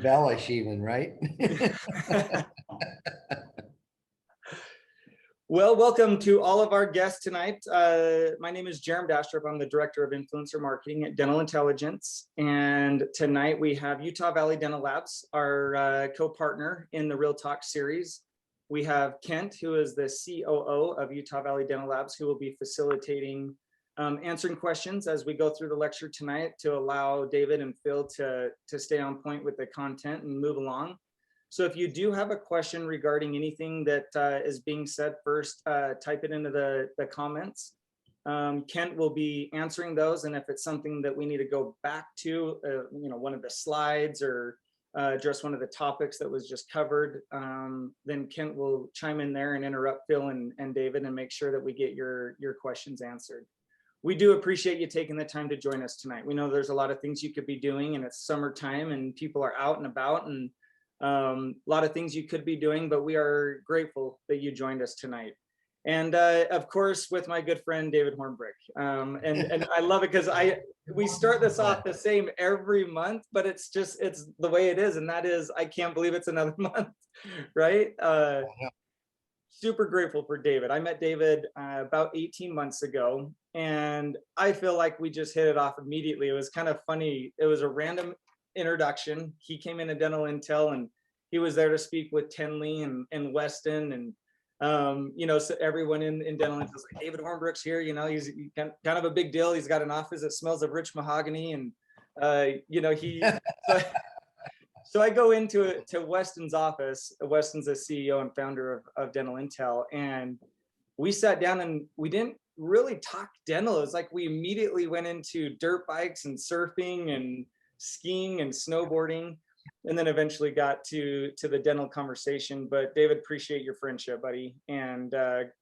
embellish even, right? Well, welcome to all of our guests tonight. My name is Jerem Dastrup. I'm the Director of Influencer Marketing at Dental Intelligence. And tonight we have Utah Valley Dental Labs, our co-partner in the Real Talk series. We have Kent, who is the COO of Utah Valley Dental Labs, who will be facilitating answering questions as we go through the lecture tonight to allow David and Phil to stay on point with the content and move along. So if you do have a question regarding anything that is being said first, type it into the comments. Kent will be answering those. And if it's something that we need to go back to, one of the slides or address one of the topics that was just covered, then Kent will chime in there and interrupt Phil and David and make sure that we get your questions answered. We do appreciate you taking the time to join us tonight. We know there's a lot of things you could be doing, and it's summertime and people are out and about, and a lot of things you could be doing, but we are grateful that you joined us tonight. And of course, with my good friend, David Hornbrook. And I love it because we start this off the same every month, but it's the way it is. And that is, I can't believe it's another month, right? Super grateful for David. I met David about 18 months ago, and I feel like we just hit it off immediately. It was kind of funny. It was a random introduction. He came into Dental Intel and he was there to speak with Tenley and Weston, and so everyone in Dental Intel was like, David Hornbrook's here, he's kind of a big deal. He's got an office that smells of rich mahogany, and so I go to Weston's office. Weston's the CEO and founder of Dental Intel, and we sat down and we didn't really talk dental. It was like we immediately went into dirt bikes and surfing and skiing and snowboarding, and then eventually got to the dental conversation. But David, appreciate your friendship, buddy. And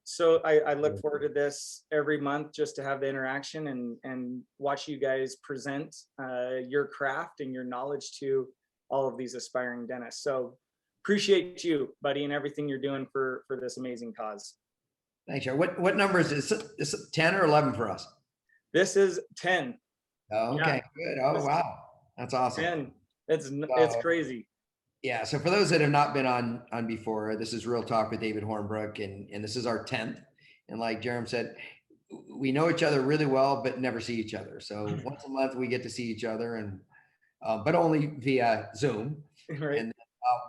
so I look forward to this every month, just to have the interaction and watch you guys present your craft and your knowledge to all of these aspiring dentists. So appreciate you, buddy, and everything you're doing for this amazing cause. Thanks, Joe. What number is this? Is it 10 or 11 for us? This is 10. Oh, okay, Yeah. good. Oh, wow. That's awesome. 10. It's crazy. Yeah. So for those that have not been on before, this is Real Talk with David Hornbrook, and this is our 10th. And like Jerem said, we know each other really well, but never see each other. So once a month we get to see each other, and but only via Zoom. Right. And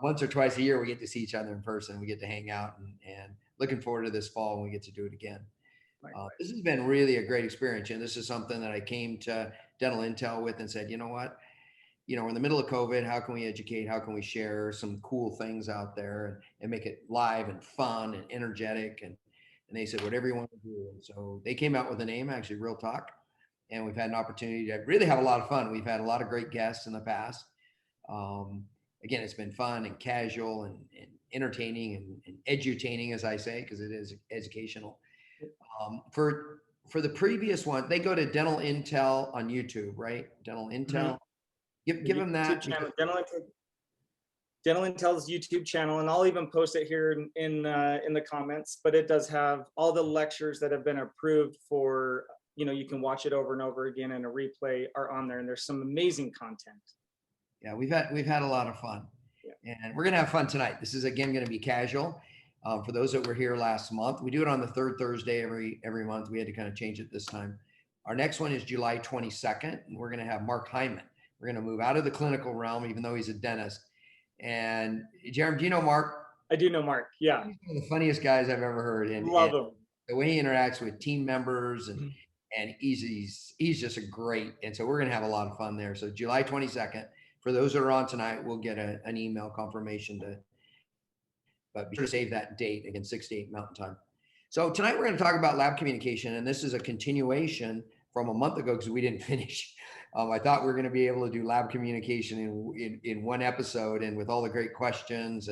once or twice a year we get to see each other in person. We get to hang out, and looking forward to this fall when we get to do it again. This has been really a great experience, and this is something that I came to Dental Intel with and said, you know what? We're in the middle of COVID. How can we educate? How can we share some cool things out there and make it live and fun and energetic? And they said, whatever you want to do. And so they came out with a name, actually, Real Talk. And we've had an opportunity to really have a lot of fun. We've had a lot of great guests in the past. Again, it's been fun and casual and entertaining and edutaining, as I say, because it is educational. For the previous one, they go to Dental Intel on YouTube, right? Dental Intel. Mm-hmm. Give them that. Dental Intel's YouTube channel, and I'll even post it here in the comments. But it does have all the lectures that have been approved for. You can watch it over and over again, and a replay are on there, and there's some amazing content. Yeah, we've had a lot of fun, and we're gonna have fun tonight. This is again going to be casual. For those that were here last month, we do it on the third Thursday every month. We had to kind of change it this time. Our next one is July 22nd, and we're going to have Mark Hyman. We're going to move out of the clinical realm, even though he's a dentist. And Jerem, do you know Mark? I do know Mark. Yeah, he's one of the funniest guys I've ever heard, and love him. The way he interacts with team members and he's just a great. And so we're going to have a lot of fun there. So July 22nd. For those that are on tonight, we'll get an email confirmation but be sure to save that date, again, 6 to 8 Mountain Time. So tonight we're going to talk about lab communication, and this is a continuation from a month ago because we didn't finish. I thought we were going to be able to do lab communication in one episode, and with all the great questions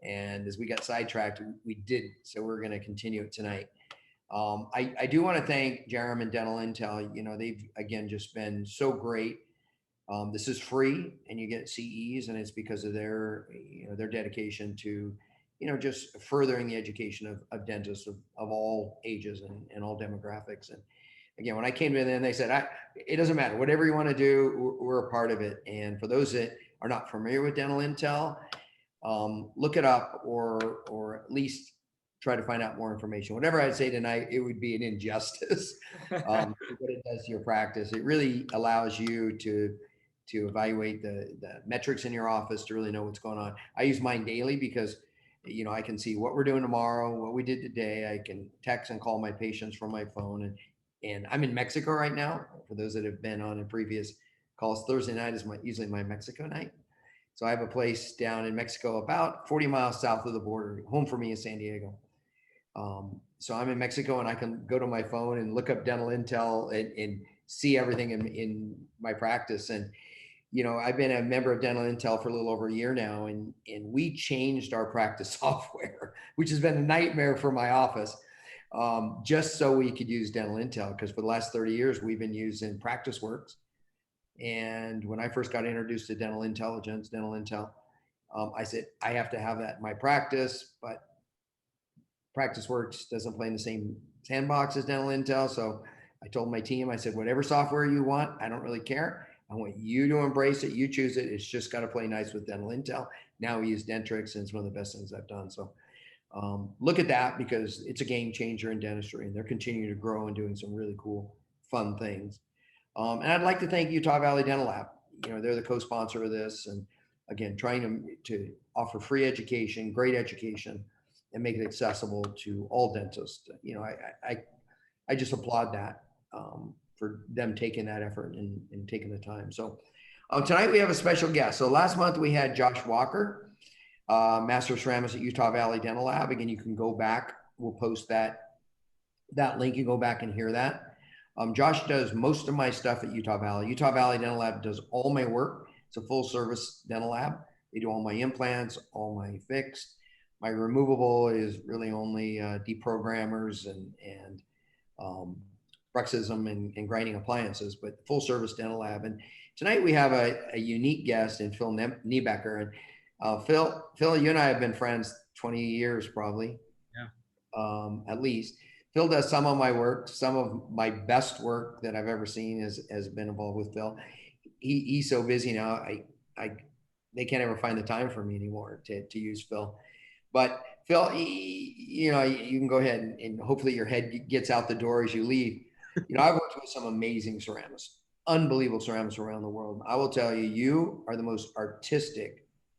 and as we got sidetracked, we didn't. So we're going to continue it tonight. I do want to thank Jerem and Dental Intel. They've again just been so great. This is free, and you get CEs, and it's because of their dedication to just furthering the education of dentists of all ages and all demographics. And again, when I came to them, they said, it doesn't matter, whatever you want to do, we're a part of it. And for those that are not familiar with Dental Intel, look it up, or at least try to find out more information. Whatever I'd say tonight, it would be an injustice. What it does to your practice. It really allows you to evaluate the metrics in your office, to really know what's going on. I use mine daily because, I can see what we're doing tomorrow, what we did today. I can text and call my patients from my phone. And I'm in Mexico right now. For those that have been on a previous calls, Thursday night is usually my Mexico night. So I have a place down in Mexico about 40 miles south of the border. Home for me is San Diego. So I'm in Mexico, and I can go to my phone and look up Dental Intel and see everything in my practice. And, I've been a member of Dental Intel for a little over a year now, and we changed our practice software, which has been a nightmare for my office, just so we could use Dental Intel, because for the last 30 years, we've been using PracticeWorks. And when I first got introduced to Dental Intel, I said, I have to have that in my practice, but PracticeWorks doesn't play in the same sandbox as Dental Intel. So I told my team, I said, whatever software you want, I don't really care. I want you to embrace it. You choose it. It's just got to play nice with Dental Intel. Now we use Dentrix, and it's one of the best things I've done. So look at that, because it's a game changer in dentistry, and they're continuing to grow and doing some really cool, fun things. And I'd like to thank Utah Valley Dental Lab. They're the co-sponsor of this, and again, trying to offer free education, great education, and make it accessible to all dentists. I just applaud that, for them taking that effort and taking the time. So tonight we have a special guest. So last month we had Josh Walker, Master of Ceramics at Utah Valley Dental Lab. Again, you can go back. We'll post that link. You go back and hear that. Josh does most of my stuff at Utah Valley. Utah Valley Dental Lab does all my work. It's a full service dental lab. They do all my implants, all my fixed. My removable is really only deprogrammers and bruxism and grinding appliances, but full service dental lab. And tonight we have a unique guest in Phil Nebeker. And Phil, you and I have been friends 20 years probably. Yeah. At least. Phil does some of my work. Some of my best work that I've ever seen has been involved with Phil. He's so busy now. They can't ever find the time for me anymore to use Phil. But Phil, you can go ahead and hopefully your head gets out the door as you leave. I've worked with some amazing ceramists, unbelievable ceramists around the world. I will tell you, you are the most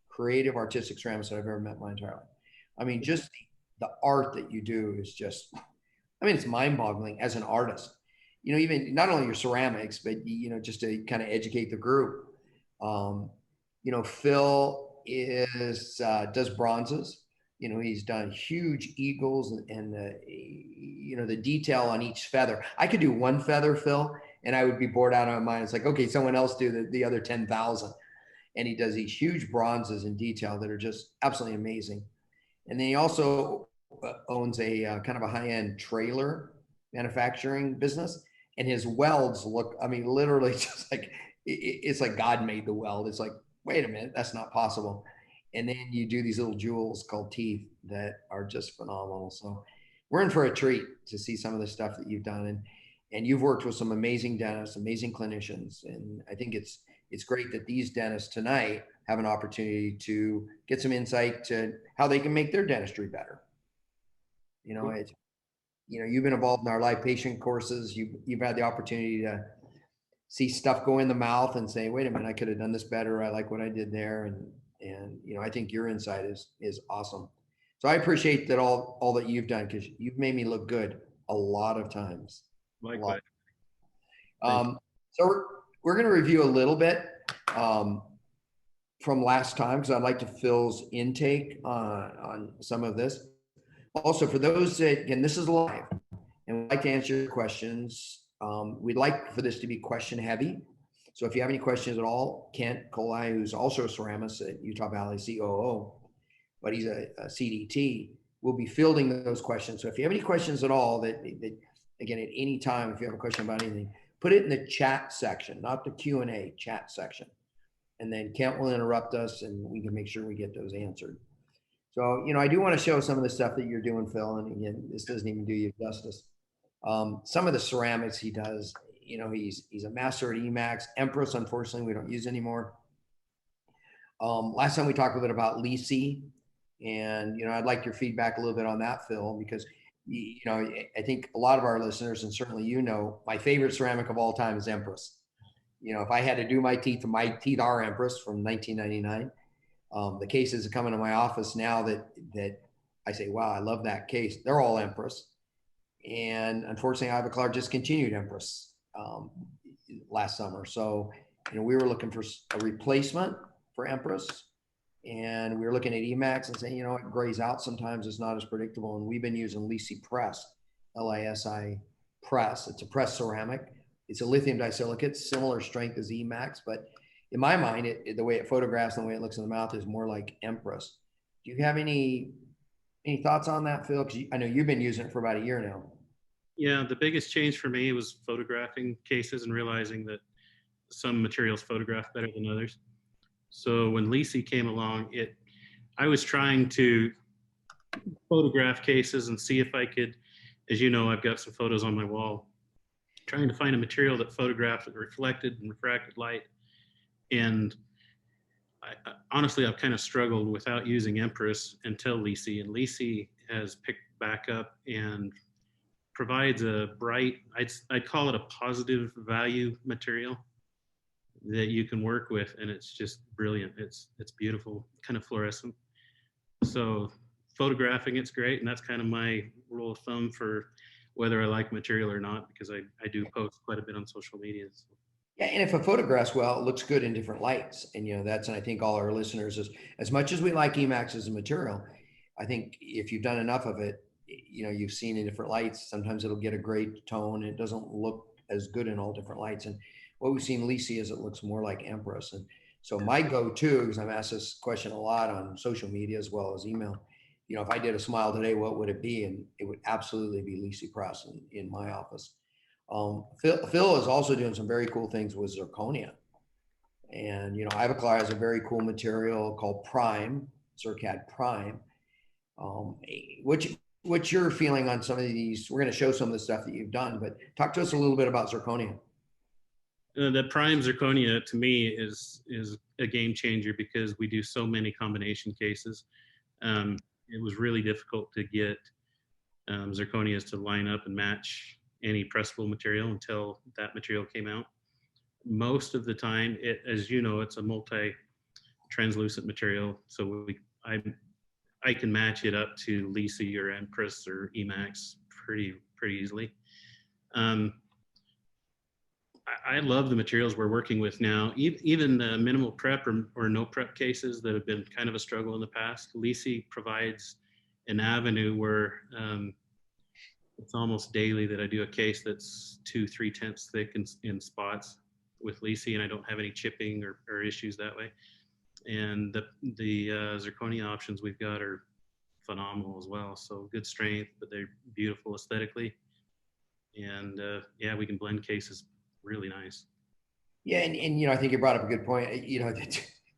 creative artistic ceramist that I've ever met in my entire life. I mean, just the art that you do is just, it's mind-boggling as an artist. Even not only your ceramics, but just to kind of educate the group. Phil does bronzes. He's done huge eagles and the detail on each feather. I could do one feather, Phil, and I would be bored out of my mind. It's like, okay, someone else do the other 10,000. And he does these huge bronzes in detail that are just absolutely amazing. And then he also owns a kind of a high-end trailer manufacturing business. And his welds look, literally just like, it's like God made the weld. It's like, wait a minute, that's not possible. And then you do these little jewels called teeth that are just phenomenal. So we're in for a treat to see some of the stuff that you've done. And you've worked with some amazing dentists, amazing clinicians. And I think it's great that these dentists tonight have an opportunity to get some insight to how they can make their dentistry better. You've been involved in our live patient courses. You've had the opportunity to see stuff go in the mouth and say, wait a minute, I could have done this better. I like what I did there. And I think your insight is awesome. So I appreciate that all that you've done, because you've made me look good a lot of times. Likewise. So we're going to review a little bit from last time, because I'd like to Phil's intake on some of this. Also, for those that, again, this is live, and we'd like to answer your questions. We'd like for this to be question heavy. So if you have any questions at all, Kent Colai, who's also a ceramist at Utah Valley, COO, but he's a CDT, will be fielding those questions. So if you have any questions at all that again, at any time, if you have a question about anything, put it in the chat section, not the Q&A, chat section. And then Kent will interrupt us and we can make sure we get those answered. So, I do want to show some of the stuff that you're doing, Phil. And again, this doesn't even do you justice. Some of the ceramics he does, he's a master at Emacs. Empress, unfortunately, we don't use anymore. Last time we talked a little bit about Lisi, and I'd like your feedback a little bit on that, Phil, because I think a lot of our listeners, and certainly my favorite ceramic of all time is Empress. If I had to do my teeth are Empress from 1999. The cases that come into my office now that I say, wow, I love that case. They're all Empress, and unfortunately, Ivoclar discontinued Empress last summer. So we were looking for a replacement for Empress, and we were looking at Emax and saying, it grays out sometimes. It's not as predictable. And we've been using Lisi Press, Lisi Press. It's a pressed ceramic. It's a lithium disilicate, similar strength as Emax, but in my mind, the way it photographs and the way it looks in the mouth is more like Empress. Do you have any thoughts on that, Phil? Because I know you've been using it for about a year now. Yeah, the biggest change for me was photographing cases and realizing that some materials photograph better than others. So when Lisi came along, I was trying to photograph cases and see if I could, as you know, I've got some photos on my wall, trying to find a material that photographed reflected and refracted light. And honestly, I've kind of struggled without using Empress until Lisi, and Lisi has picked back up and provides a bright, I'd call it a positive value material that you can work with, and it's just brilliant. It's beautiful, kind of fluorescent. So photographing it's great, and that's kind of my rule of thumb for whether I like material or not, because I do post quite a bit on social media. So. Yeah, and if a photographs well, it looks good in different lights. And and I think all our listeners is, as much as we like Emax as a material, I think if you've done enough of it, you've seen in different lights, sometimes it'll get a great tone. It doesn't look as good in all different lights. And what we've seen Lisi is it looks more like Empress. And so my go-to, because I'm asked this question a lot on social media as well as email, if I did a smile today, what would it be? And it would absolutely be Lisi Press in my office. Phil is also doing some very cool things with zirconia. And, Ivoclar has a very cool material called Prime, Zircad Prime. What's your feeling on some of these? We're going to show some of the stuff that you've done, but talk to us a little bit about zirconia. The Prime Zirconia to me is a game changer because we do so many combination cases. It was really difficult to get zirconias to line up and match any pressable material until that material came out. Most of the time, as you know, it's a multi-translucent material, so I can match it up to Lisi or Empress or Emax pretty easily. I love the materials we're working with now. Even minimal prep or no prep cases that have been kind of a struggle in the past, Lisi provides an avenue where it's almost daily that I do a case that's 2-3 thick in spots with Lisi, and I don't have any chipping or issues that way. And the zirconia options we've got are phenomenal as well. So good strength, but they're beautiful aesthetically. And yeah, we can blend cases really nice. Yeah, and I think you brought up a good point.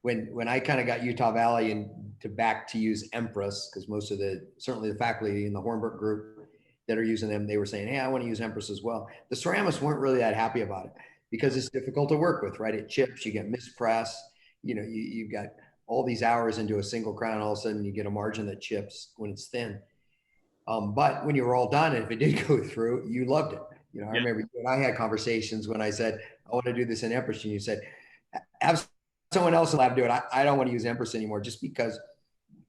When I kind of got Utah Valley and back to use Empress, because most of certainly the faculty in the Hornbrook group that are using them, they were saying, hey, I want to use Empress as well. The ceramists weren't really that happy about it because it's difficult to work with, right? It chips, you get mispress, you've got all these hours into a single crown, all of a sudden you get a margin that chips when it's thin. But when you were all done, and if it did go through, you loved it. I remember you and I had conversations when I said, I want to do this in Empress, and you said, have someone else in the lab do it. I don't want to use Empress anymore, just because,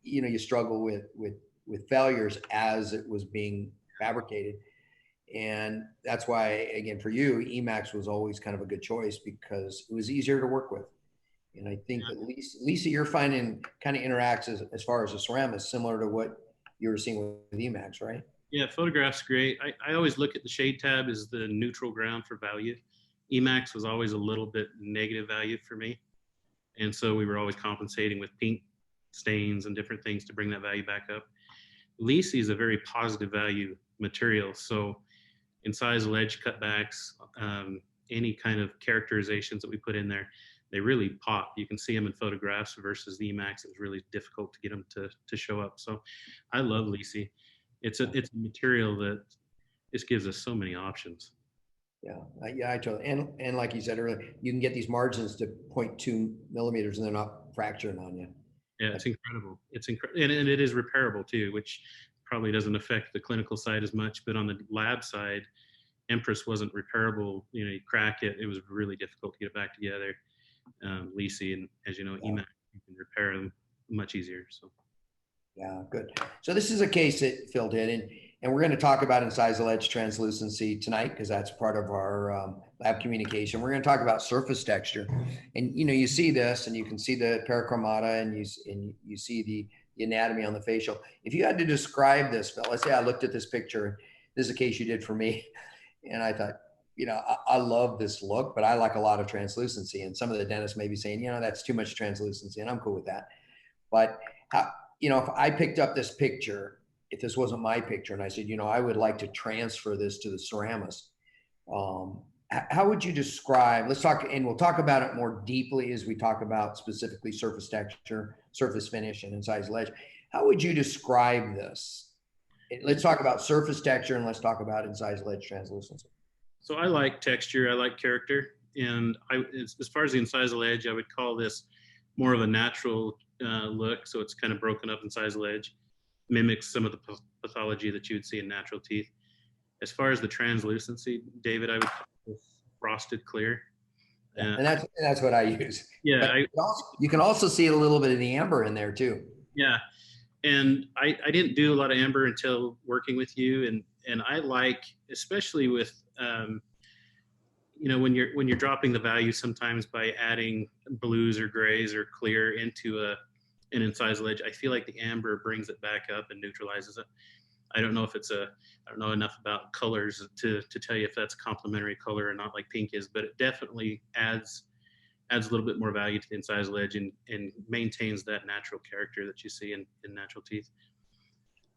you struggle with failures as it was being fabricated. And that's why, again, for you, Emax was always kind of a good choice because it was easier to work with. And I think that Lisa, you're finding kind of interacts as far as a ceramist, similar to what you were seeing with Emax, right? Yeah, photographs great. I always look at the shade tab as the neutral ground for value. Emax was always a little bit negative value for me. And so we were always compensating with pink stains and different things to bring that value back up. Lisi is a very positive value material. So in size ledge cutbacks, any kind of characterizations that we put in there, they really pop. You can see them in photographs versus the Emax. It was really difficult to get them to show up. So I love Lisi. It's a material that just gives us so many options. Yeah, I totally, and like you said earlier, you can get these margins to 0.2 millimeters and they're not fracturing on you. Yeah, it's incredible. It's incredible, and it is repairable too, which probably doesn't affect the clinical side as much. But on the lab side, Empress wasn't repairable. You know, you crack it, it was really difficult to get it back together. Lisi, and as you know, Yeah. EMAC, you can repair them much easier. So Yeah, good. So this is a case that Phil did, and we're going to talk about incisal edge translucency tonight because that's part of our lab communication. We're going to talk about surface texture, and you see this, and you can see the parachromata, and you see the anatomy on the facial. If you had to describe this, Phil, let's say I looked at this picture. This is a case you did for me, and I thought, I love this look, but I like a lot of translucency, and some of the dentists may be saying, that's too much translucency, and I'm cool with that. But how, if I picked up this picture, if this wasn't my picture, and I said, I would like to transfer this to the ceramist, how would you describe, let's talk, and we'll talk about it more deeply as we talk about specifically surface texture, surface finish, and incisal edge. How would you describe this? Let's talk about surface texture and let's talk about incisal edge translucency. So I like texture, I like character, and as far as the incisal edge, I would call this more of a natural look. So it's kind of broken up incisal edge, mimics some of the pathology that you would see in natural teeth. As far as the translucency, David, I would call this frosted clear. And that's what I use. Yeah, you can also see a little bit of the amber in there too. Yeah, and I didn't do a lot of amber until working with you, and I like, especially with when you're dropping the value sometimes by adding blues or grays or clear into an incisal edge, I feel like the amber brings it back up and neutralizes it. I don't know if I don't know enough about colors to tell you if that's a complementary color or not, like pink is, but it definitely adds a little bit more value to the incisal edge and maintains that natural character that you see in natural teeth.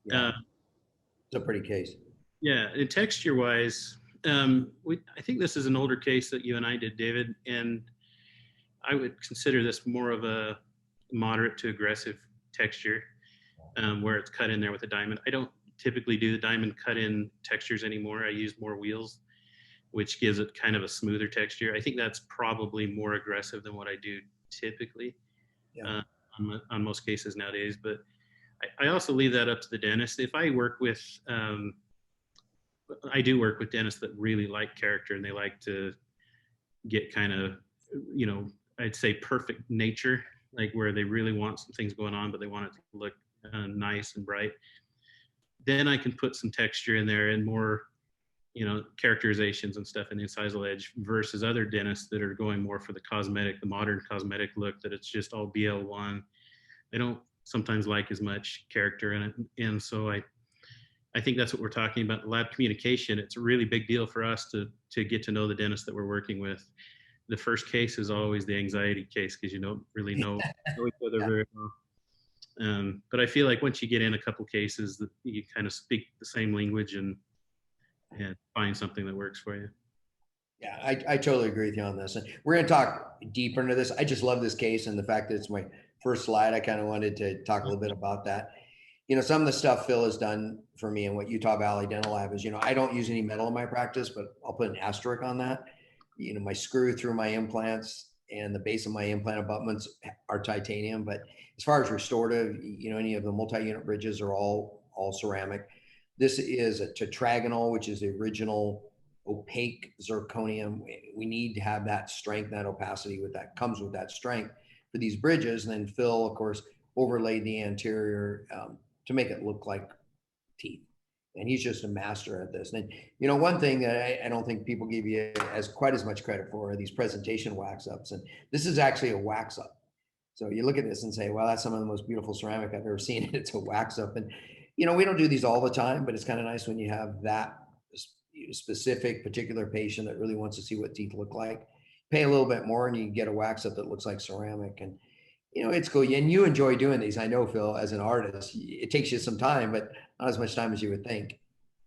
Yeah, it's a pretty case. Yeah, and texture wise, I think this is an older case that you and I did, David, and I would consider this more of a moderate to aggressive texture, where it's cut in there with a diamond. I don't typically do the diamond cut in textures anymore. I use more wheels, which gives it kind of a smoother texture. I think that's probably more aggressive than what I do typically on most cases nowadays. But I also leave that up to the dentist. If I work with, I do work with dentists that really like character and they like to get kind of, I'd say perfect nature, like where they really want some things going on, but they want it to look nice and bright. Then I can put some texture in there and more, characterizations and stuff in the incisal edge versus other dentists that are going more for the modern cosmetic look, that it's just all BL1. They don't sometimes like as much character in it. And so I think that's what we're talking about. Lab communication, it's a really big deal for us to get to know the dentist that we're working with. The first case is always the anxiety case because you don't really know each other very well. But I feel like once you get in a couple cases, that you kind of speak the same language and find something that works for you. Yeah, I totally agree with you on this. And we're going to talk deeper into this. I just love this case and the fact that it's my first slide. I kind of wanted to talk a little bit about that. Some of the stuff Phil has done for me and what Utah Valley Dental Lab is, I don't use any metal in my practice, but I'll put an asterisk on that. My screw through my implants and the base of my implant abutments are titanium. But as far as restorative, any of the multi-unit bridges are all ceramic. This is a tetragonal, which is the original opaque zirconium. We need to have that strength, that opacity comes with that strength for these bridges. And then Phil, of course, overlaid the anterior to make it look like teeth. And he's just a master at this. And one thing that I don't think people give you quite as much credit for are these presentation wax ups. And this is actually a wax up. So you look at this and say, well, that's some of the most beautiful ceramic I've ever seen. It's a wax up. And we don't do these all the time, but it's kind of nice when you have that specific particular patient that really wants to see what teeth look like. Pay a little bit more and you get a wax up that looks like ceramic. And it's cool. And you enjoy doing these. I know, Phil, as an artist, it takes you some time, but not as much time as you would think.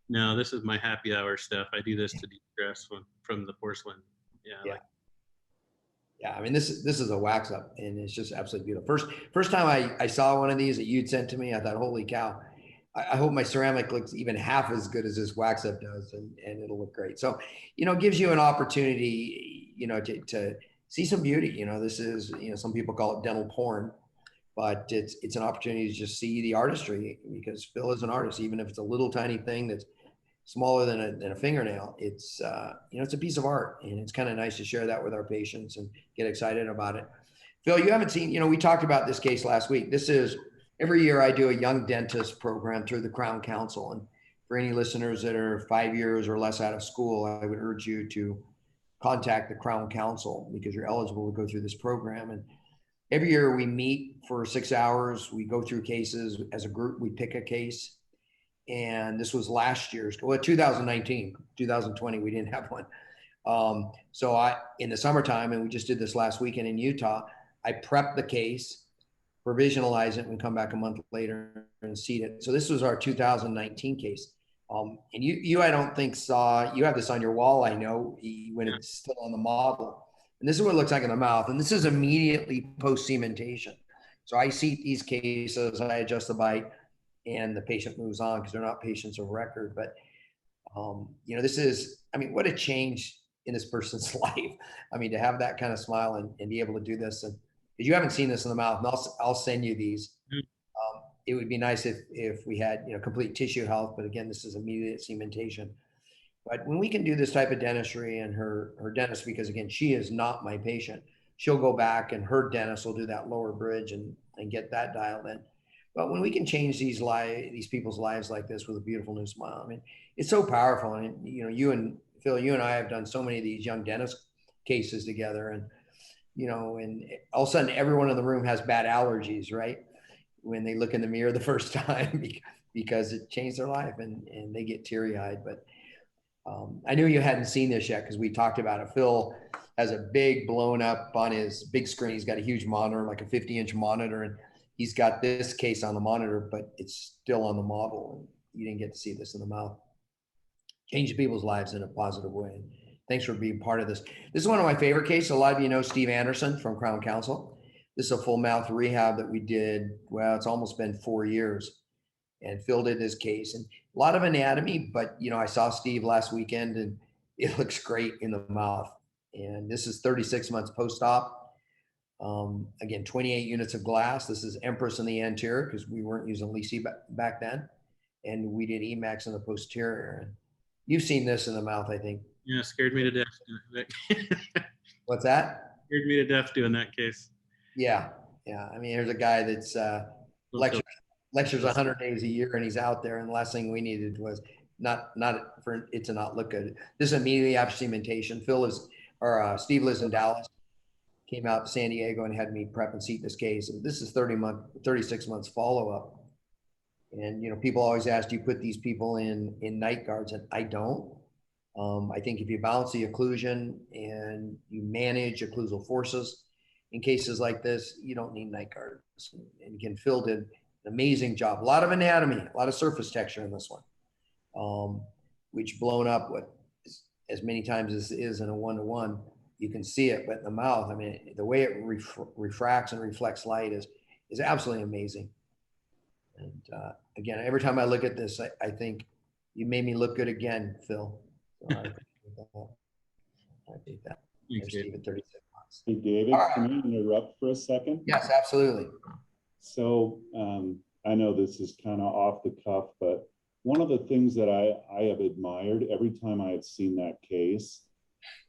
No, this is my happy hour stuff. I do this to de-stress from the porcelain. Yeah. Yeah, I mean, this is a wax up and it's just absolutely beautiful. First time I saw one of these that you'd sent to me, I thought, holy cow. I hope my ceramic looks even half as good as this wax up does, and it'll look great. So, it gives you an opportunity, to see some beauty. This is, some people call it dental porn, but it's an opportunity to just see the artistry, because Phil is an artist. Even if it's a little tiny thing that's smaller than a fingernail, it's it's a piece of art, and it's kind of nice to share that with our patients and get excited about it. Phil, you haven't seen, we talked about this case last week. This is, every year I do a young dentist program through the Crown Council. And for any listeners that are 5 years or less out of school, I would urge you to contact the Crown Council, because you're eligible to go through this program. And every year we meet for 6 hours. We go through cases as a group. We pick a case. And this was last year's, 2019, 2020, we didn't have one. So in the summertime, and we just did this last weekend in Utah, I prepped the case, provisionalize it, and come back a month later and seat it. So this was our 2019 case. And you, I don't think you have this on your wall, I know, when it's still on the model. And this is what it looks like in the mouth. And this is immediately post-cementation. So I seat these cases, I adjust the bite, and the patient moves on, because they're not patients of record. But, this is, what a change in this person's life. To have that kind of smile and be able to do this. And if you haven't seen this in the mouth, and I'll send you these. It would be nice if we had, complete tissue health, but again, this is immediate cementation. But when we can do this type of dentistry, and her dentist, because again, she is not my patient, she'll go back and her dentist will do that lower bridge and get that dialed in. But when we can change these people's lives like this with a beautiful new smile, it's so powerful. And you and Phil, you and I have done so many of these young dentist cases together, and and all of a sudden everyone in the room has bad allergies, right? When they look in the mirror the first time, because it changed their life, and they get teary-eyed. But I knew you hadn't seen this yet, because we talked about it. Phil has a big blown up on his big screen. He's got a huge monitor, like a 50-inch monitor, and he's got this case on the monitor, but it's still on the model. And you didn't get to see this in the mouth. Change people's lives in a positive way. And thanks for being part of this. This is one of my favorite cases. A lot of you know Steve Anderson from Crown Council. This is a full mouth rehab that we did. Well, it's almost been 4 years. And Phil did this case, and a lot of anatomy, but I saw Steve last weekend, and it looks great in the mouth. And this is 36 months post-op. Again, 28 units of glass. This is Empress in the anterior, because we weren't using Lisi back then. And we did Emax in the posterior. And you've seen this in the mouth, I think. Yeah, scared me to death. What's that? Scared me to death doing that case. Yeah. Here's a guy that's lectures 100 days a year, and he's out there. And the last thing we needed was not for it to not look good. This is immediately after cementation. Steve lives in Dallas. Came out to San Diego and had me prep and seat this case. And this is 36 months follow-up. And, people always ask, do you put these people in night guards? And I don't. I think if you balance the occlusion and you manage occlusal forces in cases like this, you don't need night guards. And again, Phil did an amazing job. A lot of anatomy, a lot of surface texture in this one, which blown up as many times as is in a 1-to-1. You can see it, but in the mouth, the way it refracts and reflects light is absolutely amazing. And again, every time I look at this, I think you made me look good again, Phil. So I appreciate that. Thanks, Dave. 36 months. Hey, David, Right. Can I interrupt for a second? Yes, absolutely. So I know this is kind of off the cuff, but one of the things that I have admired every time I have seen that case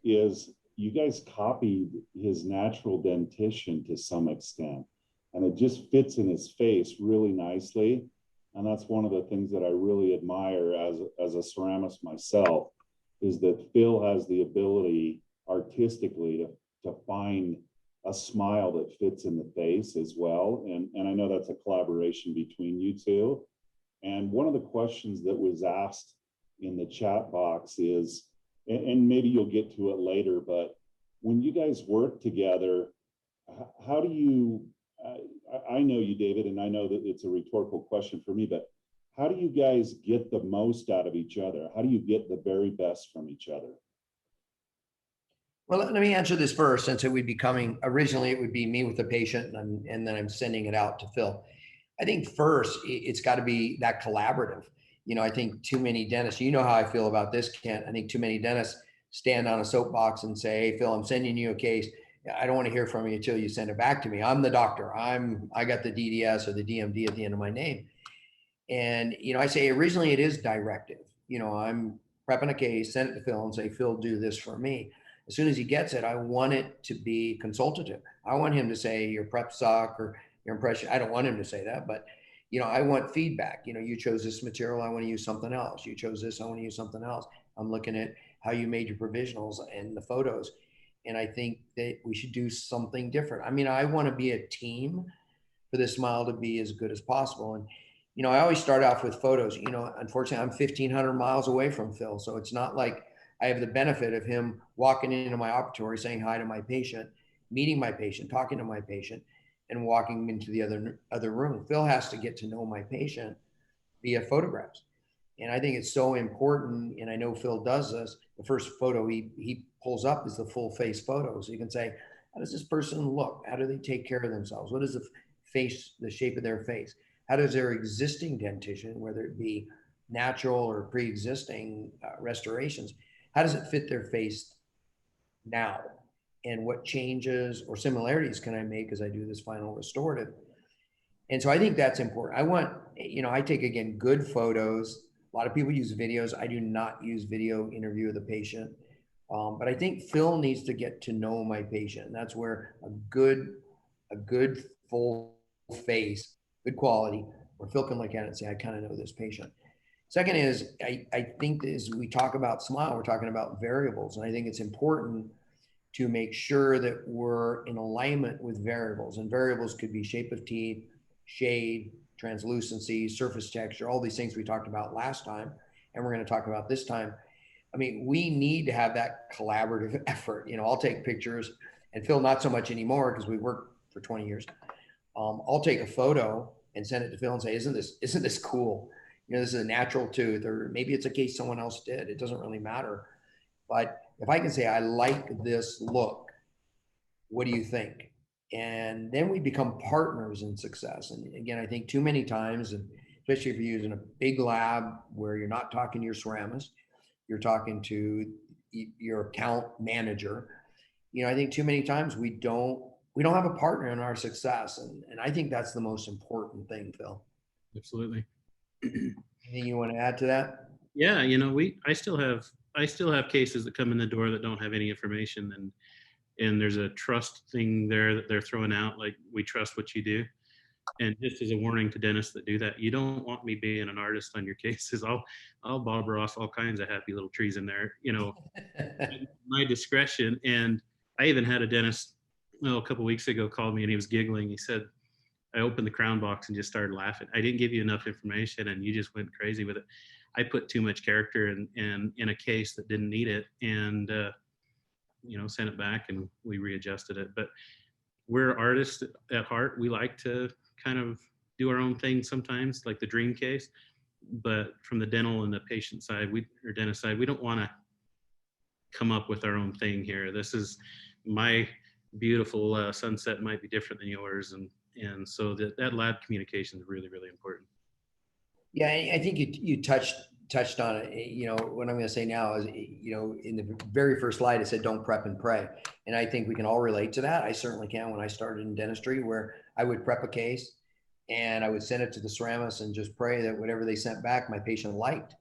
is you guys copied his natural dentition to some extent, and it just fits in his face really nicely. And that's one of the things that I really admire as a ceramist myself, is that Phil has the ability artistically to find a smile that fits in the face as well. And I know that's a collaboration between you two. And one of the questions that was asked in the chat box is, and maybe you'll get to it later, but when you guys work together, how do you, I know you, David, and I know that it's a rhetorical question for me, but how do you guys get the most out of each other? How do you get the very best from each other? Well, let me answer this first, since it would be originally it would be me with the patient, and then I'm sending it out to Phil. I think first it's got to be that collaborative. I think too many dentists, you know how I feel about this, Kent. I think too many dentists stand on a soapbox and say, hey, Phil, I'm sending you a case. I don't want to hear from you until you send it back to me. I'm the doctor. I got the DDS or the DMD at the end of my name. And, I say originally it is directive. I'm prepping a case, send it to Phil and say, Phil, do this for me. As soon as he gets it, I want it to be consultative. I want him to say your prep suck or your impression. I don't want him to say that, but I want feedback. You chose this material. I want to use something else. You chose this. I want to use something else. I'm looking at how you made your provisionals and the photos. And I think that we should do something different. I mean, I want to be a team for this smile to be as good as possible. And, I always start off with photos. Unfortunately, I'm 1,500 miles away from Phil. So it's not like I have the benefit of him walking into my operatory, saying hi to my patient, meeting my patient, talking to my patient, and walking into the other room. Phil has to get to know my patient via photographs. And I think it's so important, and I know Phil does this, the first photo he pulls up is the full face photo. So you can say, how does this person look? How do they take care of themselves? What is the face, the shape of their face? How does their existing dentition, whether it be natural or pre-existing restorations, how does it fit their face now? And what changes or similarities can I make as I do this final restorative? And so I think that's important. I take, again, good photos. A lot of people use videos. I do not use video interview of the patient. But I think Phil needs to get to know my patient. And that's where a good full face, good quality, where Phil can look at it and say, I kind of know this patient. Second is, I think as we talk about smile, we're talking about variables. And I think it's important to make sure that we're in alignment with variables. And variables could be shape of teeth, shade, translucency, surface texture, all these things we talked about last time, and we're going to talk about this time. I mean, we need to have that collaborative effort. I'll take pictures, and Phil, not so much anymore because we worked for 20 years. I'll take a photo and send it to Phil and say, isn't this cool? This is a natural tooth, or maybe it's a case someone else did. It doesn't really matter. But if I can say, I like this look, what do you think? And then we become partners in success. And again, I think too many times, and especially if you're using a big lab where you're not talking to your ceramist, you're talking to your account manager. I think too many times we don't have a partner in our success. And I think that's the most important thing, Phil. Absolutely. Anything you want to add to that? Yeah, I still have cases that come in the door that don't have any information, and there's a trust thing there that they're throwing out, like, we trust what you do. And just as a warning to dentists that do that, you don't want me being an artist on your cases. I'll Bob Ross all kinds of happy little trees in there, my discretion. And I even had a dentist, a couple of weeks ago, called me and he was giggling. He said, I opened the crown box and just started laughing. I didn't give you enough information and you just went crazy with it. I put too much character in a case that didn't need it, and sent it back and we readjusted it. But we're artists at heart. We like to kind of do our own thing sometimes, like the dream case. But from the dental and the patient side, or dentist side, we don't want to come up with our own thing here. This is my beautiful sunset might be different than yours, and so that lab communication is really, really important. Yeah, I think you touched on it. What I'm going to say now is, in the very first slide, it said, don't prep and pray. And I think we can all relate to that. I certainly can. When I started in dentistry, where I would prep a case and I would send it to the ceramist and just pray that whatever they sent back, my patient liked,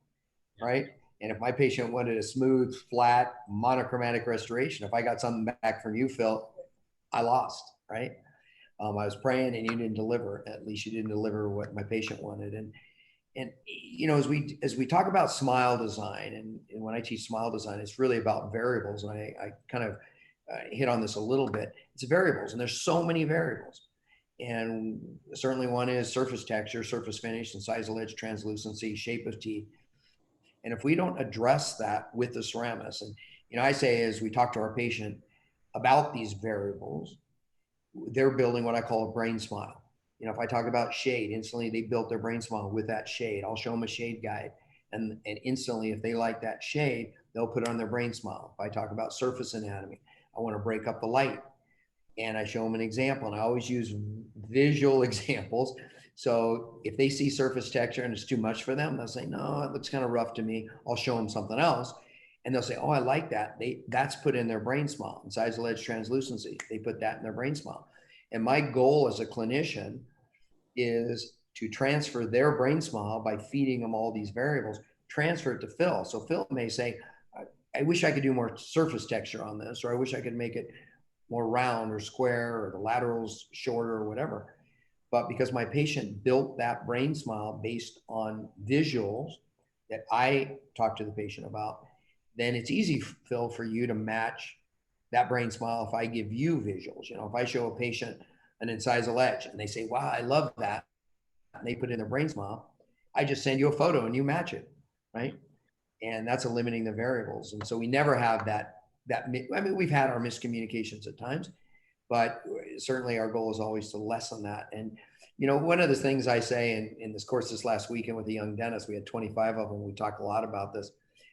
right? And if my patient wanted a smooth, flat, monochromatic restoration, if I got something back from you, Phil, I lost, right? I was praying and you didn't deliver. At least you didn't deliver what my patient wanted. And as we talk about smile design, and when I teach smile design, it's really about variables. And I kind of hit on this a little bit. It's variables, and there's so many variables. And certainly one is surface texture, surface finish, and size of ledge, translucency, shape of teeth. And if we don't address that with the ceramist, and I say as we talk to our patient about these variables, they're building what I call a brain smile. If I talk about shade, instantly they built their brain smile with that shade. I'll show them a shade guide, and instantly, if they like that shade, they'll put it on their brain smile. If I talk about surface anatomy, I want to break up the light, and I show them an example. And I always use visual examples So if they see surface texture and it's too much for them, they'll say, no, it looks kind of rough to me. I'll show them something else. And they'll say, oh, I like that. That's put in their brain smile. Incisal edge translucency, they put that in their brain smile. And my goal as a clinician is to transfer their brain smile by feeding them all these variables, transfer it to Phil. So Phil may say, I wish I could do more surface texture on this, or I wish I could make it more round or square, or the laterals shorter or whatever. But because my patient built that brain smile based on visuals that I talked to the patient about, then it's easy, Phil, for you to match that brain smile if I give you visuals. You know, if I show a patient an incisal edge and they say, wow, I love that, and they put in their brain smile, I just send you a photo and you match it, right? And that's eliminating the variables. And so we never have that, I mean, we've had our miscommunications at times, but certainly our goal is always to lessen that. And, you know, one of the things I say in this course this last weekend with the young dentist, we had 25 of them. We talked a lot about this.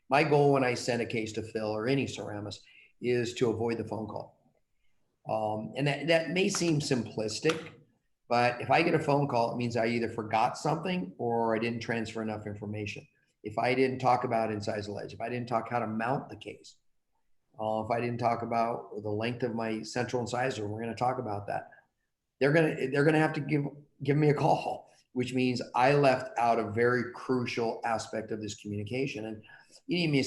My goal when I send a case to Phil or any ceramist is to avoid the phone call. And that may seem simplistic, but if I get a phone call, it means I either forgot something or I didn't transfer enough information. If I didn't talk about incisal edge, if I didn't talk how to mount the case, if I didn't talk about the length of my central incisor, we're going to talk about that. They're gonna have to give me a call, which means I left out a very crucial aspect of this communication. And you might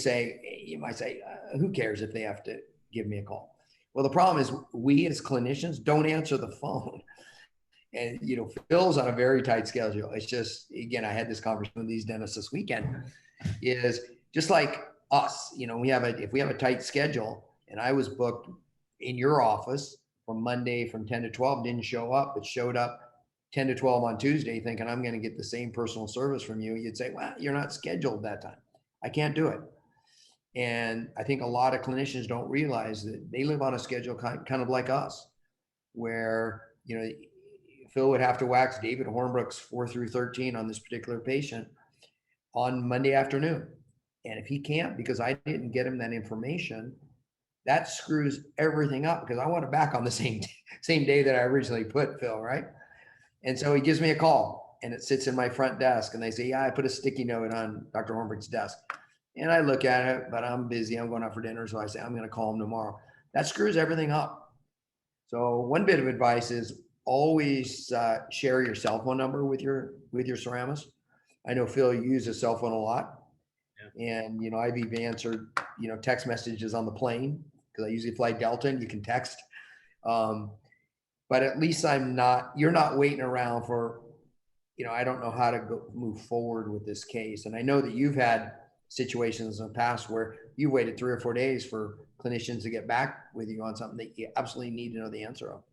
say, who cares if they have to give me a call? Well, the problem is we as clinicians don't answer the phone. And, you know, Phil's on a very tight schedule. It's just, again, I had this conversation with these dentists this weekend, is just like us, you know, if we have a tight schedule and I was booked in your office from Monday from 10 to 12, didn't show up, but showed up 10 to 12 on Tuesday thinking I'm going to get the same personal service from you, you'd say, well, you're not scheduled that time. I can't do it. And I think a lot of clinicians don't realize that they live on a schedule kind of like us, where, you know, Phil would have to wax David Hornbrook's 4 through 13 on this particular patient on Monday afternoon. And if he can't, because I didn't get him that information, that screws everything up, because I want it back on the same day that I originally put Phil, right? And so he gives me a call and it sits in my front desk and they say, yeah, I put a sticky note on Dr. Hornbrook's desk. And I look at it, but I'm busy. I'm going out for dinner. So I say, I'm going to call him tomorrow. That screws everything up. So one bit of advice is always share your cell phone number with your ceramist. I know Phil, you use his cell phone a lot. Yeah. And, you know, I've even answered, you know, text messages on the plane because I usually fly Delta and you can text. But at least you're not waiting around for, you know, I don't know how to move forward with this case. And I know that you've had situations in the past where you waited 3 or 4 days for clinicians to get back with you on something that you absolutely need to know the answer of.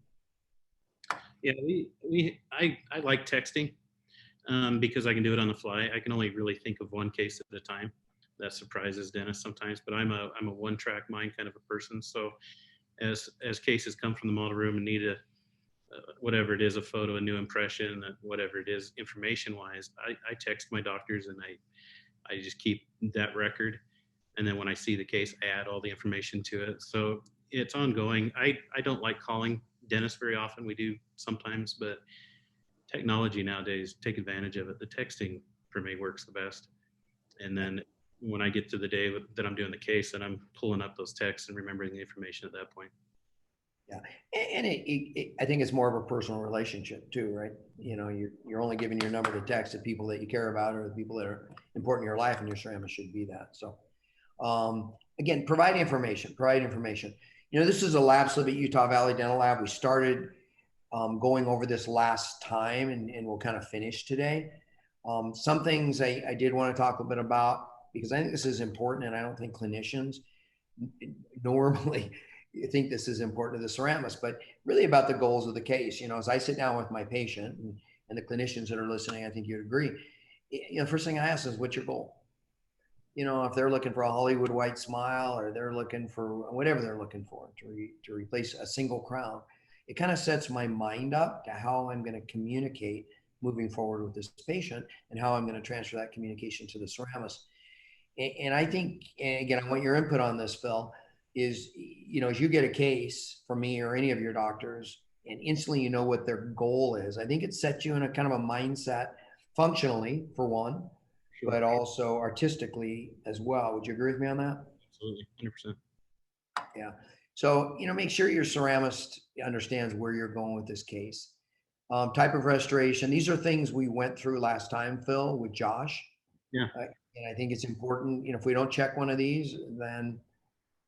Yeah, I like texting because I can do it on the fly. I can only really think of one case at a time. That surprises dentists sometimes, but I'm a one-track mind kind of a person. So as cases come from the model room and need whatever it is, a photo, a new impression, whatever it is, information-wise, I text my doctors and I just keep that record. And then when I see the case, I add all the information to it. So it's ongoing. I don't like calling dentists very often. We do sometimes, but technology nowadays, take advantage of it. The texting for me works the best. And then when I get to the day that I'm doing the case, and I'm pulling up those texts and remembering the information at that point. Yeah, and I think it's more of a personal relationship too, right? You know, you're only giving your number to text to people that you care about or the people that are important in your life, and your ceramist should be that. So, again, provide information. You know, this is a lab slip at Utah Valley Dental Lab. We started going over this last time, and we'll kind of finish today. Some things I did want to talk a bit about, because I think this is important, and I don't think clinicians normally think this is important to the ceramist, but really about the goals of the case. You know, as I sit down with my patient and the clinicians that are listening, I think you'd agree. You know, first thing I ask is, what's your goal? You know, if they're looking for a Hollywood white smile, or they're looking for whatever they're looking for to replace a single crown, it kind of sets my mind up to how I'm going to communicate moving forward with this patient and how I'm going to transfer that communication to the ceramist. And I think, and again, I want your input on this, Phil, is, you know, as you get a case from me or any of your doctors, and instantly you know what their goal is. I think it sets you in a kind of a mindset functionally for one, Sure. but also artistically as well. Would you agree with me on that? Absolutely. 100%. Yeah. So, make sure your ceramist understands where you're going with this case. Type of restoration. These are things we went through last time, Phil, with Josh. Yeah. And I think it's important, if we don't check one of these, then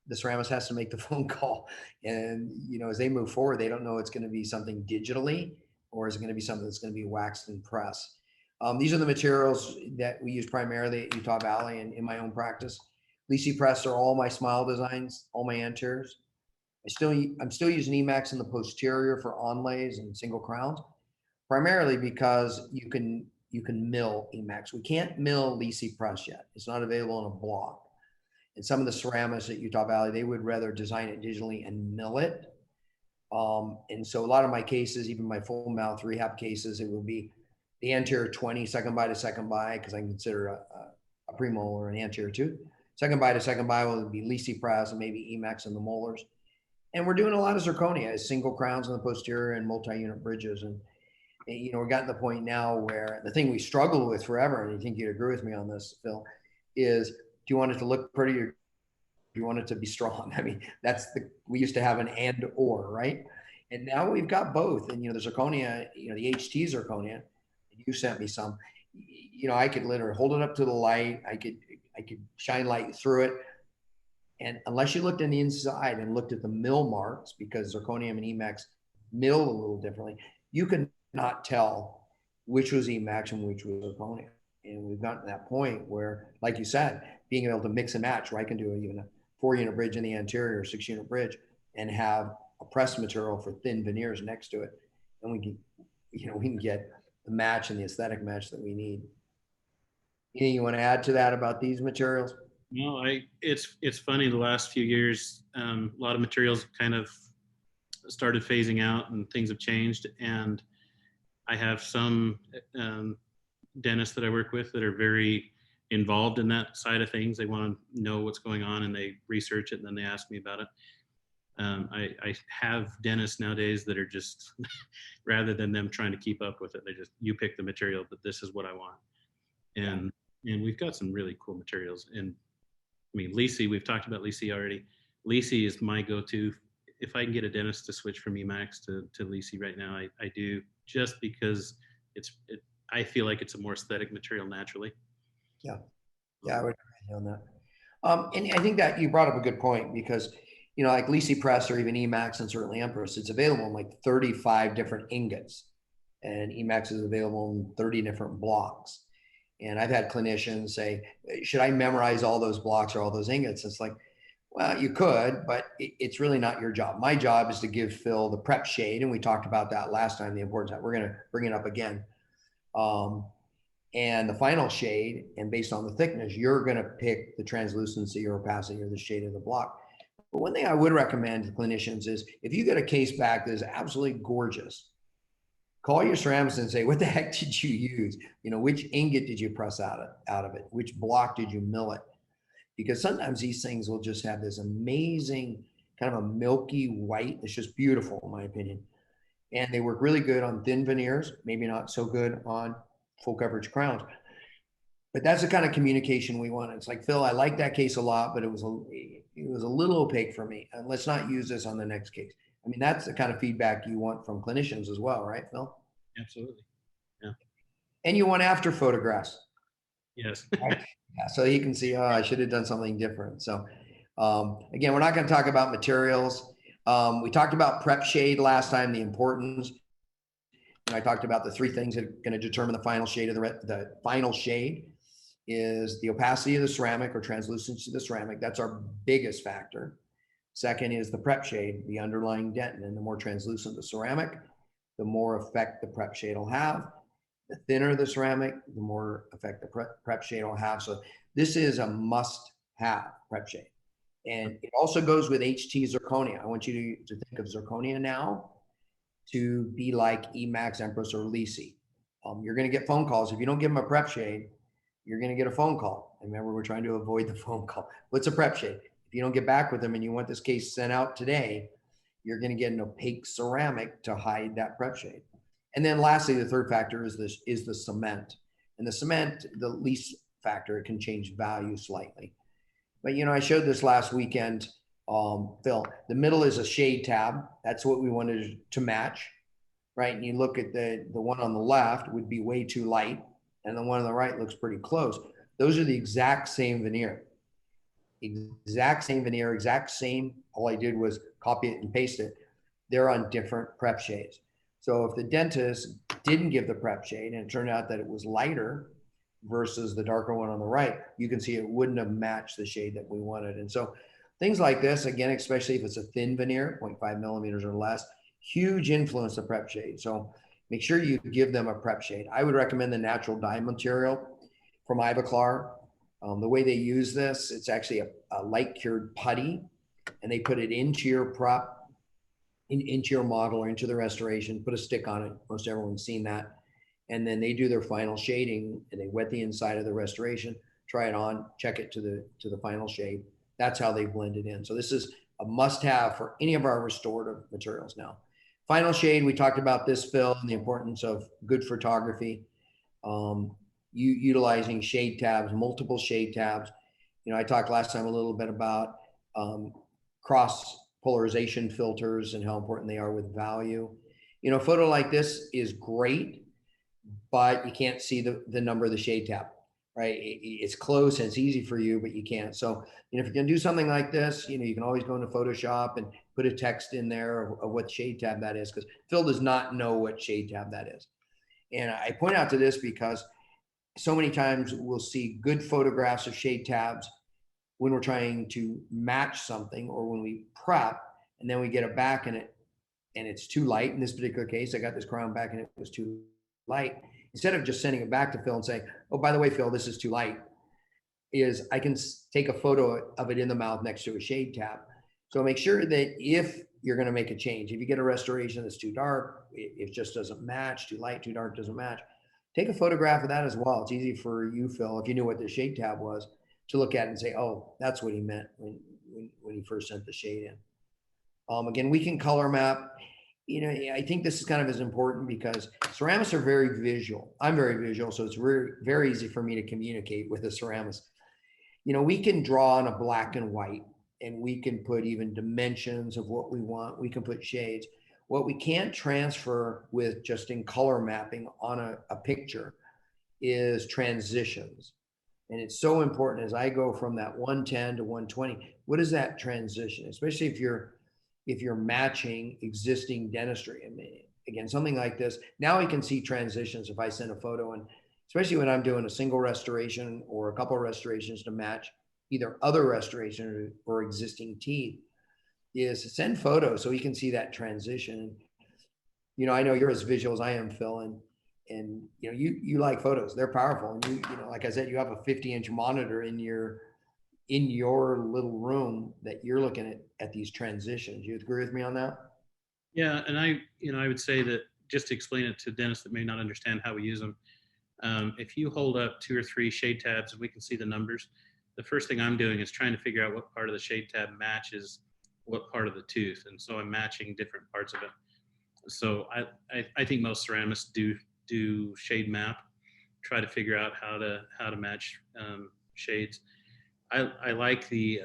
the ceramist has to make the phone call. And, as they move forward, they don't know it's going to be something digitally or is it going to be something that's going to be waxed and pressed. These are the materials that we use primarily at Utah Valley and in my own practice. Lisi Press are all my smile designs, all my anteriors. I'm still using Emax in the posterior for onlays and single crowns, primarily because you can mill Emax. We can't mill Lisi Press yet. It's not available in a block. And some of the ceramists at Utah Valley, they would rather design it digitally and mill it. And so a lot of my cases, even my full mouth rehab cases, it will be the anterior 20 second bite to second bite, because I consider a premolar an anterior tooth. Second bite to second bite will be Lisi Press and maybe Emax in the molars. And we're doing a lot of zirconia, single crowns in the posterior and multi-unit bridges. And we're gotten to the point now where the thing we struggled with forever, and I think you'd agree with me on this, Phil, is do you want it to look pretty or do you want it to be strong? I mean, we used to have an and or, right? And now we've got both. And, the zirconia, the HT zirconia, you sent me some, I could literally hold it up to the light. I could shine light through it. And unless you looked in the inside and looked at the mill marks, because zirconium and Emax mill a little differently, you could not tell which was Emax and which was zirconia. And we've gotten to that point where, like you said, being able to mix and match, where I can do even a 4-unit bridge in the anterior, 6-unit bridge, and have a press material for thin veneers next to it. And we can get the match and the aesthetic match that we need. Anything you want to add to that about these materials? No, it's funny, the last few years, a lot of materials kind of started phasing out and things have changed. And I have some dentists that I work with that are very involved in that side of things. They want to know what's going on and they research it and then they ask me about it. I have dentists nowadays that are just, rather than them trying to keep up with it, you pick the material, but this is what I want. And we've got some really cool materials. And I mean, Lisi, we've talked about Lisi already. Lisi is my go-to. If I can get a dentist to switch from Emax to Lisi right now, I do, just because I feel like it's a more aesthetic material naturally. Yeah, I would agree on that. And I think that you brought up a good point, because like Lisi Press or even Emax and certainly Empress, it's available in like 35 different ingots, and Emax is available in 30 different blocks. And I've had clinicians say, should I memorize all those blocks or all those ingots? It's like, well, you could, but it's really not your job. My job is to give Phil the prep shade. And we talked about that last time, the importance of that. We're going to bring it up again. And the final shade, and based on the thickness, you're going to pick the translucency or opacity or the shade of the block. But one thing I would recommend to clinicians is, if you get a case back that is absolutely gorgeous, call your ceramist and say, what the heck did you use? Which ingot did you press out of it? Which block did you mill it? Because sometimes these things will just have this amazing kind of a milky white. It's just beautiful, in my opinion. And they work really good on thin veneers, maybe not so good on full coverage crowns. But that's the kind of communication we want. It's like, Phil, I like that case a lot, but it was a little opaque for me. And let's not use this on the next case. I mean, that's the kind of feedback you want from clinicians as well, right, Phil? Absolutely. Yeah. And you want after photographs. Yes. Right? Yeah, so you can see, I should have done something different. So again, we're not going to talk about materials. We talked about prep shade last time, the importance. And I talked about the 3 things that are going to determine the final shade of the final shade is the opacity of the ceramic or translucency of the ceramic. That's our biggest factor. Second is the prep shade, the underlying dentin. And the more translucent the ceramic, the more effect the prep shade will have. The thinner the ceramic, the more effect the prep shade will have. So this is a must-have prep shade. And it also goes with HT zirconia. I want you to think of zirconia now to be like Emax, Empress, or Lisi. You're going to get phone calls. If you don't give them a prep shade, you're going to get a phone call. And remember, we're trying to avoid the phone call. What's a prep shade? If you don't get back with them and you want this case sent out today, you're going to get an opaque ceramic to hide that prep shade. And then lastly, the third factor is the cement. And the cement, the least factor, it can change value slightly. But I showed this last weekend, Phil. The middle is a shade tab. That's what we wanted to match, right? And you look at the one on the left would be way too light, and the one on the right looks pretty close. Those are the exact same veneer. Exact same veneer, exact same. All I did was copy it and paste it. They're on different prep shades. So if the dentist didn't give the prep shade and it turned out that it was lighter versus the darker one on the right, you can see it wouldn't have matched the shade that we wanted. And so things like this, again, especially if it's a thin veneer, 0.5 millimeters or less, huge influence the prep shade. So make sure you give them a prep shade. I would recommend the natural dye material from Ivoclar. The way they use this, it's actually a light cured putty, and they put it into your prep, into your model or into the restoration, put a stick on it. Most everyone's seen that. And then they do their final shading and they wet the inside of the restoration, try it on, check it to the final shade. That's how they blend it in. So this is a must have for any of our restorative materials now. Final shade, we talked about this, Phil, and the importance of good photography. Utilizing shade tabs, multiple shade tabs. I talked last time a little bit about cross polarization filters and how important they are with value. A photo like this is great, but you can't see the number of the shade tab, right? It's close and it's easy for you, but you can't. So, if you're gonna do something like this, you can always go into Photoshop and put a text in there of what shade tab that is, because Phil does not know what shade tab that is. And I point out to this because so many times we'll see good photographs of shade tabs when we're trying to match something or when we prep, and then we get it back and it's too light. In this particular case, I got this crown back and it was too light. Instead of just sending it back to Phil and saying, oh, by the way, Phil, this is too light, is I can take a photo of it in the mouth next to a shade tab. So make sure that if you're going to make a change, if you get a restoration that's too dark, it just doesn't match, too light, too dark, doesn't match, take a photograph of that as well. It's easy for you, Phil, if you knew what the shade tab was, to look at it and say, oh, that's what he meant when he first sent the shade in. Again, we can color map. I think this is kind of as important because ceramists are very visual. I'm very visual, so it's very, very easy for me to communicate with a ceramist. We can draw on a black and white, and we can put even dimensions of what we want. We can put shades. What we can't transfer with just in color mapping on a picture is transitions. And it's so important as I go from that 110 to 120, what is that transition? Especially if you're matching existing dentistry. I mean, again, something like this, now I can see transitions if I send a photo, and especially when I'm doing a single restoration or a couple of restorations to match either other restoration or existing teeth, is send photos so you can see that transition. I know you're as visual as I am, Phil, and you like photos. They're powerful. And like I said, you have a 50-inch monitor in your little room that you're looking at these transitions. You agree with me on that? Yeah, and I would say that, just to explain it to dentists that may not understand how we use them, if you hold up 2 or 3 shade tabs and we can see the numbers, the first thing I'm doing is trying to figure out what part of the shade tab matches what part of the tooth, and so I'm matching different parts of it. So I think most ceramists do shade map, try to figure out how to match shades. I like the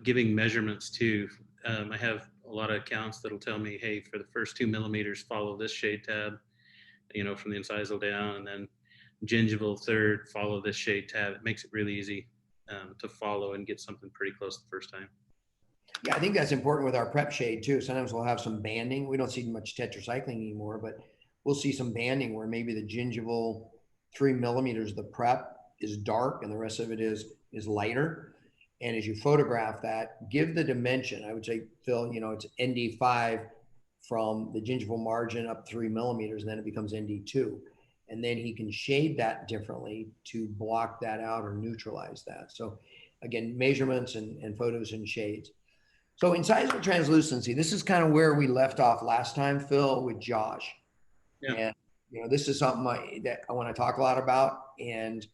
giving measurements too. I have a lot of accounts that'll tell me, hey, for the first 2 millimeters, follow this shade tab, from the incisal down, and then gingival third, follow this shade tab. It makes it really easy to follow and get something pretty close the first time. Yeah, I think that's important with our prep shade too. Sometimes we'll have some banding. We don't see much tetracycline anymore, but we'll see some banding where maybe the gingival 3 millimeters, the prep is dark and the rest of it is lighter. And as you photograph that, give the dimension. I would say, Phil, it's ND5 from the gingival margin up 3 millimeters, and then it becomes ND2. And then he can shade that differently to block that out or neutralize that. So again, measurements and photos and shades. So incisal translucency, this is kind of where we left off last time, Phil, with Josh. Yeah. And, this is something that I want to talk a lot about. And,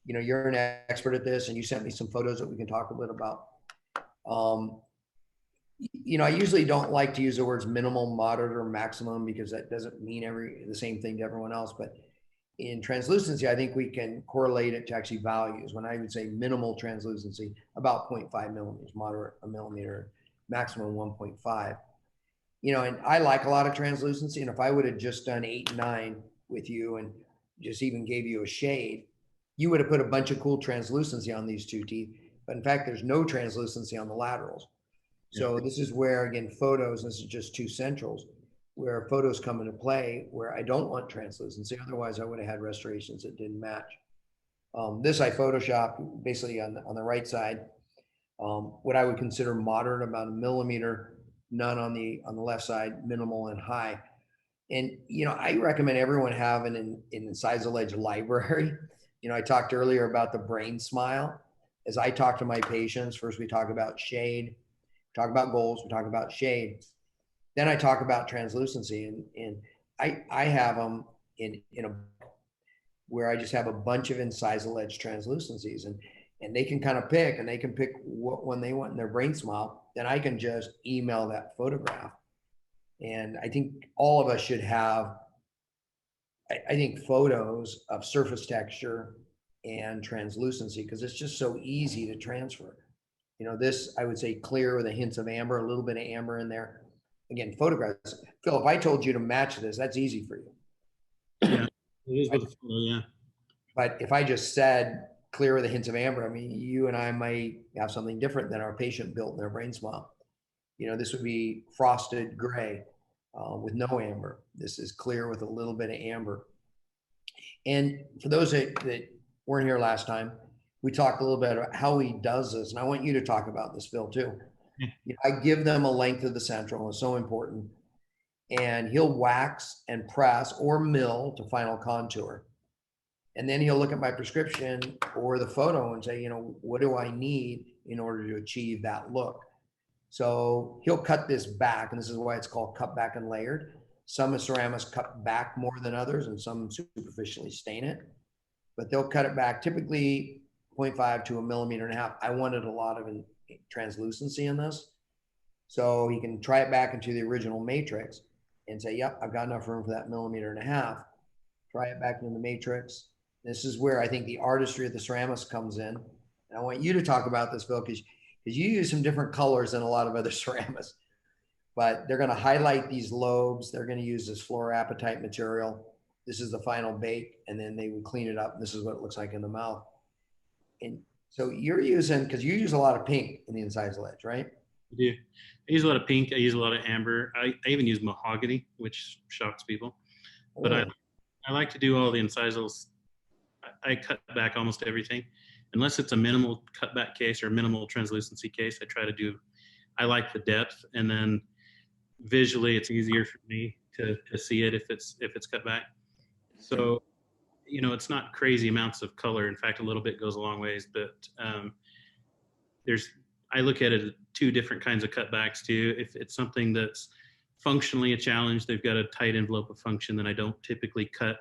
you're an expert at this, and you sent me some photos that we can talk a bit about. You know, I usually don't like to use the words minimal, moderate, or maximum because that doesn't mean the same thing to everyone else. But in translucency, I think we can correlate it to actually values. When I would say minimal translucency, about 0.5 millimeters, moderate a millimeter, maximum 1.5. You know, and I like a lot of translucency. And if I would have just done 8 and 9 with you and just even gave you a shade, you would have put a bunch of cool translucency on these two teeth. But in fact, there's no translucency on the laterals. So this is where, again, photos, this is just two centrals, where photos come into play, where I don't want translucency. Otherwise, I would have had restorations that didn't match. This I Photoshopped basically on the right side, what I would consider moderate, about a millimeter, none on the left side, minimal and high. And, you know, I recommend everyone have an incisal edge library. You know, I talked earlier about the brain smile. As I talk to my patients, first we talk about shade, talk about goals, we talk about shade. Then I talk about translucency, and I have them in a where I just have a bunch of incisal edge translucencies, and they can kind of pick, and they can pick what one they want in their brain smile. Then I can just email that photograph. And I think all of us should have, I think, photos of surface texture and translucency, because it's just so easy to transfer. You know, this, I would say clear with a hint of amber, a little bit of amber in there. Again, photographs. Phil, if I told you to match this, that's easy for you. Yeah, it is with the photo, yeah. But if I just said clear with a hint of amber, I mean, you and I might have something different than our patient built in their brain smile. You know, this would be frosted gray with no amber. This is clear with a little bit of amber. And for those that weren't here last time, we talked a little bit about how he does this. And I want you to talk about this, Phil, too. Yeah. You know, I give them a length of the central, it's so important. And he'll wax and press or mill to final contour. And then he'll look at my prescription or the photo and say, you know, what do I need in order to achieve that look? So he'll cut this back, and this is why it's called cut back and layered. Some ceramics cut back more than others, and some superficially stain it. But they'll cut it back typically 0.5 to a millimeter and a half. I wanted a lot of translucency in this. So he can try it back into the original matrix and say, yep, I've got enough room for that millimeter and a half. Try it back into the matrix. This is where I think the artistry of the ceramist comes in. And I want you to talk about this, Phil, because you use some different colors than a lot of other ceramists. But they're going to highlight these lobes. They're going to use this fluoroapatite material. This is the final bake, and then they would clean it up. And this is what it looks like in the mouth. And so you're using, because you use a lot of pink in the incisal edge, right? I do. I use a lot of pink. I use a lot of amber. I even use mahogany, which shocks people. But I like to do all the incisals. I cut back almost everything. Unless it's a minimal cutback case or minimal translucency case, I like the depth, and then visually it's easier for me to see it if it's cut back. So, you know, it's not crazy amounts of color. In fact, a little bit goes a long ways, but I look at it as two different kinds of cutbacks too. If it's something that's functionally a challenge, they've got a tight envelope of function, then I don't typically cut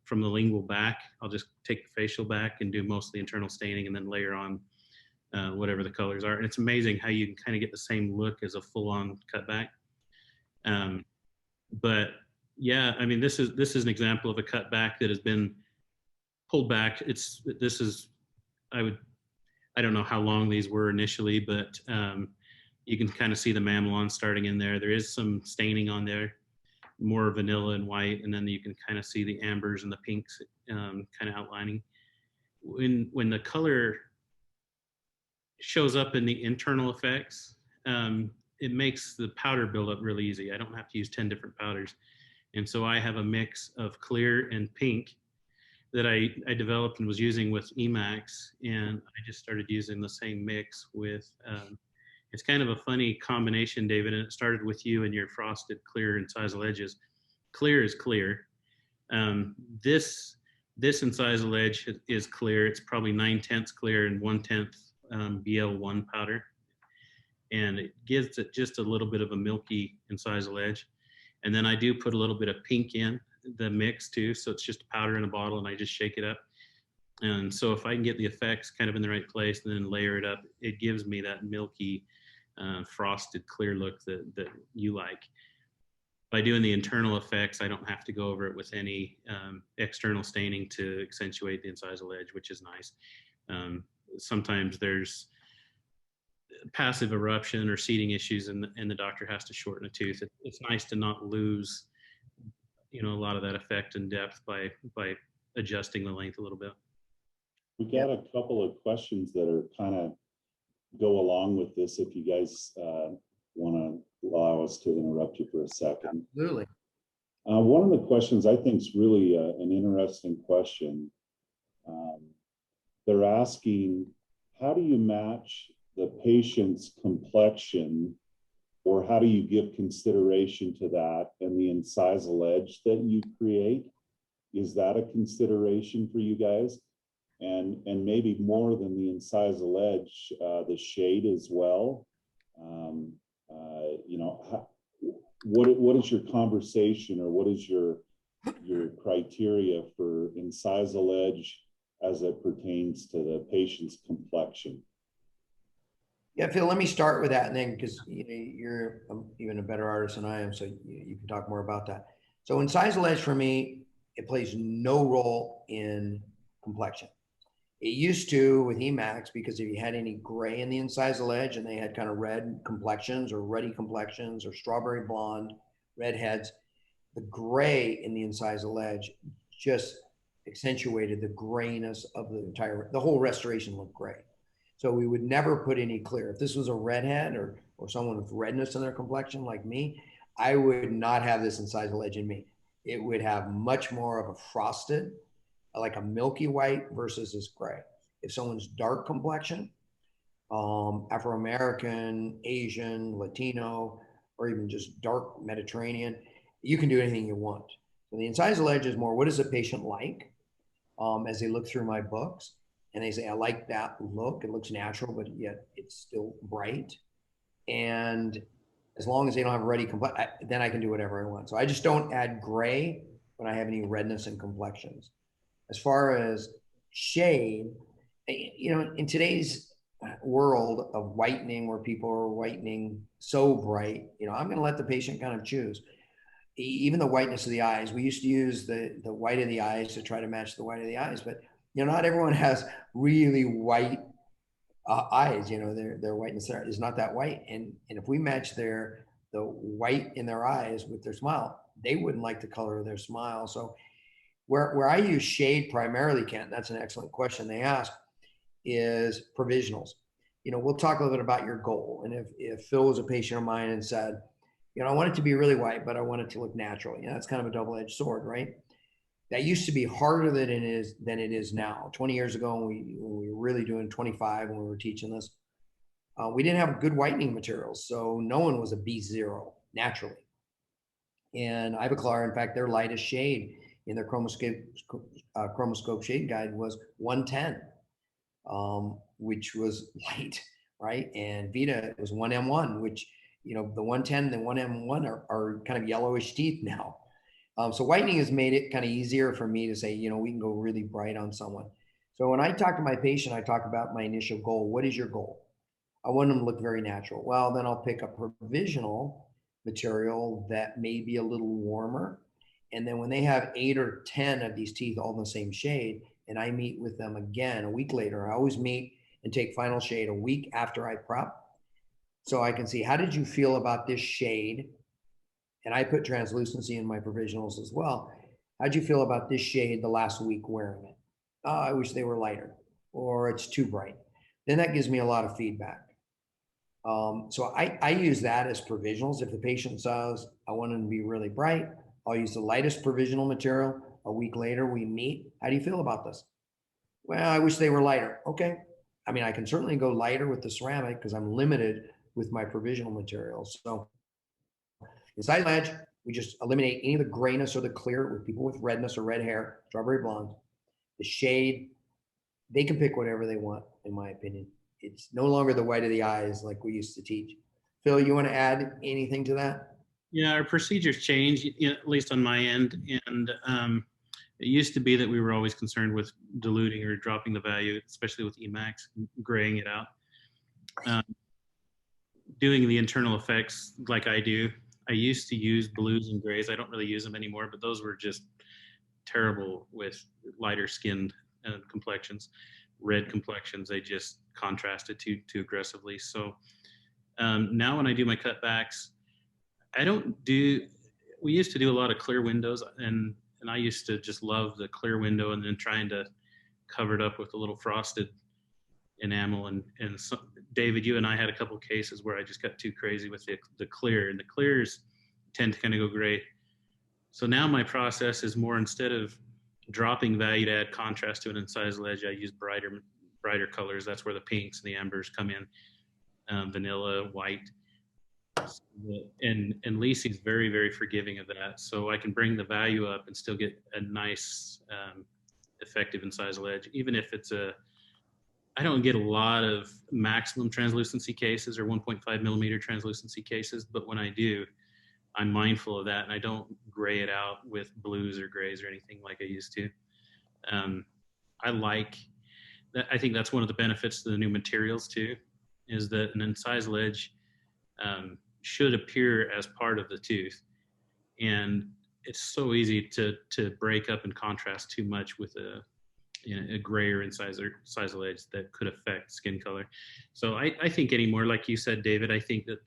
from the lingual back. I'll just take the facial back and do mostly internal staining and then layer on whatever the colors are. And it's amazing how you can kind of get the same look as a full-on cutback. But yeah, I mean, this is an example of a cutback that has been pulled back. I don't know how long these were initially, but you can kind of see the mamelon starting in there. There is some staining on there, more vanilla and white, and then you can kind of see the ambers and the pinks kind of outlining. When the color shows up in the internal effects, it makes the powder buildup really easy. I don't have to use 10 different powders. And so I have a mix of clear and pink that I developed and was using with Emax, and I just started using the same mix with, it's kind of a funny combination, David, and it started with you and your frosted clear incisal edges. Clear is clear. This incisal edge is clear. It's probably 9/10 clear and 1/10 BL1 powder. And it gives it just a little bit of a milky incisal edge. And then I do put a little bit of pink in the mix too. So it's just powder in a bottle and I just shake it up. And so if I can get the effects kind of in the right place and then layer it up, it gives me that milky frosted clear look that you like. By doing the internal effects, I don't have to go over it with any external staining to accentuate the incisal edge, which is nice. Sometimes there's passive eruption or seeding issues, and the doctor has to shorten a tooth. It's nice to not lose, a lot of that effect and depth by adjusting the length a little bit. We got a couple of questions that are kind of go along with this. If you guys want to allow us to interrupt you for a second. Absolutely. One of the questions I think is really an interesting question. They're asking, how do you match the patient's complexion, or how do you give consideration to that and the incisal edge that you create? Is that a consideration for you guys? And maybe more than the incisal edge, the shade as well. What is your conversation, or what is your criteria for incisal edge as it pertains to the patient's complexion? Yeah, Phil, let me start with that, and then because you're even a better artist than I am, so you can talk more about that. So incisal edge for me, it plays no role in complexion. It used to with Emacs, because if you had any gray in the incisal edge and they had kind of red complexions or ruddy complexions or strawberry blonde redheads, the gray in the incisal edge just accentuated the grayness of the whole restoration looked gray. So we would never put any clear. If this was a redhead or someone with redness in their complexion like me, I would not have this incisal edge in me. It would have much more of a frosted, like a milky white versus this gray. If someone's dark complexion, Afro-American, Asian, Latino, or even just dark Mediterranean, you can do anything you want. So the incisal edge is more, what is the patient like as they look through my books? And they say, I like that look. It looks natural, but yet it's still bright. And as long as they don't have a ruddy complexion, then I can do whatever I want. So I just don't add gray when I have any redness in complexions. As far as shade, in today's world of whitening, where people are whitening so bright, I'm going to let the patient kind of choose. Even the whiteness of the eyes, we used to use the white of the eyes to try to match the white of the eyes, but not everyone has really white eyes. Their whiteness there is not that white, and if we match the white in their eyes with their smile, they wouldn't like the color of their smile. So where I use shade primarily, Kent, that's an excellent question they ask, is provisionals. We'll talk a little bit about your goal, and if Phil was a patient of mine and said, I want it to be really white, but I want it to look natural. That's kind of a double-edged sword, right? That used to be harder than it is now. 20 years ago, when we were really doing 25 when we were teaching this, we didn't have good whitening materials. So no one was a B0 naturally. And Ivoclar, in fact, their lightest shade in their chromoscope shade guide was 110, which was light, right? And Vita was 1M1, which, the 110 and the 1M1 are kind of yellowish teeth now. So whitening has made it kind of easier for me to say, we can go really bright on someone. So when I talk to my patient, I talk about my initial goal. What is your goal? I want them to look very natural. Well, then I'll pick a provisional material that may be a little warmer. And then when they have 8 or 10 of these teeth all in the same shade, and I meet with them again a week later, I always meet and take final shade a week after I prep. So I can see, how did you feel about this shade? And I put translucency in my provisionals as well. How'd you feel about this shade the last week wearing it? Oh, I wish they were lighter, or it's too bright. Then that gives me a lot of feedback. So I use that as provisionals. If the patient says, I want them to be really bright, I'll use the lightest provisional material. A week later, we meet. How do you feel about this? Well, I wish they were lighter. Okay. I can certainly go lighter with the ceramic because I'm limited with my provisional materials. So inside edge, we just eliminate any of the grayness or the clear with people with redness or red hair, strawberry blonde. The shade, they can pick whatever they want, in my opinion. It's no longer the white of the eyes like we used to teach. Phil, you want to add anything to that? Yeah, our procedures change, at least on my end. And it used to be that we were always concerned with diluting or dropping the value, especially with Emacs, graying it out. doing the internal effects like I do. I used to use blues and grays. I don't really use them anymore, but those were just terrible with lighter skinned complexions, red complexions. They just contrasted too aggressively. So now when I do my cutbacks, I don't do. We used to do a lot of clear windows, and I used to just love the clear window, and then trying to cover it up with a little frosted enamel. And so, David, you and I had a couple cases where I just got too crazy with the clear, and the clears tend to kind of go gray. So now my process is more, instead of dropping value to add contrast to an incisal edge, I use brighter colors. That's where the pinks and the ambers come in, vanilla, white. And Lisi's very forgiving of that. So I can bring the value up and still get a nice, effective incisal edge, even if it's I don't get a lot of maximum translucency cases or 1.5 millimeter translucency cases, but when I do, I'm mindful of that, and I don't gray it out with blues or grays or anything like I used to. I like that. I think that's one of the benefits to the new materials too, is that an incisal edge should appear as part of the tooth, and it's so easy to break up and contrast too much with a grayer incisal edge that could affect skin color. So I think anymore, like you said, David, I think that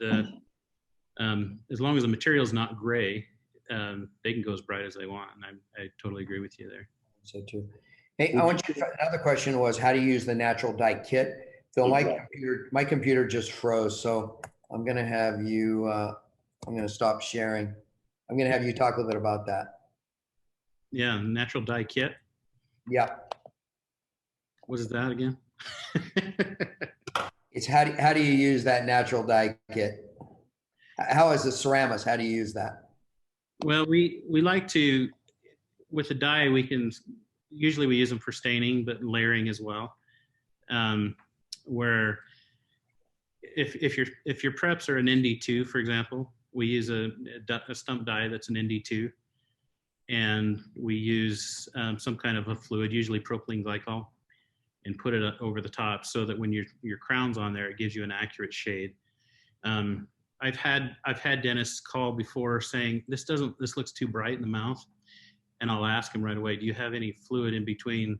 as long as the material is not gray, they can go as bright as they want. And I totally agree with you there. So too. Hey, I want you to, another question was how to use the natural dye kit. Phil, my computer just froze. So I'm going to have you, I'm going to stop sharing. I'm going to have you talk a little bit about that. Yeah. Natural dye kit. Yeah. What is that again? It's how do you use that natural dye kit? How is the Ceramus? How do you use that? Well, we like to, with the dye, usually we use them for staining, but layering as well. Where if your preps are an ND2, for example, we use a stump dye that's an ND2, and we use some kind of a fluid, usually propylene glycol, and put it over the top so that when your crown's on there, it gives you an accurate shade. I've had dentists call before saying this looks too bright in the mouth, and I'll ask them right away, do you have any fluid in between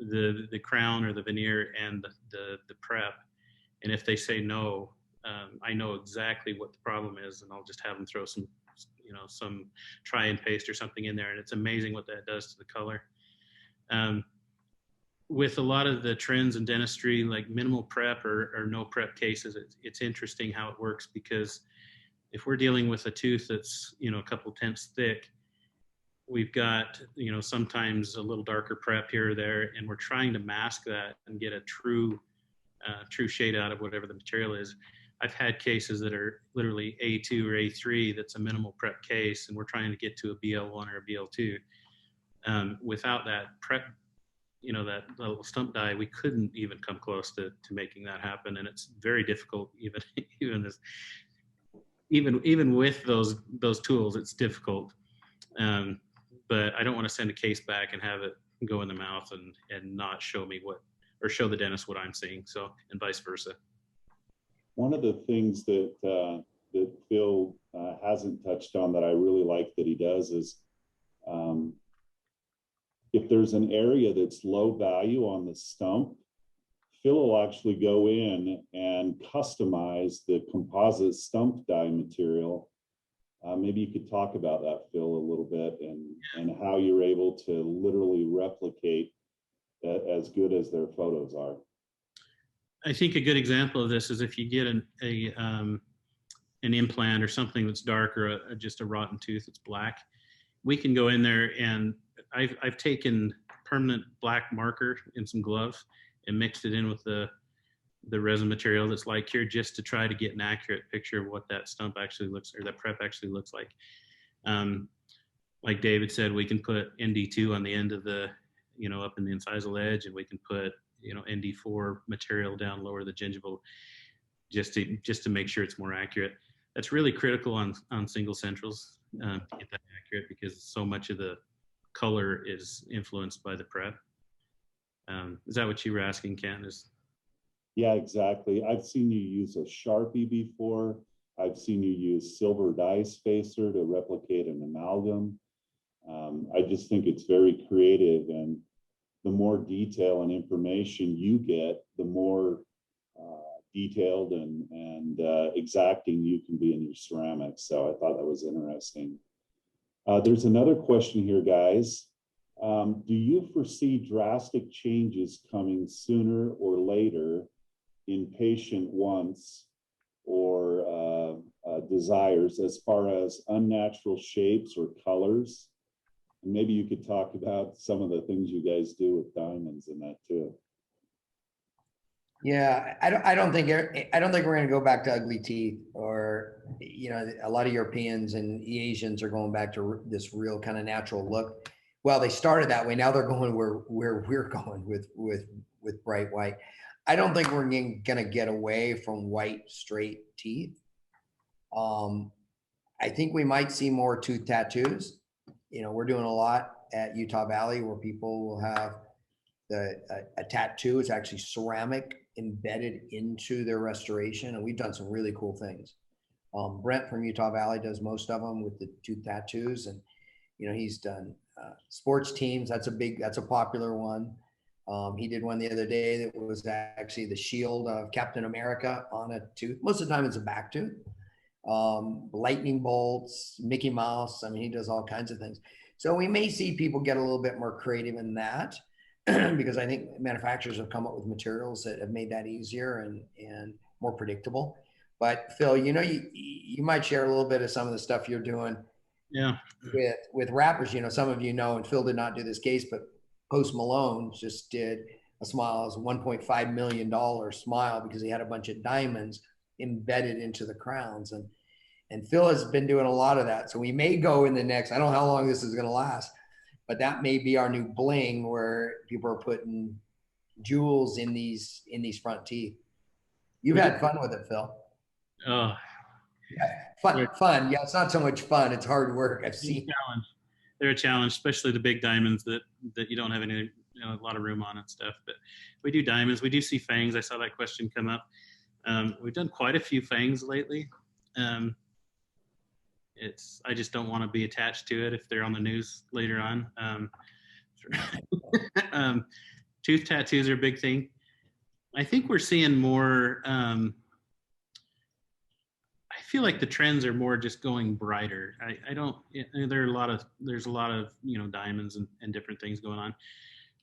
the crown or the veneer and the prep? And if they say no, I know exactly what the problem is, and I'll just have them throw some try and paste or something in there, and it's amazing what that does to the color. With a lot of the trends in dentistry, like minimal prep or no prep cases, it's interesting how it works, because if we're dealing with a tooth that's a couple tenths thick, we've got sometimes a little darker prep here or there, and we're trying to mask that and get a true shade out of whatever the material is. I've had cases that are literally A2 or A3 that's a minimal prep case, and we're trying to get to a BL1 or a BL2. Without that prep, that little stump dye, we couldn't even come close to making that happen. And it's very difficult, even with those tools, it's difficult. But I don't want to send a case back and have it go in the mouth and not show me or show the dentist what I'm seeing. So, and vice versa. One of the things that Phil hasn't touched on that I really like that he does is if there's an area that's low value on the stump, Phil will actually go in and customize the composite stump dye material. Maybe you could talk about that, Phil, a little bit, and how you're able to literally replicate as good as their photos are. I think a good example of this is if you get an implant or something that's dark, or just a rotten tooth that's black, we can go in there, and I've taken permanent black marker in some gloves and mixed it in with the resin material that's light cured, just to try to get an accurate picture of what that stump actually looks, or that prep actually looks like. Like David said, we can put ND2 on the end of the, up in the incisal edge, and we can put, ND4 material down lower the gingival, just to make sure it's more accurate. That's really critical on single centrals to get that accurate, because so much of the color is influenced by the prep. Is that what you were asking, Ken? Yeah, exactly. I've seen you use a Sharpie before. I've seen you use silver dye spacer to replicate an amalgam. I just think it's very creative, and the more detail and information you get, the more detailed and exacting you can be in your ceramics. So I thought that was interesting. There's another question here, guys. Do you foresee drastic changes coming sooner or later in patient wants or desires as far as unnatural shapes or colors? And maybe you could talk about some of the things you guys do with diamonds and that too. Yeah, I don't think we're going to go back to ugly teeth, or a lot of Europeans and Asians are going back to this real kind of natural look. Well, they started that way. Now they're going where we're going with bright white. I don't think we're going to get away from white straight teeth. I think we might see more tooth tattoos. We're doing a lot at Utah Valley where people will have a tattoo. It's actually ceramic embedded into their restoration, and we've done some really cool things. Brent from Utah Valley does most of them with the tooth tattoos, and he's done sports teams. That's a popular one. He did one the other day that was actually the shield of Captain America on a tooth. Most of the time it's a back tooth. Lightning bolts, Mickey Mouse. I mean, he does all kinds of things. So we may see people get a little bit more creative in that because I think manufacturers have come up with materials that have made that easier and more predictable. But Phil, you might share a little bit of some of the stuff you're doing. Yeah. With rappers, some of and Phil did not do this case, but Post Malone just did a smile. It was a $1.5 million smile because he had a bunch of diamonds embedded into the crowns. And Phil has been doing a lot of that. So we may go in the next, I don't know how long this is going to last, but that may be our new bling where people are putting jewels in these front teeth. You've had fun with it, Phil. Oh, Fun. Yeah, it's not so much fun. It's hard work. I've seen. They're a challenge, especially the big diamonds that you don't have a lot of room on and stuff. But we do diamonds. We do see fangs. I saw that question come up. We've done quite a few fangs lately. I just don't want to be attached to it if they're on the news later on. Tooth tattoos are a big thing. I think we're seeing more. I feel like the trends are more just going brighter. There's a lot of diamonds and different things going on.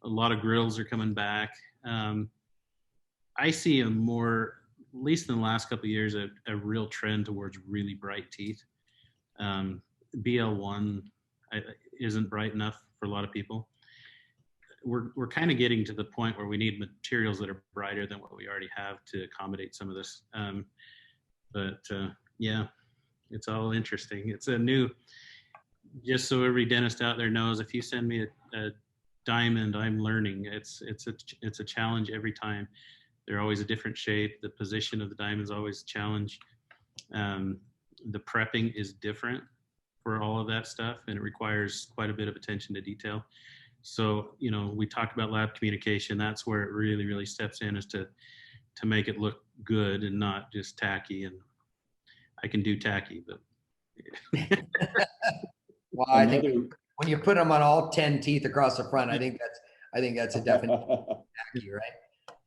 A lot of grills are coming back. I see a more, at least in the last couple of years, a real trend towards really bright teeth. BL1 isn't bright enough for a lot of people. We're kind of getting to the point where we need materials that are brighter than what we already have to accommodate some of this. Yeah, it's all interesting. It's a new, just so every dentist out there knows, if you send me a diamond, I'm learning. It's a challenge every time. They're always a different shape. The position of the diamond is always a challenge. The prepping is different for all of that stuff, and it requires quite a bit of attention to detail. So, we talked about lab communication. That's where it really, really steps in, is to make it look good and not just tacky. And I can do tacky, but well, I think when you put them on all 10 teeth across the front, I think that's a definite tacky, right?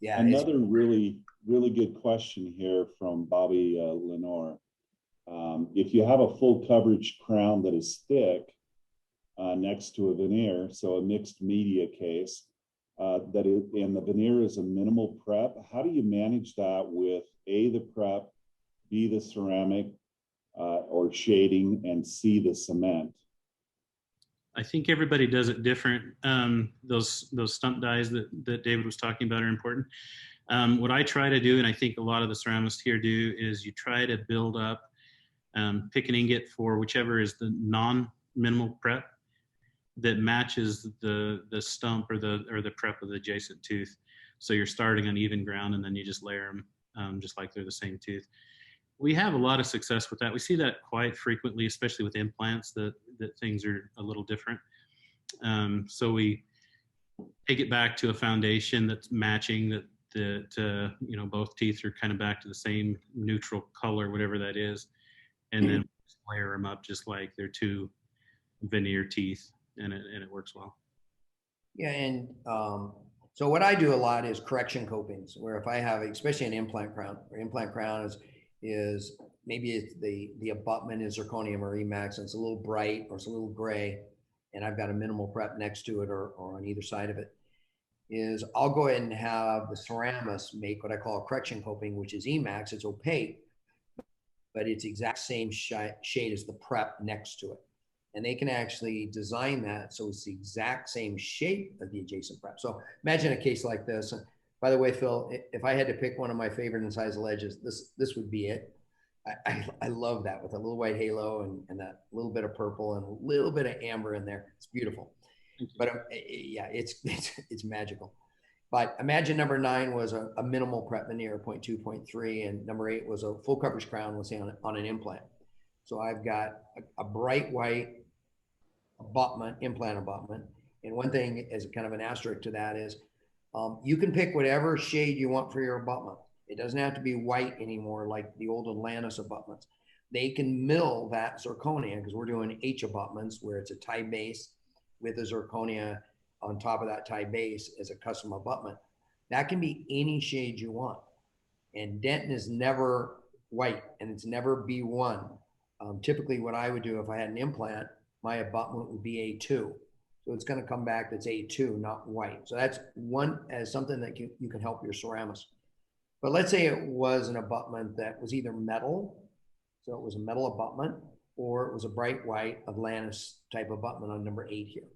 Yeah. Another really, really good question here from Bobby Lenore. If you have a full coverage crown that is thick next to a veneer, so a mixed media case, and the veneer is a minimal prep, how do you manage that with A, the prep, B, the ceramic or shading, and C, the cement? I think everybody does it different. Those stump dyes that David was talking about are important. What I try to do, and I think a lot of the ceramists here do, is you try to build up, pick an ingot for whichever is the non-minimal prep that matches the stump or the prep of the adjacent tooth. So you're starting on even ground, and then you just layer them just like they're the same tooth. We have a lot of success with that. We see that quite frequently, especially with implants, that things are a little different. So we take it back to a foundation that's matching, that both teeth are kind of back to the same neutral color, whatever that is, and then layer them up just like they're two veneer teeth, and it works well. Yeah, and so what I do a lot is correction copings, where if I have, especially an implant crown, or implant crown is maybe it's the abutment is zirconium or Emax, and it's a little bright or it's a little gray, and I've got a minimal prep next to it or on either side of it, is I'll go ahead and have the ceramist make what I call a correction coping, which is Emax. It's opaque, but it's exact same shade as the prep next to it. And they can actually design that so it's the exact same shape of the adjacent prep. So imagine a case like this. And by the way, Phil, if I had to pick one of my favorite incisal ledges, this would be it. I love that with a little white halo and that little bit of purple and a little bit of amber in there. It's beautiful. But yeah, it's magical. But imagine number 9 was a minimal prep veneer, 0.2, 0.3, and number 8 was a full coverage crown, let's say on an implant. So I've got a bright white abutment, implant abutment. And one thing as kind of an asterisk to that is you can pick whatever shade you want for your abutment. It doesn't have to be white anymore like the old Atlantis abutments. They can mill that zirconia because we're doing H abutments where it's a tie base with a zirconia on top of that tie base as a custom abutment. That can be any shade you want. And dentin is never white and it's never B1. Typically what I would do if I had an implant, my abutment would be A2. So it's going to come back that's A2, not white. So that's one as something that you can help your ceramist. But let's say it was an abutment that was either metal, so it was a metal abutment, or it was a bright white Atlantis type abutment on number 8 here.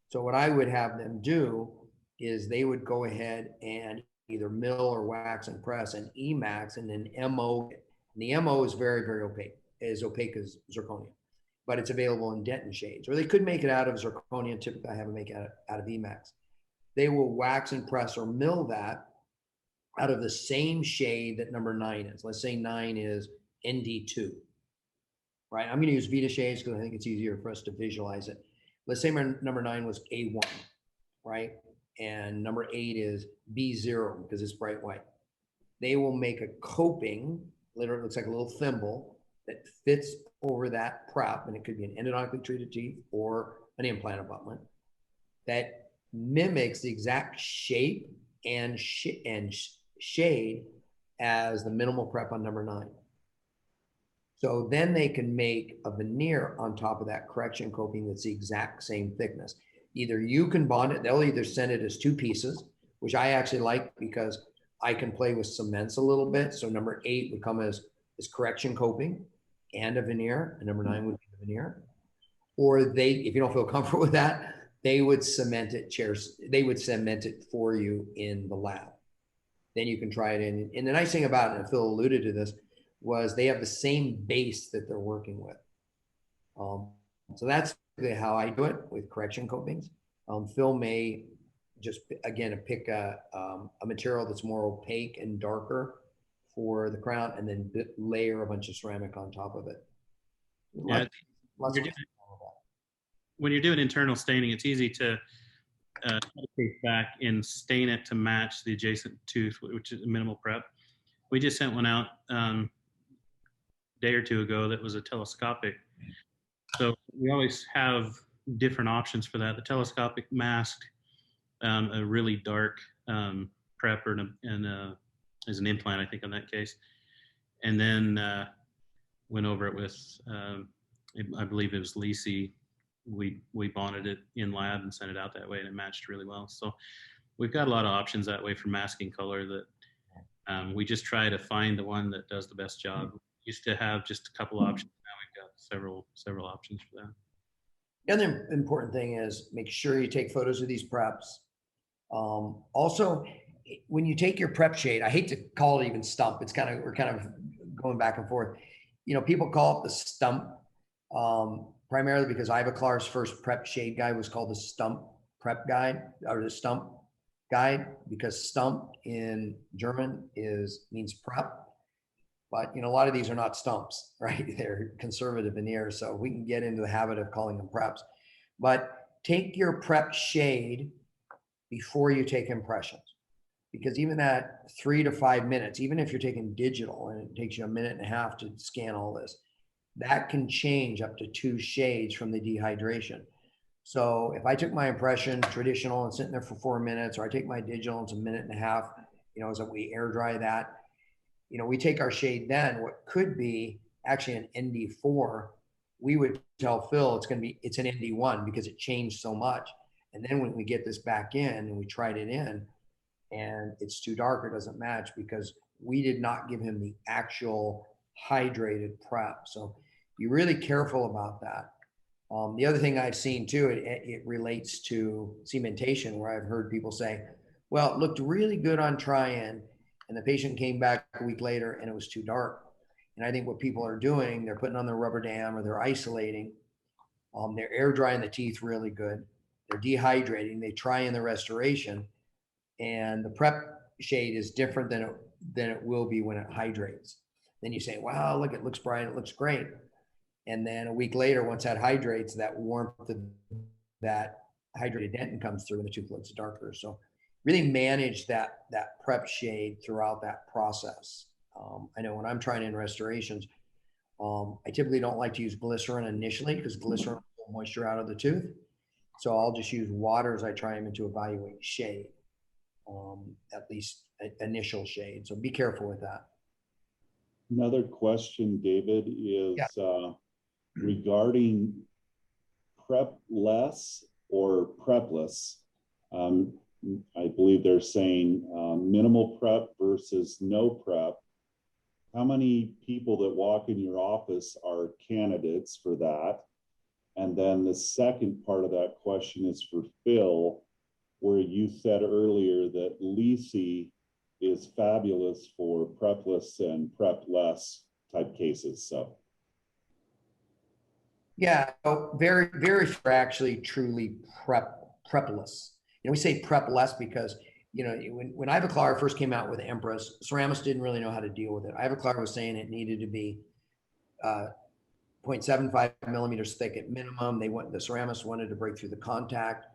So what I would have them do is they would go ahead and either mill or wax and press an Emax and an MO. And the MO is very, very opaque, as opaque as zirconia, but it's available in dentin shades. Or they could make it out of zirconia. Typically, I have them make it out of Emax. They will wax and press or mill that out of the same shade that number 9 is. Let's say 9 is ND2, right? I'm going to use Vita shades because I think it's easier for us to visualize it. Let's say number 9 was A1, right? And number 8 is B0 because it's bright white. They will make a coping, literally looks like a little thimble that fits over that prep, and it could be an endodontically treated teeth or an implant abutment that mimics the exact shape and shade as the minimal prep on number 9. So then they can make a veneer on top of that correction coping that's the exact same thickness. Either you can bond it, they'll either send it as 2 pieces, which I actually like because I can play with cements a little bit. So number 8 would come as correction coping and a veneer, and number 9 would be the veneer. Or they, if you don't feel comfortable with that, they would cement it for you in the lab. Then you can try it in. And the nice thing about it, and Phil alluded to this, was they have the same base that they're working with. So that's how I do it with correction copings. Phil may just, again, pick a material that's more opaque and darker for the crown and then layer a bunch of ceramic on top of it. Yeah, when you're doing internal staining, it's easy to cut a case back and stain it to match the adjacent tooth, which is a minimal prep. We just sent one out day or two ago that was a telescopic. So we always have different options for that. The telescopic masked a really dark prep as an implant, I think, in that case. And then went over it with, I believe it was Lisi. We bonded it in lab and sent it out that way, and it matched really well. So we've got a lot of options that way for masking color that we just try to find the one that does the best job. We used to have just a couple options. Now we've got several options for that. The other important thing is make sure you take photos of these preps. Also, when you take your prep shade, I hate to call it even stump. It's we're kind of going back and forth. People call it the stump primarily because Iva Clar's first prep shade guide was called the stump prep guide or the stump guide because stump in German means prep. But a lot of these are not stumps, right? They're conservative veneers, so we can get into the habit of calling them preps. But take your prep shade before you take impressions, because even at 3 to 5 minutes, even if you're taking digital and it takes you a minute and a half to scan all this, that can change up to 2 shades from the dehydration. So if I took my impression traditional and sitting there for 4 minutes, or I take my digital and it's a minute and a half, as that we air dry that, we take our shade then, what could be actually an ND4, we would tell Phil it's an ND1 because it changed so much. And then when we get this back in and we tried it in and it's too dark or doesn't match because we did not give him the actual hydrated prep. So be really careful about that. The other thing I've seen too, it relates to cementation, where I've heard people say, well, it looked really good on try-in, and the patient came back a week later and it was too dark. And I think what people are doing, they're putting on their rubber dam or they're isolating. They're air drying the teeth really good. They're dehydrating. They try in the restoration, and the prep shade is different than it will be when it hydrates. Then you say, wow, look, it looks bright. It looks great. And then a week later, once that hydrates, that warmth of that hydrated dentin comes through and the tooth looks darker. So really manage that prep shade throughout that process. I know when I'm trying in restorations, I typically don't like to use glycerin initially because glycerin will pull moisture out of the tooth. So I'll just use water as I try them to evaluate shade, at least initial shade. So be careful with that. Another question, David, is regarding prep-less or prepless. I believe they're saying minimal prep versus no prep. How many people that walk in your office are candidates for that? And then the second part of that question is for Phil, where you said earlier that Lisi is fabulous for prepless and prep-less type cases. So. Yeah, very, very few are actually truly prepless. We say prepless because, when Ivoclar first came out with Empress, ceramists didn't really know how to deal with it. Ivoclar was saying it needed to be 0.75 millimeters thick at minimum. The ceramists wanted to break through the contact.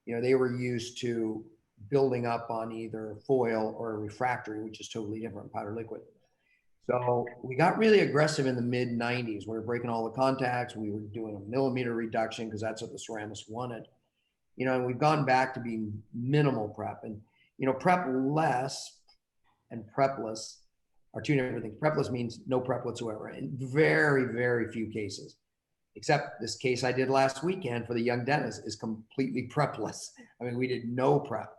They were used to building up on either foil or a refractory, which is totally different, powder liquid. So we got really aggressive in the mid 90s. We were breaking all the contacts. We were doing a millimeter reduction because that's what the ceramists wanted. And we've gone back to being minimal prep. And, prep less and prepless are two different things. Prepless means no prep whatsoever in very, very few cases, except this case I did last weekend for the young dentist is completely prepless. I mean, we did no prep.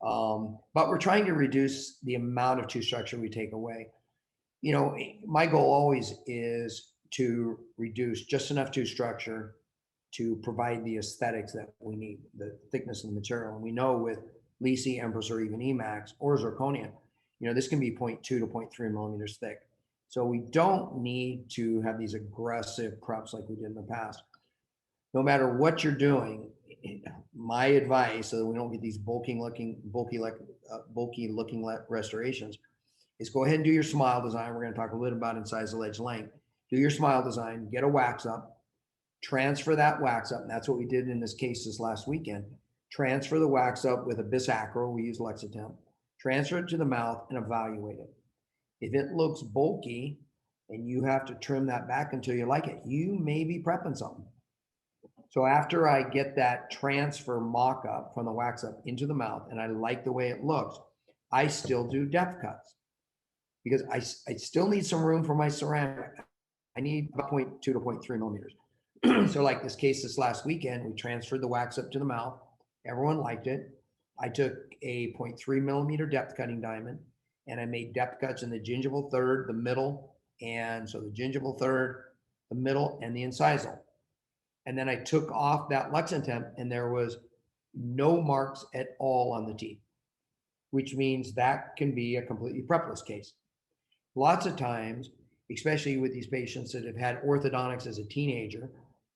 But we're trying to reduce the amount of tooth structure we take away. My goal always is to reduce just enough tooth structure to provide the aesthetics that we need, the thickness of the material. And we know with Lisi, Empress, or even Emax or zirconia, this can be 0.2 to 0.3 millimeters thick. So we don't need to have these aggressive preps like we did in the past. No matter what you're doing, my advice, so that we don't get these bulky looking restorations, is go ahead and do your smile design. We're going to talk a little about incisal ledge length. Do your smile design, get a wax up, transfer that wax up. And that's what we did in this case this last weekend. Transfer the wax up with a bisacral. We use Lexitemp. Transfer it to the mouth and evaluate it. If it looks bulky and you have to trim that back until you like it, you may be prepping something. So after I get that transfer mock-up from the wax up into the mouth and I like the way it looks, I still do depth cuts because I still need some room for my ceramic. I need 0.2 to 0.3 millimeters. So like this case this last weekend, we transferred the wax up to the mouth. Everyone liked it. I took a 0.3 millimeter depth cutting diamond and I made depth cuts in the gingival third, the middle, and so the gingival third, the middle, and the incisal. And then I took off that Lexitemp and there was no marks at all on the teeth, which means that can be a completely prepless case. Lots of times, especially with these patients that have had orthodontics as a teenager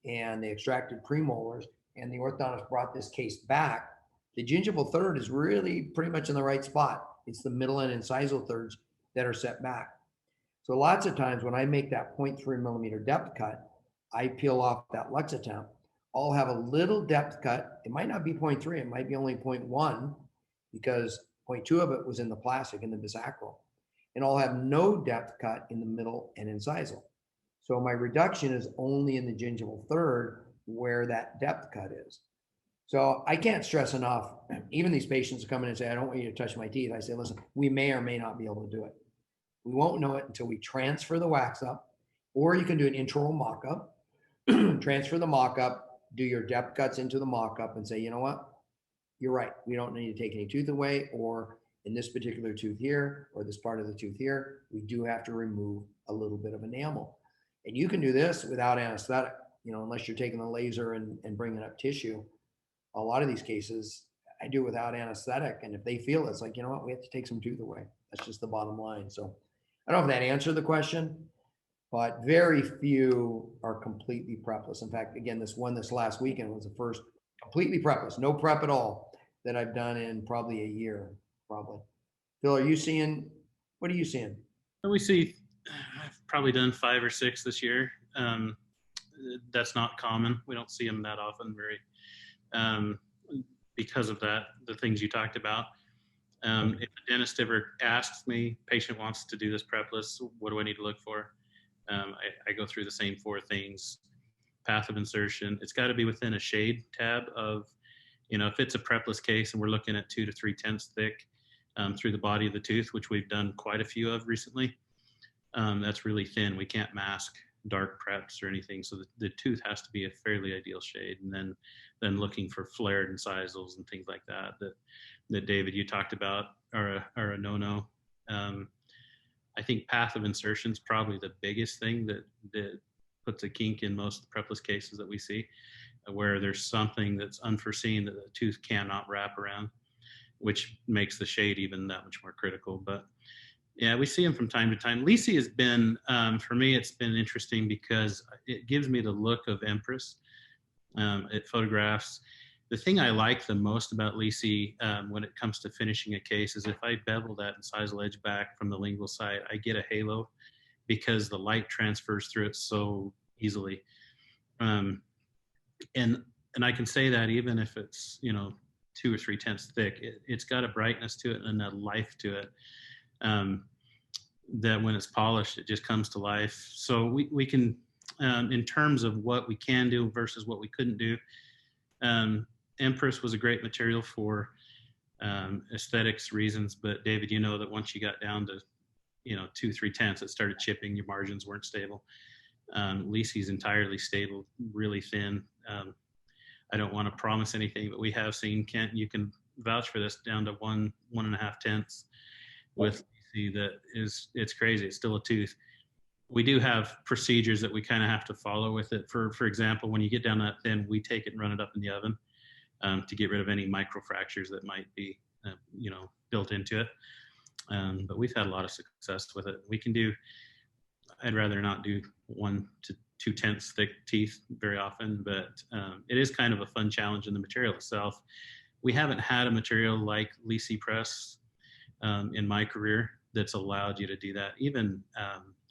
and they extracted premolars and the orthodontist brought this case back, the gingival third is really pretty much in the right spot. It's the middle and incisal thirds that are set back. So lots of times when I make that 0.3 millimeter depth cut, I peel off that Lexitemp. I'll have a little depth cut. It might not be 0.3, it might be only 0.1 because 0.2 of it was in the plastic, in the bisacral. And I'll have no depth cut in the middle and incisal. So my reduction is only in the gingival third where that depth cut is. So I can't stress enough, even these patients come in and say, I don't want you to touch my teeth. I say, listen, we may or may not be able to do it. We won't know it until we transfer the wax up, or you can do an intraoral mock-up, transfer the mock-up, do your depth cuts into the mock-up and say, you know what? You're right. We don't need to take any tooth away, or in this particular tooth here, or this part of the tooth here, we do have to remove a little bit of enamel. And you can do this without anesthetic, unless you're taking the laser and bringing up tissue. A lot of these cases, I do without anesthetic. And if they feel it's like, you know what, we have to take some tooth away. That's just the bottom line. So I don't know if that answered the question, but very few are completely prepless. In fact, again, this last weekend was the first completely prepless, no prep at all, that I've done in probably a year, probably. Phil, what are you seeing? We see, I've probably done 5 or 6 this year. That's not common. We don't see them that often, because of that, the things you talked about. If a dentist ever asks me, patient wants to do this prepless, what do I need to look for? I go through the same 4 things. Path of insertion, it's got to be within a shade tab of, if it's a prepless case and we're looking at 2 to 3/10 thick through the body of the tooth, which we've done quite a few of recently, that's really thin. We can't mask dark preps or anything, so the tooth has to be a fairly ideal shade. And then looking for flared incisals and things like that David, you talked about are a no-no. I think path of insertion is probably the biggest thing that puts a kink in most of the prepless cases that we see, where there's something that's unforeseen that the tooth cannot wrap around, which makes the shade even that much more critical. But yeah, we see them from time to time. Lisi has been, for me, it's been interesting because it gives me the look of Empress. It photographs. The thing I like the most about Lisi when it comes to finishing a case is if I bevel that incisal edge back from the lingual side, I get a halo because the light transfers through it so easily. And I can say that even if it's 2 or 3/10 thick, it's got a brightness to it and a life to it that when it's polished, it just comes to life. So we can, in terms of what we can do versus what we couldn't do, Empress was a great material for aesthetics reasons, but David, that once you got down to 2 3/10, it started chipping, your margins weren't stable. Lisi's entirely stable, really thin. I don't want to promise anything, but we have seen, Kent, you can vouch for this, down to 1.5/10 with Lisi. It's crazy. It's still a tooth. We do have procedures that we kind of have to follow with it. For example, when you get down that thin, we take it and run it up in the oven to get rid of any microfractures that might be, built into it. But we've had a lot of success with it. We can do, I'd rather not do 1 to 2/10 thick teeth very often, but it is kind of a fun challenge in the material itself. We haven't had a material like Lisi Press in my career that's allowed you to do that. Even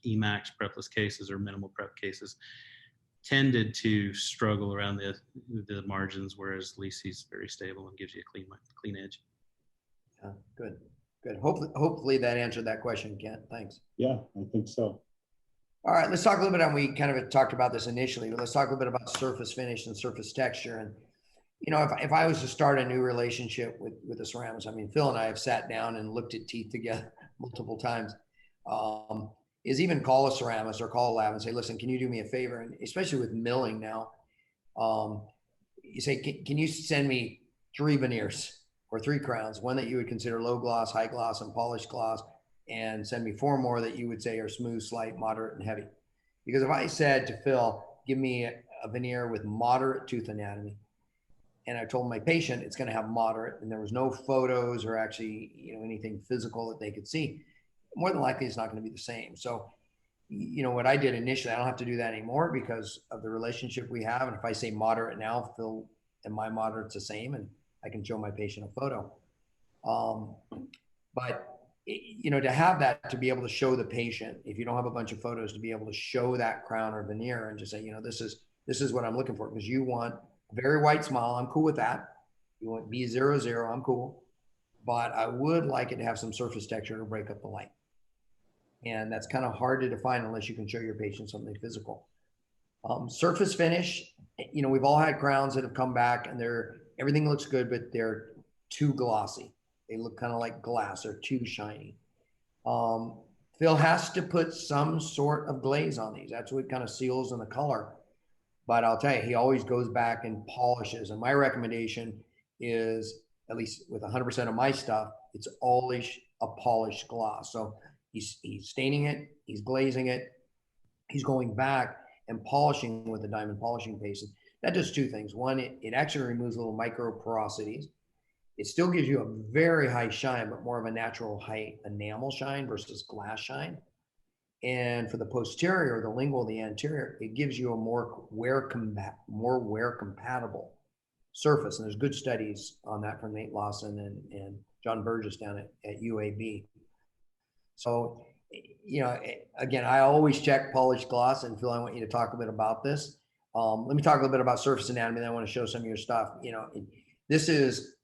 Emax prepless cases or minimal prep cases tended to struggle around the margins, whereas Lisi's very stable and gives you a clean edge. Yeah, good. Hopefully that answered that question, Kent. Thanks. Yeah, I think so. All right, let's talk a little bit, and we kind of talked about this initially, but let's talk a little bit about surface finish and surface texture. And, if I was to start a new relationship with the ceramics, I mean, Phil and I have sat down and looked at teeth together multiple times, is even call a ceramist or call a lab and say, listen, can you do me a favor? And especially with milling now, you say, can you send me 3 veneers or 3 crowns, one that you would consider low gloss, high gloss, and polished gloss, and send me 4 more that you would say are smooth, slight, moderate, and heavy. Because if I said to Phil, give me a veneer with moderate tooth anatomy, and I told my patient it's going to have moderate, and there was no photos or actually, anything physical that they could see, more than likely it's not going to be the same. So, what I did initially, I don't have to do that anymore because of the relationship we have. And if I say moderate now, Phil and my moderate's the same, and I can show my patient a photo. But to have that, to be able to show the patient, if you don't have a bunch of photos, to be able to show that crown or veneer and just say, this is what I'm looking for, because you want a very white smile. I'm cool with that. You want B00, I'm cool. but I would like it to have some surface texture to break up the light. And that's kind of hard to define unless you can show your patient something physical. Surface finish, you know, we've all had crowns that have come back and everything looks good, but they're too glossy. They look kind of like glass or too shiny. Phil has to put some sort of glaze on these. That's what kind of seals in the color. But I'll tell you, he always goes back and polishes. And my recommendation is, at least with 100% of my stuff, it's always a polished gloss. So he's staining it, he's glazing it, he's going back and polishing with the diamond polishing paste. That does two things. One, it actually removes little micro porosities. It still gives you a very high shine, but more of a natural high enamel shine versus glass shine. And for the posterior, the lingual, the anterior, it gives you a more wear compatible surface. And there's good studies on that from Nate Lawson and John Burgess down at UAB. So, you know, again, I always check polished gloss, and Phil, I want you to talk a bit about this. Let me talk a little bit about surface anatomy. Then I want to show some of your stuff. You know, this is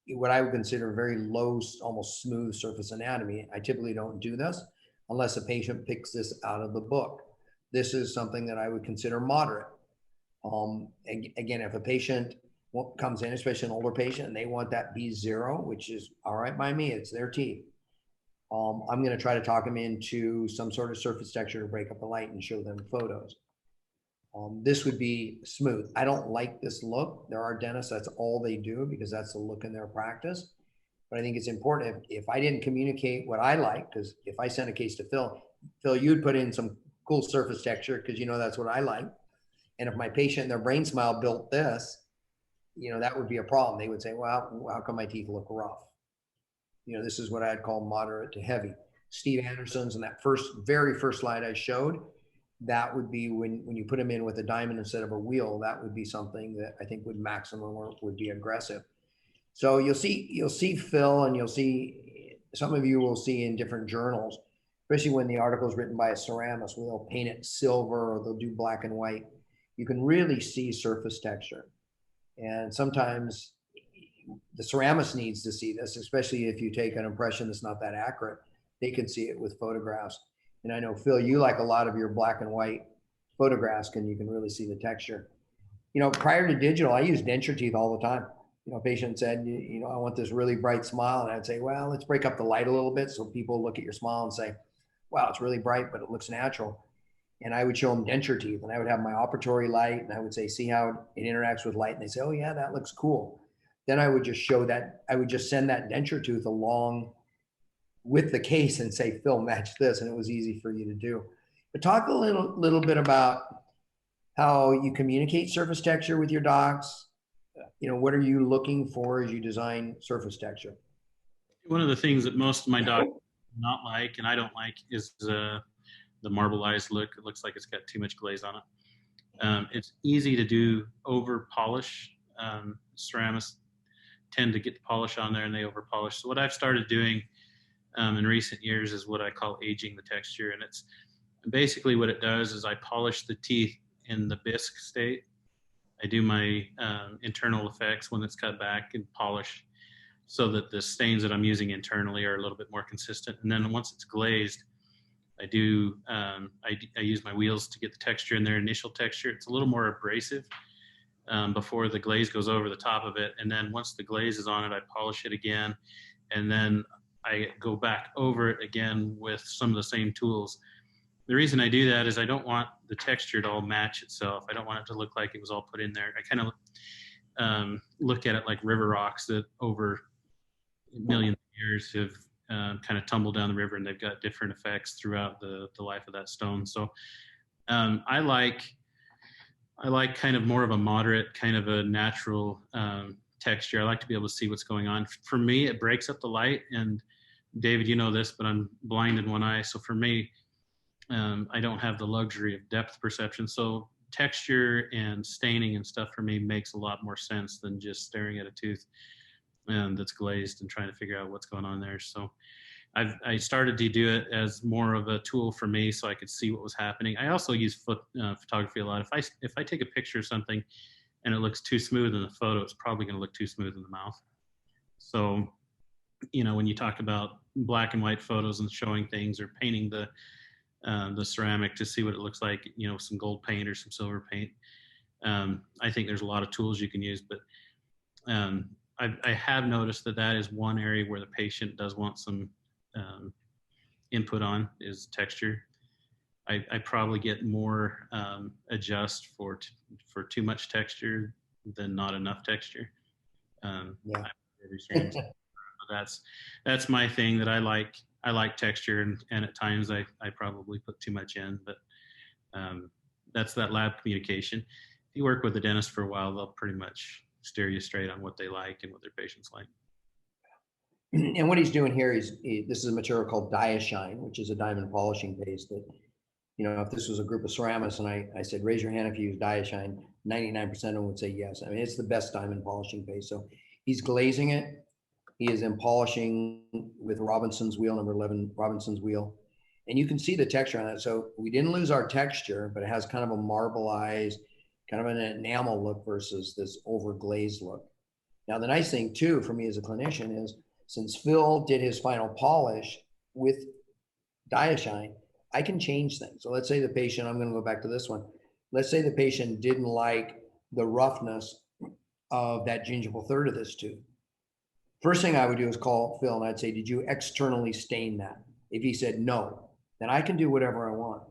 what I would consider very low, almost smooth surface anatomy. I typically don't do this unless a patient picks this out of the book. This is something that I would consider moderate. Again, if a patient comes in, especially an older patient, and they want that B0, which is all right by me, it's their teeth. I'm going to try to talk them into some sort of surface texture to break up the light and show them photos. This would be smooth. I don't like this look. There are dentists, that's all they do because that's the look in their practice. But I think it's important if I didn't communicate what I like, because if I sent a case to Phil, you'd put in some cool surface texture because you know that's what I like. And if my patient, their brain smile built this, you know, that would be a problem. They would say, well, how come my teeth look rough? You know, this is what I'd call moderate to heavy. Steve Anderson's in that very first slide I showed, that would be when you put them in with a diamond instead of a wheel, that would be something that I think would maximum or would be aggressive. So you'll see Phil, and you'll see, some of you will see in different journals, especially when the article is written by a ceramist, where they'll paint it silver or they'll do black and white. You can really see surface texture. And sometimes the ceramist needs to see this, especially if you take an impression that's not that accurate. They can see it with photographs. And I know, Phil, you like a lot of your black and white photographs, and you can really see the texture. You know, prior to digital, I used denture teeth all the time. You know, a patient said, you know, I want this really bright smile. And I'd say, well, let's break up the light a little bit so people look at your smile and say, wow, it's really bright, but it looks natural. And I would show them denture teeth, and I would have my operatory light, and I would say, see how it interacts with light. And they say, oh yeah, that looks cool. Then I would just show that, I would just send that denture tooth along with the case and say, Phil, match this. And it was easy for you to do. But talk a little bit about how you communicate surface texture with your docs. You know, what are you looking for as you design surface texture? One of the things that most of my docs not like, and I don't like, is the marbleized look. It looks like it's got too much glaze on it. It's easy to do over polish. Ceramists tend to get the polish on there and they over polish. So what I've started doing in recent years is what I call aging the texture. And it's basically what it does is I polish the teeth in the bisque state. I do my internal effects when it's cut back and polish so that the stains that I'm using internally are a little bit more consistent. And then once it's glazed, I use my wheels to get the texture in their initial texture. It's a little more abrasive before the glaze goes over the top of it. And then once the glaze is on it, I polish it again. And then I go back over it again with some of the same tools. The reason I do that is I don't want the texture to all match itself. I don't want it to look like it was all put in there. I kind of look at it like river rocks that over millions of years have kind of tumbled down the river, and they've got different effects throughout the life of that stone. So I like kind of more of a moderate, kind of a natural texture. I like to be able to see what's going on. For me, it breaks up the light. And David, you know this, but I'm blind in one eye. So for me, I don't have the luxury of depth perception. So texture and staining and stuff for me makes a lot more sense than just staring at a tooth that's glazed and trying to figure out what's going on there. So I started to do it as more of a tool for me so I could see what was happening. I also use photography a lot. If I take a picture of something and it looks too smooth in the photo, it's probably going to look too smooth in the mouth. So when you talk about black and white photos and showing things or painting the ceramic to see what it looks like, some gold paint or some silver paint. I think there's a lot of tools you can use, but I have noticed that is one area where the patient does want some input on is texture. I probably get more adjust for too much texture than not enough texture. Yeah. That's my thing that I like. I like texture, and at times I probably put too much in, but that's that lab communication. If you work with a dentist for a while, they'll pretty much steer you straight on what they like and what their patients like. And what he's doing here is, this is a material called Diashine, which is a diamond polishing paste that, if this was a group of ceramists and I said, raise your hand if you use Diashine, 99% of them would say yes. I mean, it's the best diamond polishing paste. So he's glazing it. He is in polishing with Robinson's wheel, number 11 Robinson's wheel. And you can see the texture on it. So we didn't lose our texture, but it has kind of a marbleized, kind of an enamel look versus this over glazed look. Now, the nice thing too, for me as a clinician is, since Phil did his final polish with Diashine, I can change things. So let's say the patient, I'm going to go back to this one. Let's say the patient didn't like the roughness of that gingival third of this tooth. First thing I would do is call Phil and I'd say, did you externally stain that? If he said no, then I can do whatever I want.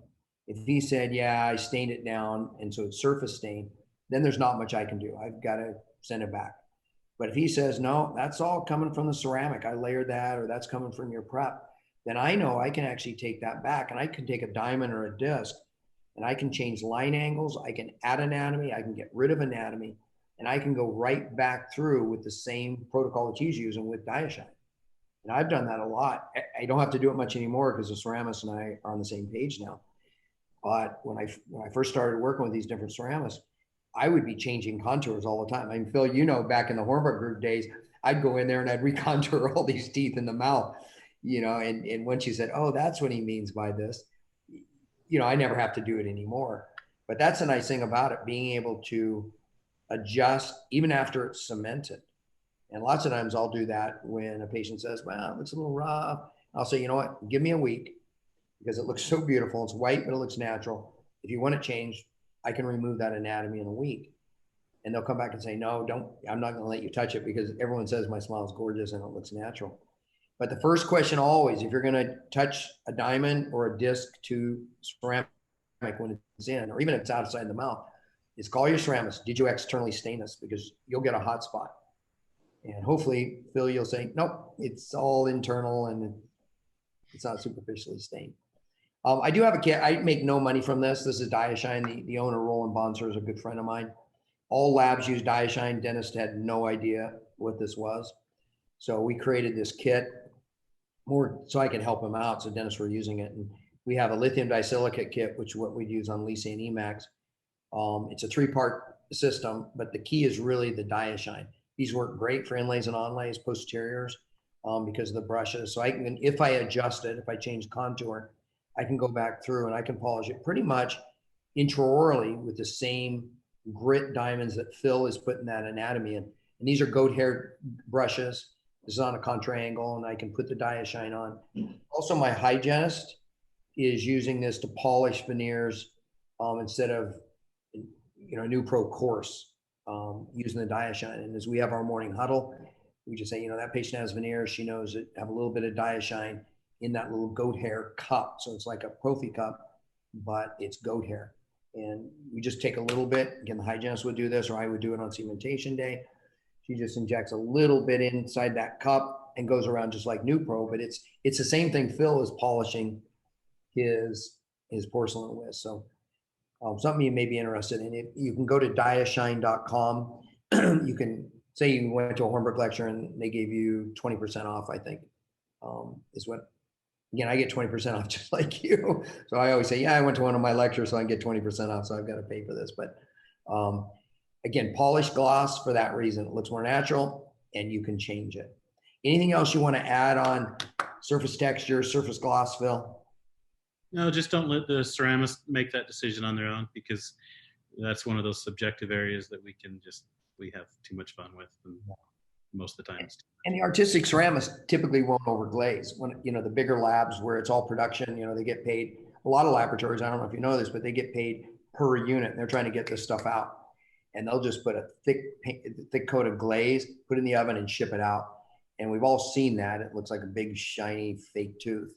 If he said, yeah, I stained it down and so it's surface stain, then there's not much I can do. I've got to send it back. But if he says, no, that's all coming from the ceramic, I layered that, or that's coming from your prep, then I know I can actually take that back, and I can take a diamond or a disc and I can change line angles. I can add anatomy. I can get rid of anatomy, and I can go right back through with the same protocol that he's using with Diashine. And I've done that a lot. I don't have to do it much anymore because the ceramist and I are on the same page now. But when I first started working with these different ceramists, I would be changing contours all the time. I mean, Phil, back in the Hornbrook group days, I'd go in there and I'd recontour all these teeth in the mouth, and when she said, oh, that's what he means by this, I never have to do it anymore. But that's the nice thing about it, being able to adjust even after it's cemented. And lots of times I'll do that when a patient says, well, it looks a little rough. I'll say, you know what, give me a week because it looks so beautiful. It's white, but it looks natural. If you want it changed, I can remove that anatomy in a week. And they'll come back and say, no, I'm not going to let you touch it because everyone says my smile is gorgeous and it looks natural. But the first question always, if you're going to touch a diamond or a disc to ceramic when it's in, or even if it's outside the mouth, is call your ceramist. Did you externally stain this? Because you'll get a hot spot. And hopefully, Phil, you'll say, nope, it's all internal and it's not superficially stained. I do have a kit. I make no money from this. This is Diashine. The owner, Roland Bonser, is a good friend of mine. All labs use Diashine. Dentists had no idea what this was. So we created this kit more so I can help them out. So dentists were using it. And we have a lithium disilicate kit, which is what we use on Lisi and Emax. It's a 3-part system, but the key is really the Diashine. These work great for inlays and onlays, posteriors, because of the brushes. So I can, if I adjust it, if I change contour, I can go back through and I can polish it pretty much intraorally with the same grit diamonds that Phil is putting that anatomy in. And these are goat hair brushes. This is on a contra angle and I can put the Diashine on. Also, my hygienist is using this to polish veneers instead of, New Pro course, using the Diashine. And as we have our morning huddle, we just say, that patient has veneers. She knows it, have a little bit of Diashine in that little goat hair cup. So it's like a prophy cup, but it's goat hair. And we just take a little bit. Again, the hygienist would do this, or I would do it on cementation day. She just injects a little bit inside that cup and goes around just like New Pro, but it's the same thing Phil is polishing his porcelain with. So something you may be interested in. You can go to diashine.com. You can say you went to a Hornbrook lecture and they gave you 20% off, I think, is what. Again, I get 20% off just like you. So I always say, yeah, I went to one of my lectures, so I get 20% off. So I've got to pay for this. But again, polished gloss for that reason. It looks more natural and you can change it. Anything else you want to add on surface texture, surface gloss, Phil? No, just don't let the ceramist make that decision on their own, because that's one of those subjective areas that we have too much fun with. And most of the time. And the artistic ceramics typically won't overglaze. When, you know, the bigger labs where it's all production, you know, they get paid. A lot of laboratories, I don't know if you know this, but they get paid per unit. And they're trying to get this stuff out, and they'll just put a thick coat of glaze, put it in the oven, and ship it out. And we've all seen that. It looks like a big shiny fake tooth.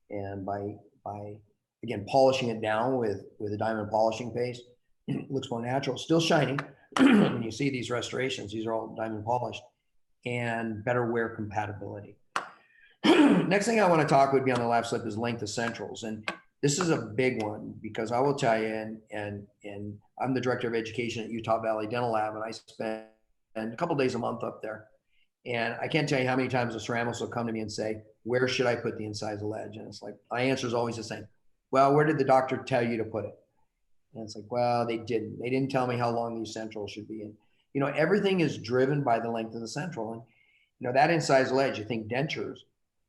And by again polishing it down with a diamond polishing paste, it looks more natural. Still shiny. When you see these restorations, these are all diamond polished, and better wear compatibility. Next thing I want to talk would be on the lap slip is length of centrals. And this is a big one, because I will tell you, and I'm the director of education at Utah Valley Dental Lab, and I spend a couple days a month up there. And I can't tell you how many times the ceramist will come to me and say, where should I put the incisal ledge? And it's like, my answer is always the same. Well, where did the doctor tell you to put it? And it's like, well, they didn't. They didn't tell me how long these centrals should be. And, you know, everything is driven by the length of the central. And, you know, that incisal edge, you think dentures,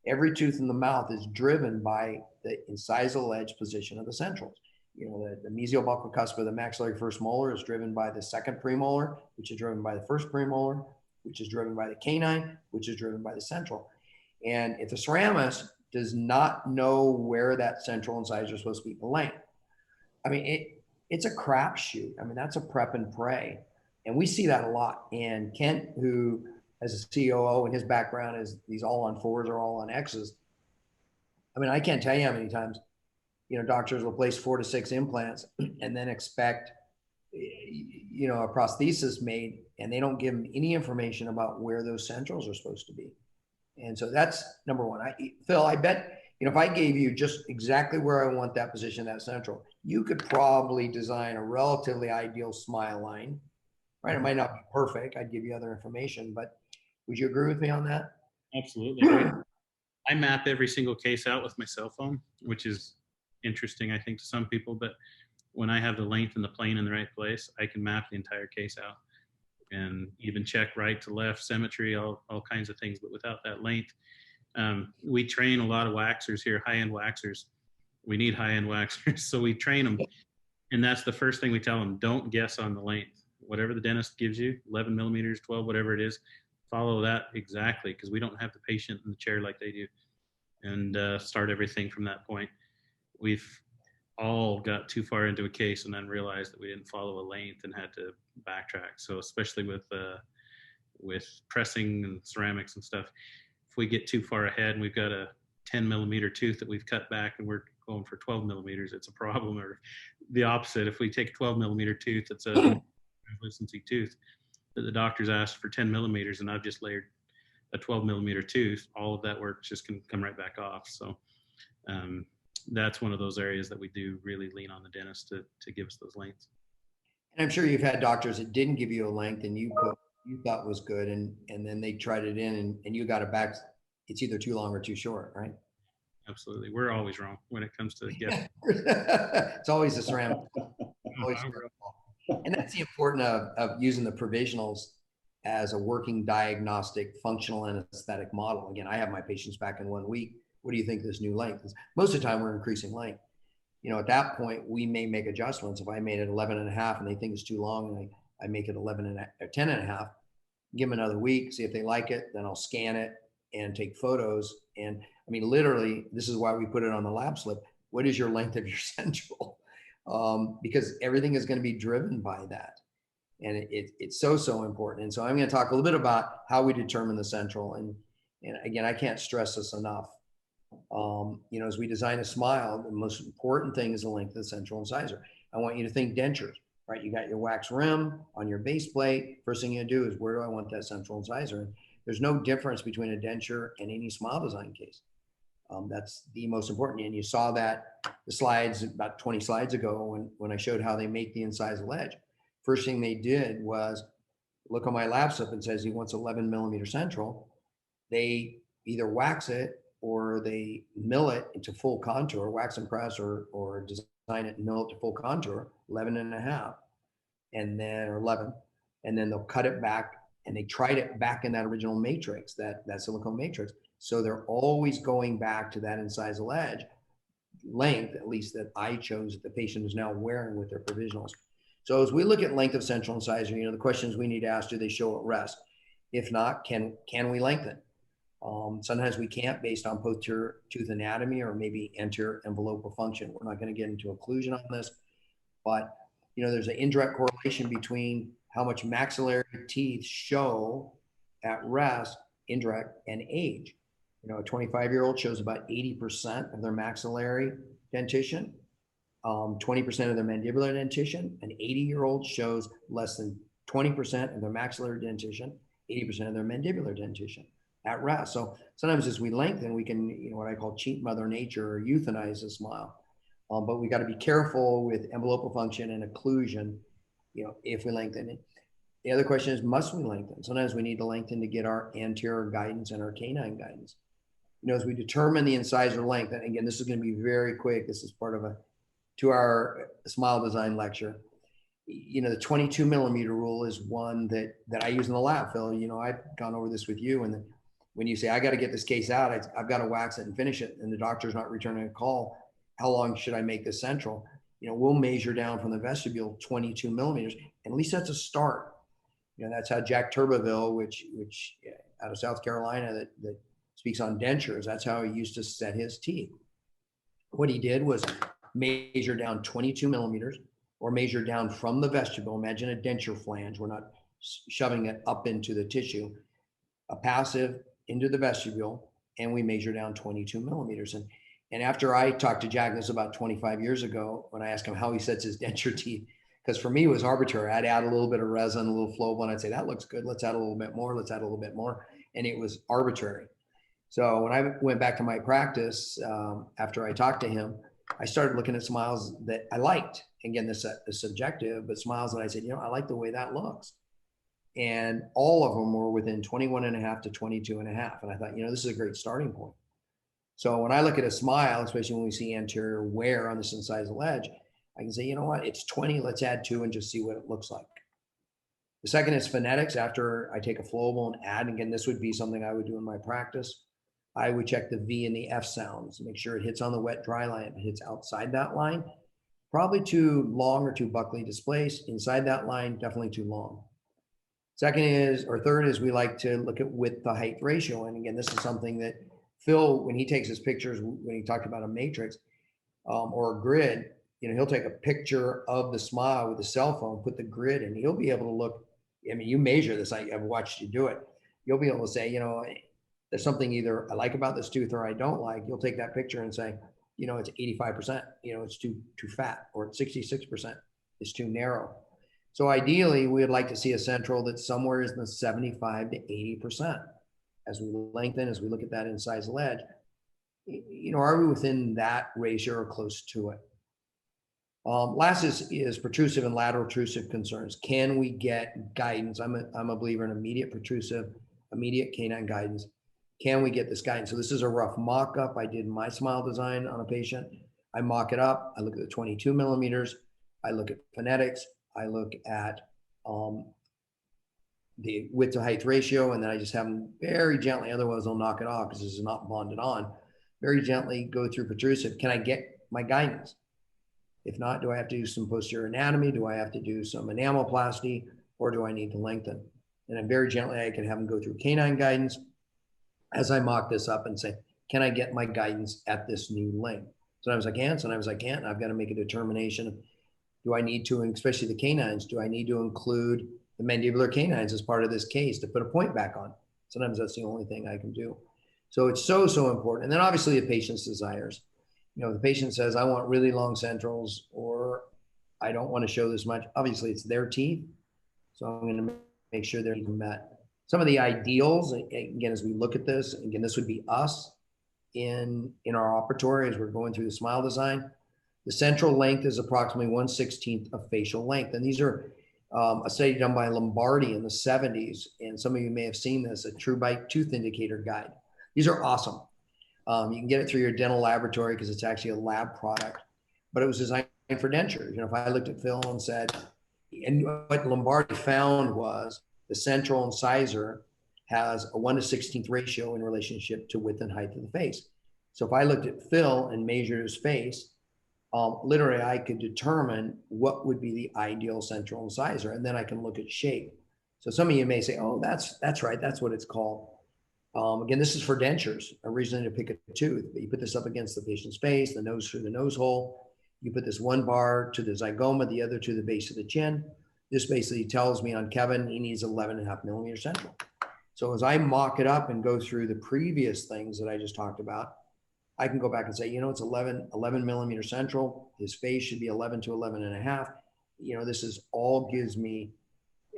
every tooth in the mouth is driven by the incisal edge position of the centrals. You know, the mesial buccal cusp of the maxillary first molar is driven by the second premolar, which is driven by the first premolar, which is driven by the canine, which is driven by the central. And if the ceramist does not know where that central incisor is supposed to be, the length, I mean, it's a crapshoot. I mean, that's a prep and pray. And we see that a lot. And Kent, who as a COO and his background is these all on fours or all on X's. I mean, I can't tell you how many times, you know, doctors will place 4 to 6 implants and then expect, you know, a prosthesis made, and they don't give them any information about where those centrals are supposed to be. And so that's number one. Phil, I bet, you know, if I gave you just exactly where I want that position, that central, you could probably design a relatively ideal smile line, right? It might not be perfect. I'd give you other information, but would you agree with me on that? Absolutely. I map every single case out with my cell phone, which is interesting, I think, to some people. But when I have the length and the plane in the right place, I can map the entire case out and even check right to left, symmetry, all kinds of things. But without that length, we train a lot of waxers here, high-end waxers. We need high-end waxers, so we train them. And that's the first thing we tell them: don't guess on the length. Whatever the dentist gives you, 11 millimeters, 12, whatever it is, follow that exactly, because we don't have the patient in the chair like they do, and start everything from that point. We've all got too far into a case and then realized that we didn't follow a length and had to backtrack. So especially with pressing and ceramics and stuff, if we get too far ahead and we've got a 10 millimeter tooth that we've cut back and we're going for 12 millimeters, it's a problem. Or the opposite, if we take a 12 millimeter tooth, it's a translucency tooth that the doctor's asked for 10 millimeters, and I've just layered a 12 millimeter tooth, all of that work just can come right back off. So that's one of those areas that we do really lean on the dentist to give us those lengths. And I'm sure you've had doctors that didn't give you a length and you thought was good, and then they tried it in and you got it back. It's either too long or too short, right? Absolutely. We're always wrong when it comes to guessing. It's always the ceramic. And that's the importance of using the provisionals as a working diagnostic, functional, and aesthetic model. Again, I have my patients back in 1 week. What do you think this new length is? Most of the time we're increasing length. You know, at that point, we may make adjustments. If I made it 11 and a half and they think it's too long, and I make it 11 and or 10 and a half, give them another week, see if they like it. Then I'll scan it and take photos. And I mean, literally, this is why we put it on the lab slip. What is your length of your central? Because everything is going to be driven by that. And it's so important. And so I'm going to talk a little bit about how we determine the central. And again, I can't stress this enough. You know, as we design a smile, the most important thing is the length of the central incisor. I want you to think dentures, right? You got your wax rim on your base plate. First thing you do is, where do I want that central incisor? And there's no difference between a denture and any smile design case. That's the most important. And you saw that the slides about 20 slides ago when I showed how they make the incisal edge. First thing they did was look on my lap slip and says he wants 11 millimeter central. They either wax it or they mill it into full contour, wax and press, or design it and mill it to full contour, 11 and a half, and then, or 11, and then they'll cut it back and they tried it back in that original matrix, that silicone matrix. So they're always going back to that incisal edge length, at least that I chose, that the patient is now wearing with their provisionals. So as we look at length of central incisor, you know, the questions we need to ask: do they show at rest? If not, can we lengthen? Sometimes we can't based on posterior tooth anatomy or maybe anterior envelopal function. We're not going to get into occlusion on this, but there's an indirect correlation between how much maxillary teeth show at rest, indirect, and age. A 25-year-old shows about 80% of their maxillary dentition, 20% of their mandibular dentition. An 80-year-old shows less than 20% of their maxillary dentition, 80% of their mandibular dentition at rest. So sometimes as we lengthen, we can, what I call cheat Mother Nature or euthanize the smile. But we got to be careful with envelopal function and occlusion, if we lengthen it. The other question is, must we lengthen? Sometimes we need to lengthen to get our anterior guidance and our canine guidance. As we determine the incisor length, and again, this is going to be very quick. This is part of a 2-hour smile design lecture. The 22 millimeter rule is one that I use in the lab, Phil. I've gone over this with you, and when you say, I got to get this case out, I've got to wax it and finish it, and the doctor's not returning a call, how long should I make this central? We'll measure down from the vestibule 22 millimeters, and at least that's a start. That's how Jack Turbeville, which out of South Carolina, that speaks on dentures, that's how he used to set his teeth. What he did was measure down 22 millimeters, or measure down from the vestibule. Imagine a denture flange. We're not shoving it up into the tissue. A passive into the vestibule, and we measure down 22 millimeters. And after I talked to Jack, this was about 25 years ago, when I asked him how he sets his denture teeth, because for me it was arbitrary. I'd add a little bit of resin, a little flowable, and I'd say, that looks good. Let's add a little bit more. Let's add a little bit more. And it was arbitrary. So when I went back to my practice, after I talked to him, I started looking at smiles that I liked. Again, this is subjective, but smiles that I said, I like the way that looks. And all of them were within 21.5 to 22.5. And I thought, this is a great starting point. So when I look at a smile, especially when we see anterior wear on this incisal edge, I can say, it's 20, let's add 2 and just see what it looks like. The second is phonetics. After I take a flowable and add, again, this would be something I would do in my practice. I would check the V and the F sounds, make sure it hits on the wet dry line. If it hits outside that line, probably too long or too buccally displaced. Inside that line, definitely too long. Third is we like to look at width to height ratio. And again, this is something that Phil, when he takes his pictures, when he talked about a matrix or a grid, he'll take a picture of the smile with a cell phone, put the grid in, he'll be able to look. You measure this, I've watched you do it. You'll be able to say, there's something either I like about this tooth or I don't like. You'll take that picture and say, it's 85%, it's too fat, or it's 66%, it's too narrow. So ideally, we would like to see a central that's somewhere in the 75 to 80%. As we lengthen, as we look at that incisal edge, are we within that ratio or close to it? Last is protrusive and lateral intrusive concerns. Can we get guidance? I'm a believer in immediate protrusive, immediate canine guidance. Can we get this guidance? So this is a rough mock-up. I did my smile design on a patient. I mock it up. I look at the 22 millimeters. I look at phonetics. I look at the width to height ratio, and then I just have them very gently, otherwise I'll knock it off because this is not bonded on. Very gently go through protrusive. Can I get my guidance? If not, do I have to do some posterior anatomy? Do I have to do some enamelplasty, or do I need to lengthen? And then very gently, I can have them go through canine guidance as I mock this up and say, can I get my guidance at this new length? Sometimes I can, sometimes I can't. I've got to make a determination of, do I need to, and especially the canines, do I need to include the mandibular canines as part of this case to put a point back on? Sometimes that's the only thing I can do. So it's so important. And then obviously the patient's desires. The patient says, I want really long centrals, or I don't want to show this much. Obviously it's their teeth. So I'm going to make sure they're met. Some of the ideals, again, as we look at this, again, this would be us in our operatory as we're going through the smile design. The central length is approximately 1/16 of facial length. And these are a study done by Lombardi in the 70s. And some of you may have seen this, a True Bite Tooth Indicator Guide. These are awesome. You can get it through your dental laboratory because it's actually a lab product, but it was designed for dentures. If I looked at Phil and said, and what Lombardi found was the central incisor has a 1/16 ratio in relationship to width and height of the face. So if I looked at Phil and measured his face, literally I could determine what would be the ideal central incisor, and then I can look at shape. So some of you may say, oh, that's right. That's what it's called. Again, this is for dentures, originally to pick a tooth, but you put this up against the patient's face, the nose through the nose hole. You put this one bar to the zygoma, the other to the base of the chin. This basically tells me on Kevin, he needs 11.5 millimeter central. So as I mock it up and go through the previous things that I just talked about, I can go back and say, it's 11 millimeter central. His face should be 11 to 11.5. This is all gives me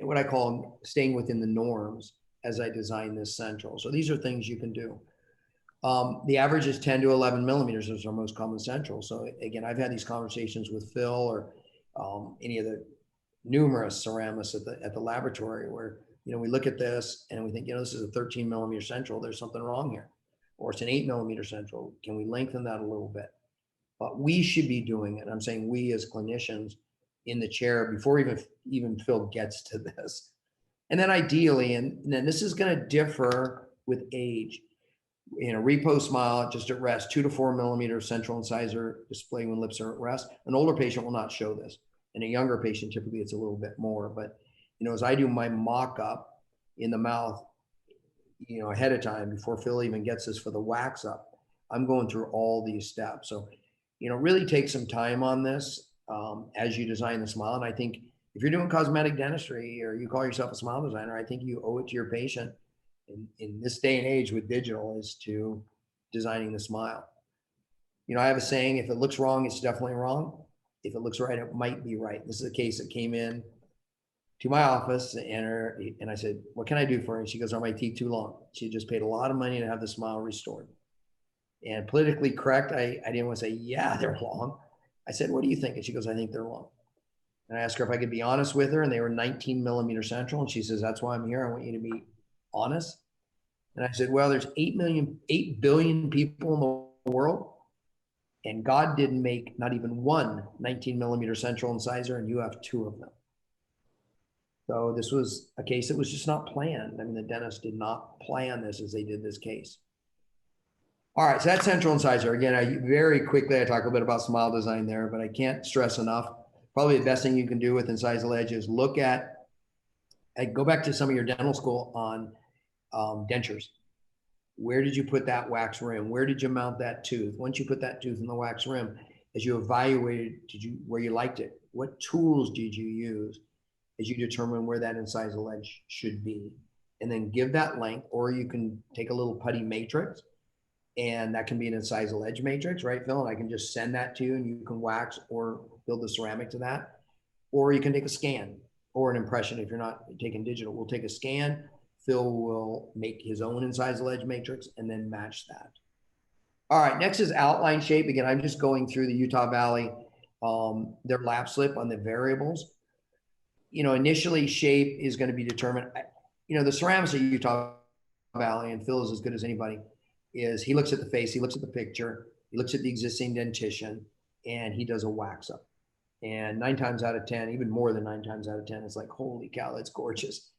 what I call staying within the norms as I design this central. So these are things you can do. The average is 10 to 11 millimeters is our most common central. So again, I've had these conversations with Phil or any of the numerous ceramists at the laboratory where, we look at this and we think, this is a 13 millimeter central. There's something wrong here. Or it's an 8 millimeter central. Can we lengthen that a little bit? But we should be doing it. I'm saying we as clinicians in the chair before even Phil gets to this. And then ideally, and then this is going to differ with age. In a repose smile, just at rest, 2 to 4 millimeter central incisor display when lips are at rest. An older patient will not show this. In a younger patient, typically it's a little bit more. But, as I do my mock-up in the mouth, ahead of time before Phil even gets this for the wax up, I'm going through all these steps. So, really take some time on this as you design the smile. And I think if you're doing cosmetic dentistry or you call yourself a smile designer, I think you owe it to your patient in this day and age with digital is to designing the smile. I have a saying, if it looks wrong, it's definitely wrong. If it looks right, it might be right. This is a case that came in to my office and I said, what can I do for her? And she goes, are my teeth too long? She just paid a lot of money to have the smile restored. And politically correct, I didn't want to say, yeah, they're long. I said, what do you think? And she goes, I think they're long. And I asked her if I could be honest with her, and they were 19 millimeter central. And she says, that's why I'm here. I want you to be honest. And I said, well, there's 8 billion people in the world, and God didn't make not even one 19 millimeter central incisor, and you have 2 of them. So this was a case that was just not planned. I mean, the dentist did not plan this as they did this case. All right, so that's central incisor. Again, very quickly, I talk a little bit about smile design there, but I can't stress enough. Probably the best thing you can do with incisal edge is go back to some of your dental school on dentures. Where did you put that wax rim? Where did you mount that tooth? Once you put that tooth in the wax rim, as you evaluated, where you liked it? What tools did you use as you determine where that incisal edge should be? And then give that length, or you can take a little putty matrix, and that can be an incisal edge matrix, right, Phil? And I can just send that to you, and you can wax or build the ceramic to that. Or you can take a scan or an impression if you're not taking digital. We'll take a scan. Phil will make his own incisal edge matrix and then match that. All right, next is outline shape. Again, I'm just going through the Utah Valley, their lap slip on the variables. Initially shape is going to be determined. The ceramics at Utah Valley, and Phil is as good as anybody, is he looks at the face, he looks at the picture, he looks at the existing dentition, and he does a wax up. And 9 times out of 10, even more than 9 times out of 10, it's like, holy cow, that's gorgeous.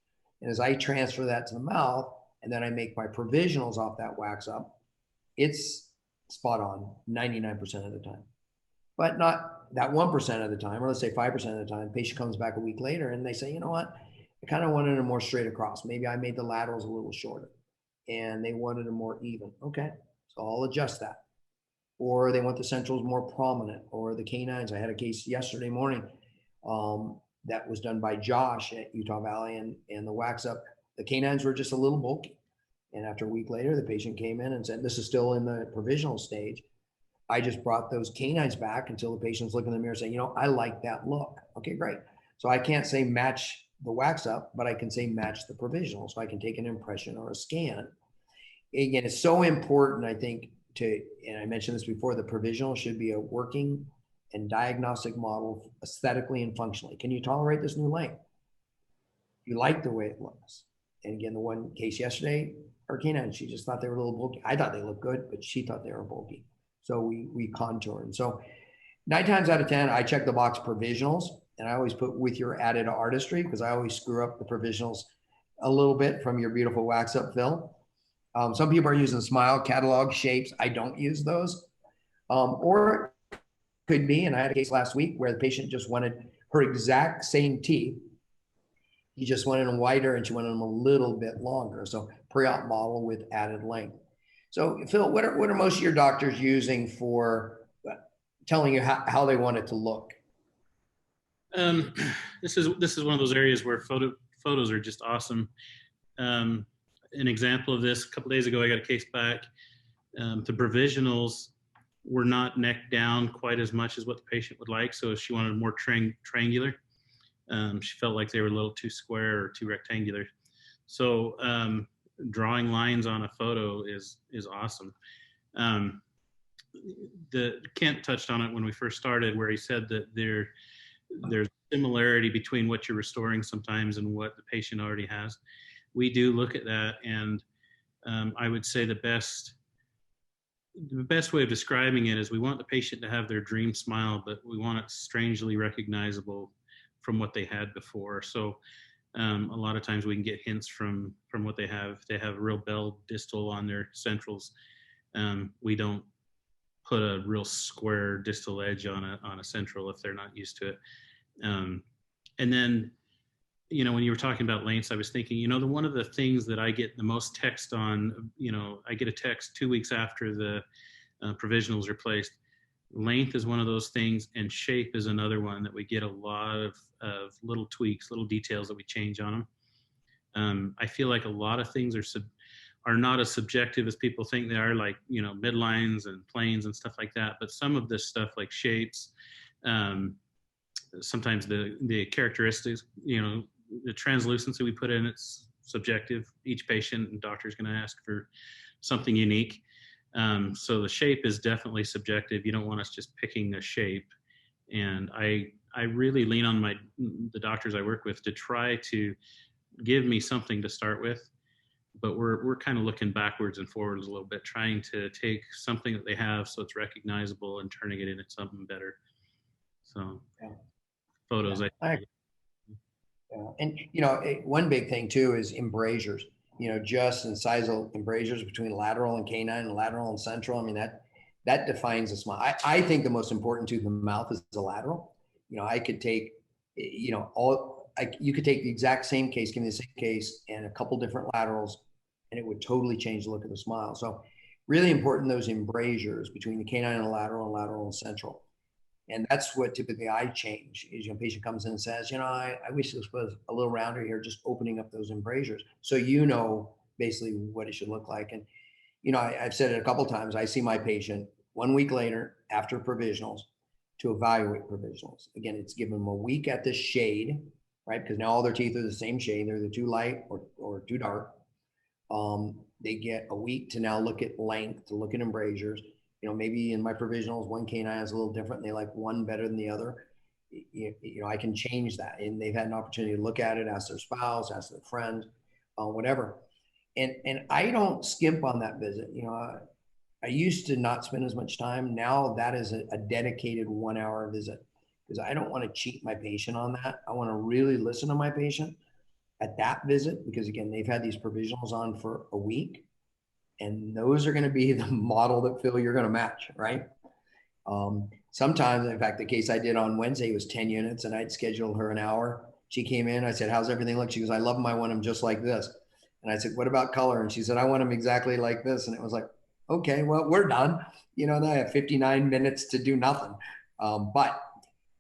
And as I transfer that to the mouth, and then I make my provisionals off that wax up, it's spot on 99% of the time. But not that 1% of the time, or let's say 5% of the time. Patient comes back a week later and they say, you know what, I kind of wanted a more straight across. Maybe I made the laterals a little shorter and they wanted a more even. Okay, so I'll adjust that. Or they want the centrals more prominent, or the canines. I had a case yesterday morning that was done by Josh at Utah Valley, and the wax up, the canines were just a little bulky. And after a week later, the patient came in and said, this is still in the provisional stage. I just brought those canines back until the patient's looking in the mirror saying, I like that look. Okay, great. So I can't say match the wax up, but I can say match the provisional. So I can take an impression or a scan. Again, it's so important, I think, and I mentioned this before, the provisional should be a working and diagnostic model aesthetically and functionally. Can you tolerate this new length? You like the way it looks. And again, the one case yesterday, her canine, she just thought they were a little bulky. I thought they looked good, but she thought they were bulky. So we contoured. So 9 times out of 10, I check the box provisionals, and I always put with your added artistry, because I always screw up the provisionals a little bit from your beautiful wax up fill. Some people are using smile catalog shapes. I don't use those. Or it could be, and I had a case last week where the patient just wanted her exact same teeth She just wanted them wider and she wanted them a little bit longer. So pre-op model with added length. So Phil, what are most of your doctors using for telling you how they want it to look? Um, this is one of those areas where photos are just awesome. An example of this, a couple days ago, I got a case back. The provisionals were not neck down quite as much as what the patient would like. So she wanted more triangular. She felt like they were a little too square or too rectangular. So drawing lines on a photo is awesome. Kent touched on it when we first started, where he said that there's similarity between what you're restoring sometimes and what the patient already has. We do look at that, and I would say the best way of describing it is we want the patient to have their dream smile, but we want it strangely recognizable from what they had before. So a lot of times we can get hints from what they have. If they have a real bell distal on their centrals, we don't put a real square distal edge on a central if they're not used to it. And then, when you were talking about lengths, I was thinking, one of the things that I get the most text on, I get a text 2 weeks after the provisionals are placed. Length is one of those things, and shape is another one that we get a lot of little tweaks, little details that we change on them. I feel like a lot of things are not as subjective as people think they are, like, midlines and planes and stuff like that. But some of this stuff, like shapes, sometimes the characteristics, the translucency we put in, it's subjective. Each patient and doctor is going to ask for something unique. So the shape is definitely subjective. You don't want us just picking a shape. And I really lean on the doctors I work with to try to give me something to start with. But we're kind of looking backwards and forwards a little bit, trying to take something that they have so it's recognizable and turning it into something better. So photos. Yeah. And one big thing too is embrasures. Just in size of embrasures between lateral and canine and lateral and central. I mean, that defines a smile. I think the most important tooth in the mouth is the lateral. I could take, you could take the exact same case, give me the same case and a couple different laterals, and it would totally change the look of the smile. So really important, those embrasures between the canine and lateral and central. And that's what typically I change is, patient comes in and says, I wish this was a little rounder here, just opening up those embrasures. So, basically what it should look like. And, I've said it a couple of times. I see my patient 1 week later after provisionals to evaluate provisionals. Again, it's given them a week at this shade, right? Because now all their teeth are the same shade. They're either too light or too dark. They get a week to now look at length, to look at embrasures. Maybe in my provisionals, one canine is a little different. And they like one better than the other. I can change that. And they've had an opportunity to look at it, ask their spouse, ask their friend, whatever. And I don't skimp on that visit. I used to not spend as much time. Now that is a dedicated 1 hour visit, because I don't want to cheat my patient on that. I want to really listen to my patient at that visit, because again, they've had these provisionals on for a week. And those are going to be the model that, Phil, you're going to match, right? Sometimes, in fact, the case I did on Wednesday was 10 units, and I'd scheduled her an hour. She came in. I said, "How's everything look?" She goes, "I love them. I want them just like this." And I said, "What about color?" And she said, "I want them exactly like this." And it was like, okay, well, we're done. Now I have 59 minutes to do nothing. But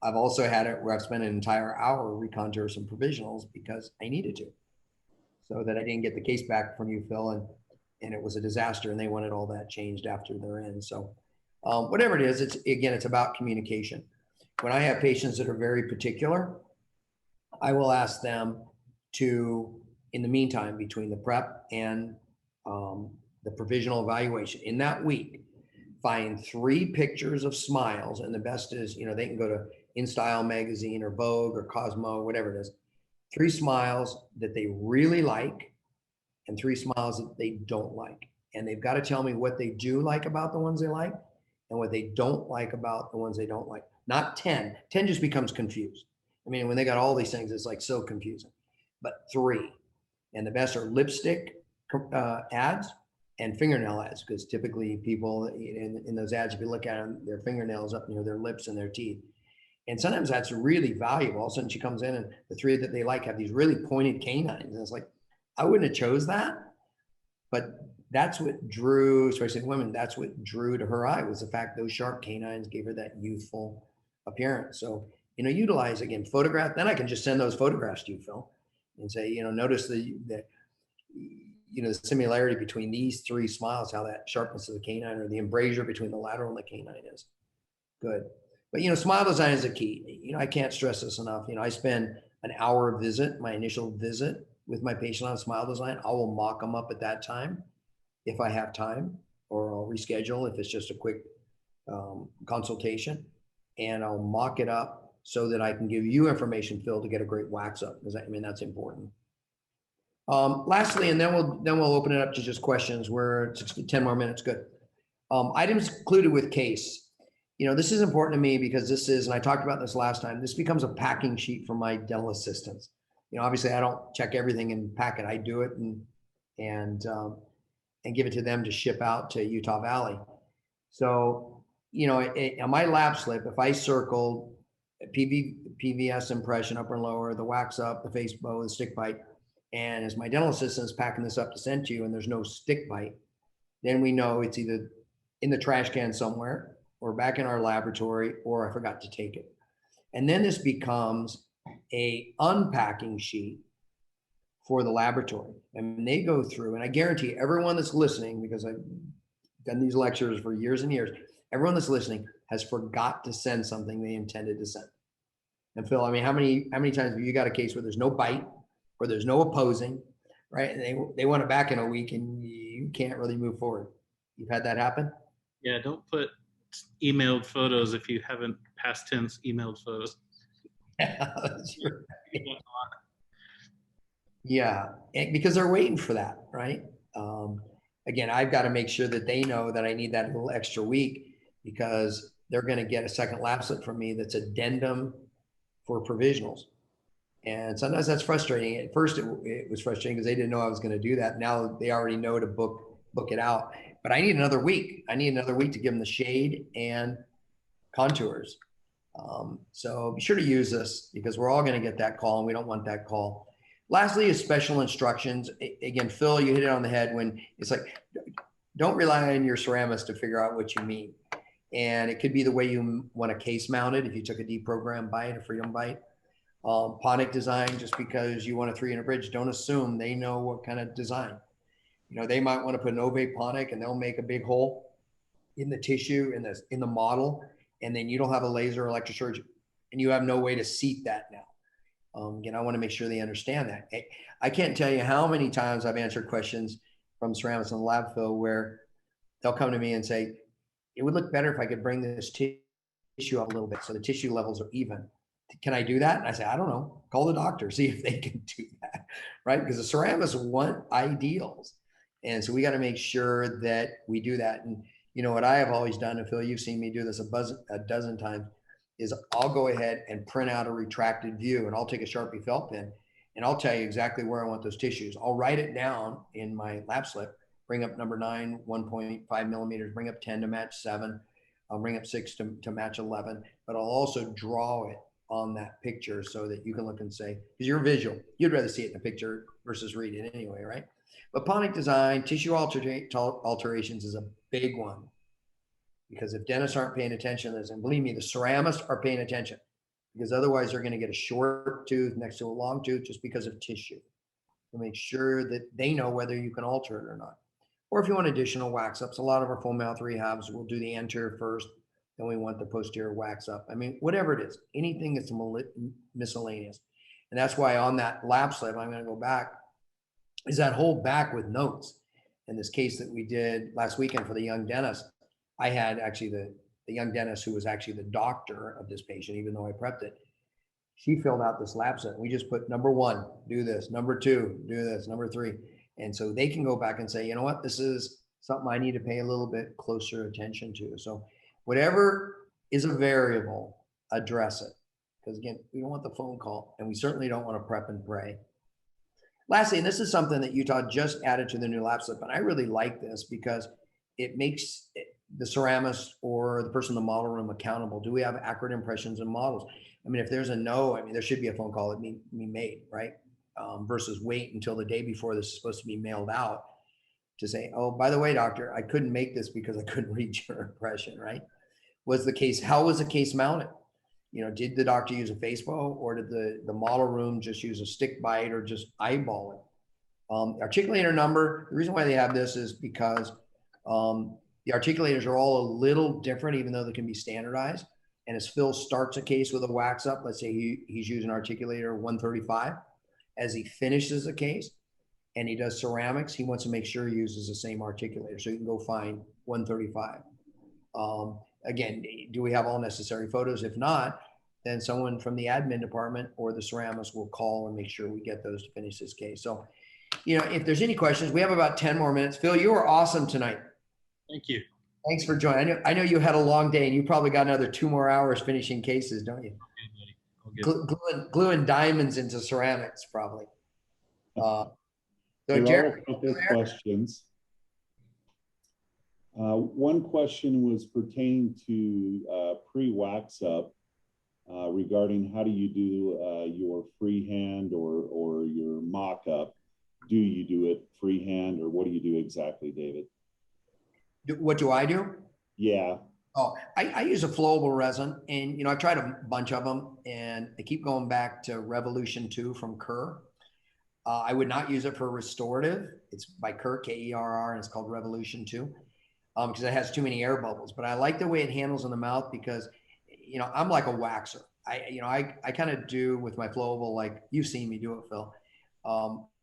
I've also had it where I've spent an entire hour recontour some provisionals because I needed to, so that I didn't get the case back from you, Phil, and it was a disaster, and they wanted all that changed after they're in. So whatever it is, it's about communication. When I have patients that are very particular, I will ask them to, in the meantime, between the prep and the provisional evaluation in that week, find 3 pictures of smiles. And the best is, they can go to InStyle magazine or Vogue or Cosmo, whatever it is, 3 smiles that they really like and 3 smiles that they don't like. And they've got to tell me what they do like about the ones they like and what they don't like about the ones they don't like. Not 10. 10 just becomes confused. I mean, when they got all these things, it's like so confusing. But 3. And the best are lipstick ads and fingernail ads, because typically people in those ads, if you look at them, their fingernails up near their lips and their teeth. And sometimes that's really valuable. All of a sudden she comes in and the three that they like have these really pointed canines. And it's like, I wouldn't have chose that, but that's what drew, especially women, that's what drew to her eye, was the fact those sharp canines gave her that youthful appearance. So, utilize, again, photograph. Then I can just send those photographs to you, Phil, and say, notice the similarity between these three smiles, how that sharpness of the canine or the embrasure between the lateral and the canine is good. But, smile design is a key. I can't stress this enough. I spend an hour visit, my initial visit with my patient on smile design. I will mock them up at that time if I have time, or I'll reschedule if it's just a quick consultation, and I'll mock it up so that I can give you information, Phil, to get a great wax up, because that's important. Lastly, and then we'll open it up to just questions. We're 10 more minutes, good. Items included with case. This is important to me because this is, and I talked about this last time, this becomes a packing sheet for my dental assistants. Obviously I don't check everything and pack it. I do it and give it to them to ship out to Utah Valley. So, on my lab slip, if I circled PVS impression, upper and lower, the wax up, the face bow, the stick bite, and as my dental assistant is packing this up to send to you and there's no stick bite, then we know it's either in the trash can somewhere or back in our laboratory, or I forgot to take it. And then this becomes a unpacking sheet for the laboratory. And they go through, and I guarantee everyone that's listening, because I've done these lectures for years and years, everyone that's listening has forgot to send something they intended to send. And Phil, how many times have you got a case where there's no bite or there's no opposing, right? And they want it back in a week and you can't really move forward. You've had that happen? Yeah, don't put emailed photos if you haven't past tense emailed photos. That's right. Yeah, because they're waiting for that, right? Again, I've got to make sure that they know that I need that little extra week, because they're going to get a second lab slip from me that's addendum for provisionals. And sometimes that's frustrating. At first it was frustrating because they didn't know I was going to do that. Now they already know to book it out. But I need another week. I need another week to give them the shade and contours. So be sure to use this, because we're all going to get that call and we don't want that call. Lastly is special instructions. Again, Phil, you hit it on the head when it's like, don't rely on your ceramist to figure out what you mean. And it could be the way you want a case mounted. If you took a deprogram bite, a freedom bite, ponic design, just because you want a 3-unit bridge, don't assume they know what kind of design. They might want to put an ovate ponic and they'll make a big hole in the tissue in the model. And then you don't have a laser electrosurgeon and you have no way to seat that now. Again, I want to make sure they understand that. I can't tell you how many times I've answered questions from ceramics in the lab, Phil, where they'll come to me and say, it would look better if I could bring this tissue up a little bit so the tissue levels are even. Can I do that? And I say, I don't know. Call the doctor, see if they can do that, right? Because the ceramists want ideals. And so we got to make sure that we do that. And what I have always done, and Phil, you've seen me do this a dozen times, is I'll go ahead and print out a retracted view, and I'll take a Sharpie felt pen and I'll tell you exactly where I want those tissues. I'll write it down in my lab slip, bring up number 9, 1.5 millimeters, bring up 10 to match 7. I'll bring up 6 to match 11, but I'll also draw it on that picture so that you can look and say, because you're visual, you'd rather see it in a picture versus read it anyway, right? But ponic design, tissue alterations is a big one. Because if dentists aren't paying attention to this, and believe me, the ceramists are paying attention, because otherwise they're going to get a short tooth next to a long tooth just because of tissue. To make sure that they know whether you can alter it or not. Or if you want additional wax ups, a lot of our full mouth rehabs will do the anterior first, then we want the posterior wax up. Whatever it is, anything that's miscellaneous. And that's why on that lab slip, I'm going to go back, is that whole back with notes. In this case that we did last weekend for the young dentist, I had actually the young dentist who was actually the doctor of this patient, even though I prepped it. She filled out this lab set. We just put number 1, do this, number 2, do this, number 3. And so they can go back and say, you know what, this is something I need to pay a little bit closer attention to. So whatever is a variable, address it. Because again, we don't want the phone call, and we certainly don't want to prep and pray. Lastly, and this is something that Utah just added to the new lab slip, and I really like this because it makes the ceramist or the person in the model room accountable? Do we have accurate impressions and models? I mean, if there's a no, I mean, there should be a phone call that be made, right? Versus wait until the day before this is supposed to be mailed out to say, oh, by the way, doctor, I couldn't make this because I couldn't read your impression, right? How was the case mounted? Did the doctor use a Facebook, or did the model room just use a stick bite or just eyeball it? Articulator number, the reason why they have this is because the articulators are all a little different, even though they can be standardized. And as Phil starts a case with a wax up, let's say he's using articulator 135, as he finishes a case and he does ceramics, he wants to make sure he uses the same articulator. So you can go find 135. Again, do we have all necessary photos? If not, then someone from the admin department or the ceramist will call and make sure we get those to finish this case. So, if there's any questions, we have about 10 more minutes. Phil, you were awesome tonight. Thank you. Thanks for joining. I know you had a long day, and you probably got another 2 more hours finishing cases, don't you? Gluing diamonds into ceramics, probably. So there are a couple of questions. One question was pertaining to pre-wax up regarding how do you do your freehand or your mock-up? Do you do it freehand, or what do you do exactly, David? What do I do? Yeah. Oh, I use a flowable resin, and I've tried a bunch of them, and I keep going back to Revolution 2 from Kerr. I would not use it for restorative. It's by Kerr, Kerr, and it's called Revolution 2 because it has too many air bubbles. But I like the way it handles in the mouth because, I'm like a waxer. I kind of do with my flowable, like you've seen me do it, Phil,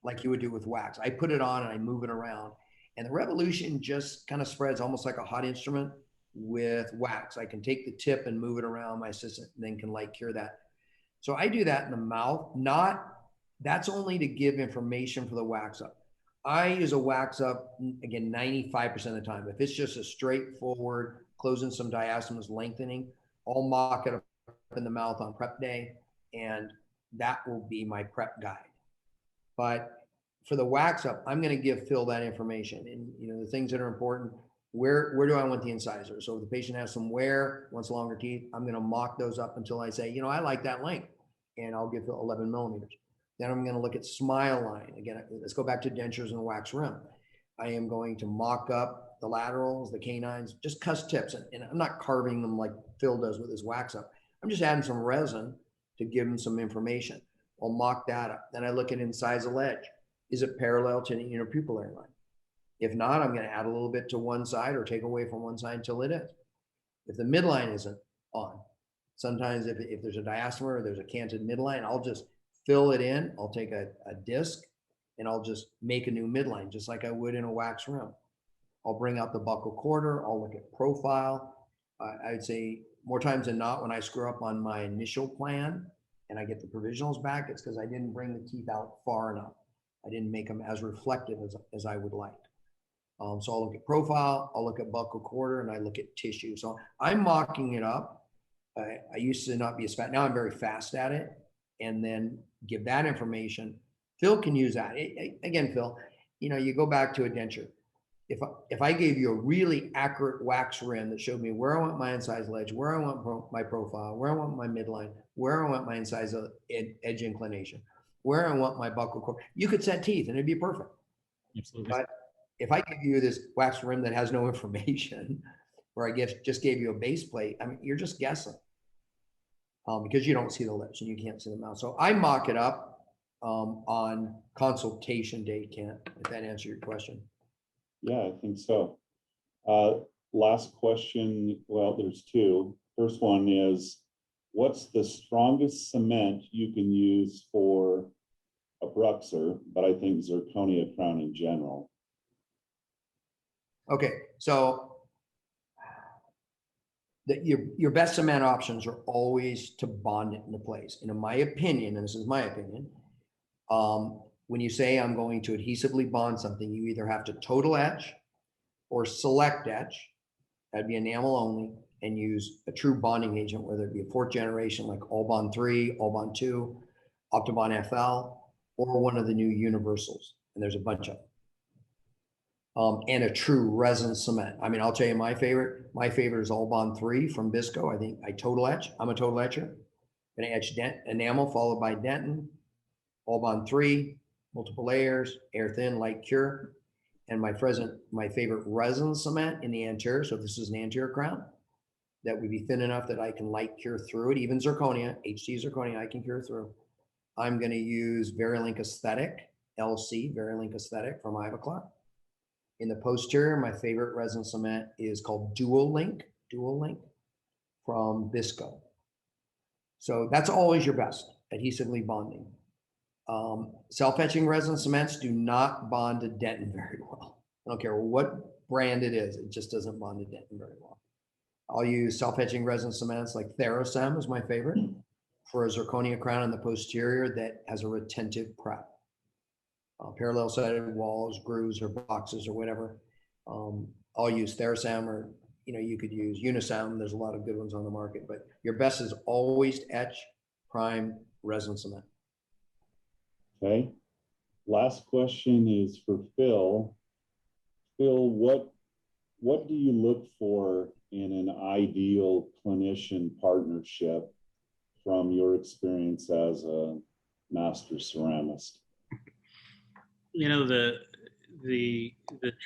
like you would do with wax. I put it on and I move it around. And the Revolution just kind of spreads almost like a hot instrument with wax. I can take the tip and move it around. My assistant then can cure that. So I do that in the mouth. That's only to give information for the wax up. I use a wax up, again, 95% of the time. If it's just a straightforward closing some diastemas, lengthening, I'll mock it up in the mouth on prep day, and that will be my prep guide. But for the wax up, I'm going to give Phil that information, and the things that are important. Where do I want the incisor? So if the patient has some wear, wants longer teeth, I'm going to mock those up until I say, I like that length, and I'll give Phil 11 millimeters. Then I'm going to look at smile line. Again, let's go back to dentures and wax rim. I am going to mock up the laterals, the canines, just cuss tips. And I'm not carving them like Phil does with his wax up. I'm just adding some resin to give him some information. I'll mock that up. Then I look at incisal ledge. Is it parallel to the interpupillary line? If not, I'm going to add a little bit to one side or take away from one side until it is. If the midline isn't on, sometimes if there's a diastema or there's a canted midline, I'll just fill it in. I'll take a disc and I'll just make a new midline, just like I would in a wax rim. I'll bring out the buccal quarter. I'll look at profile. I would say more times than not, when I screw up on my initial plan and I get the provisionals back, it's because I didn't bring the teeth out far enough. I didn't make them as reflective as I would like. So I'll look at profile, I'll look at buccal quarter, and I look at tissue. So I'm mocking it up. I used to not be as fast. Now I'm very fast at it, and then give that information. Phil can use that. Again, Phil, you go back to a denture. If I gave you a really accurate wax rim that showed me where I want my incised ledge, where I want my profile, where I want my midline, where I want my incisal edge inclination, where I want my buccal core, you could set teeth and it'd be perfect. Absolutely. But if I give you this wax rim that has no information, or I just gave you a base plate, I mean, you're just guessing because you don't see the lips and you can't see the mouth. So I mock it up on consultation day, Kent, if that answers your question. Yeah, I think so. Last question. Well, there's two. First one is, what's the strongest cement you can use for a bruxer, but I think zirconia crown in general? Okay, so your best cement options are always to bond it into place. And in my opinion, and this is my opinion, when you say I'm going to adhesively bond something, you either have to total etch or select etch, that'd be enamel only, and use a true bonding agent, whether it be a fourth generation like Allbond 3, Allbond 2, Optibond FL, or one of the new universals. And there's a bunch of them. and a true resin cement. I mean, I'll tell you my favorite. My favorite is All Bond 3 from Bisco. I think I total etch. I'm a total etcher. Gonna etch enamel followed by Denton. All Bond 3, multiple layers, air thin, light cure. And my favorite resin cement in the anterior. So this is an anterior crown that would be thin enough that I can light cure through it. Even zirconia, HT zirconia, I can cure through. I'm going to use Verilink Aesthetic, LC, Verilink Aesthetic from Ivoclar. In the posterior, my favorite resin cement is called Dual Link from Bisco. So that's always your best, adhesively bonding. Self-etching resin cements do not bond to Denton very well. I don't care what brand it is, it just doesn't bond to Denton very well. I'll use self-etching resin cements like Theracem is my favorite for a zirconia crown in the posterior that has a retentive prep. Parallel sided walls, grooves, or boxes or whatever. I'll use Theracem, or you could use Unisound. There's a lot of good ones on the market, but your best is always to etch prime resin cement. Okay. Last question is for Phil. Phil, what do you look for in an ideal clinician partnership from your experience as a master ceramist? The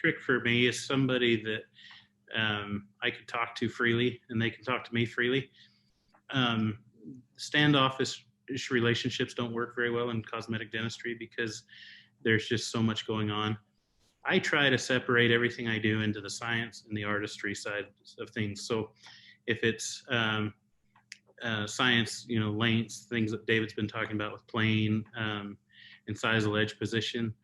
trick for me is somebody that I can talk to freely and they can talk to me freely. Standoffish relationships don't work very well in cosmetic dentistry because there's just so much going on. I try to separate everything I do into the science and the artistry side of things. So if it's science, lengths, things that David's been talking about with plane, incisal edge position,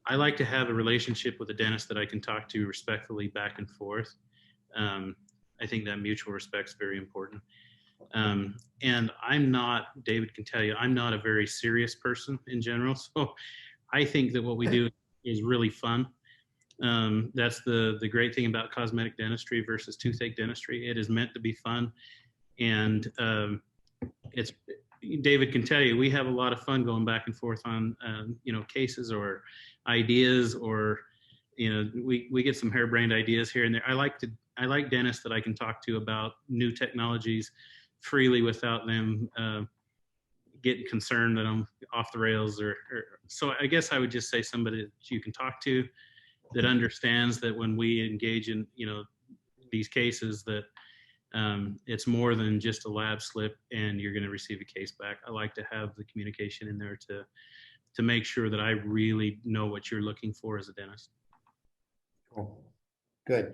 I like to have a relationship with a dentist that I can talk to respectfully back and forth. I think that mutual respect is very important. And David can tell you, I'm not a very serious person in general. So I think that what we do is really fun. That's the great thing about cosmetic dentistry versus toothache dentistry. It is meant to be fun. And David can tell you, we have a lot of fun going back and forth on, cases or ideas, or, we get some harebrained ideas here and there. I like dentists that I can talk to about new technologies freely without them getting concerned that I'm off the rails so I guess I would just say somebody that you can talk to that understands that when we engage in, these cases, that it's more than just a lab slip and you're going to receive a case back. I like to have the communication in there to make sure that I really know what you're looking for as a dentist. Cool. Good.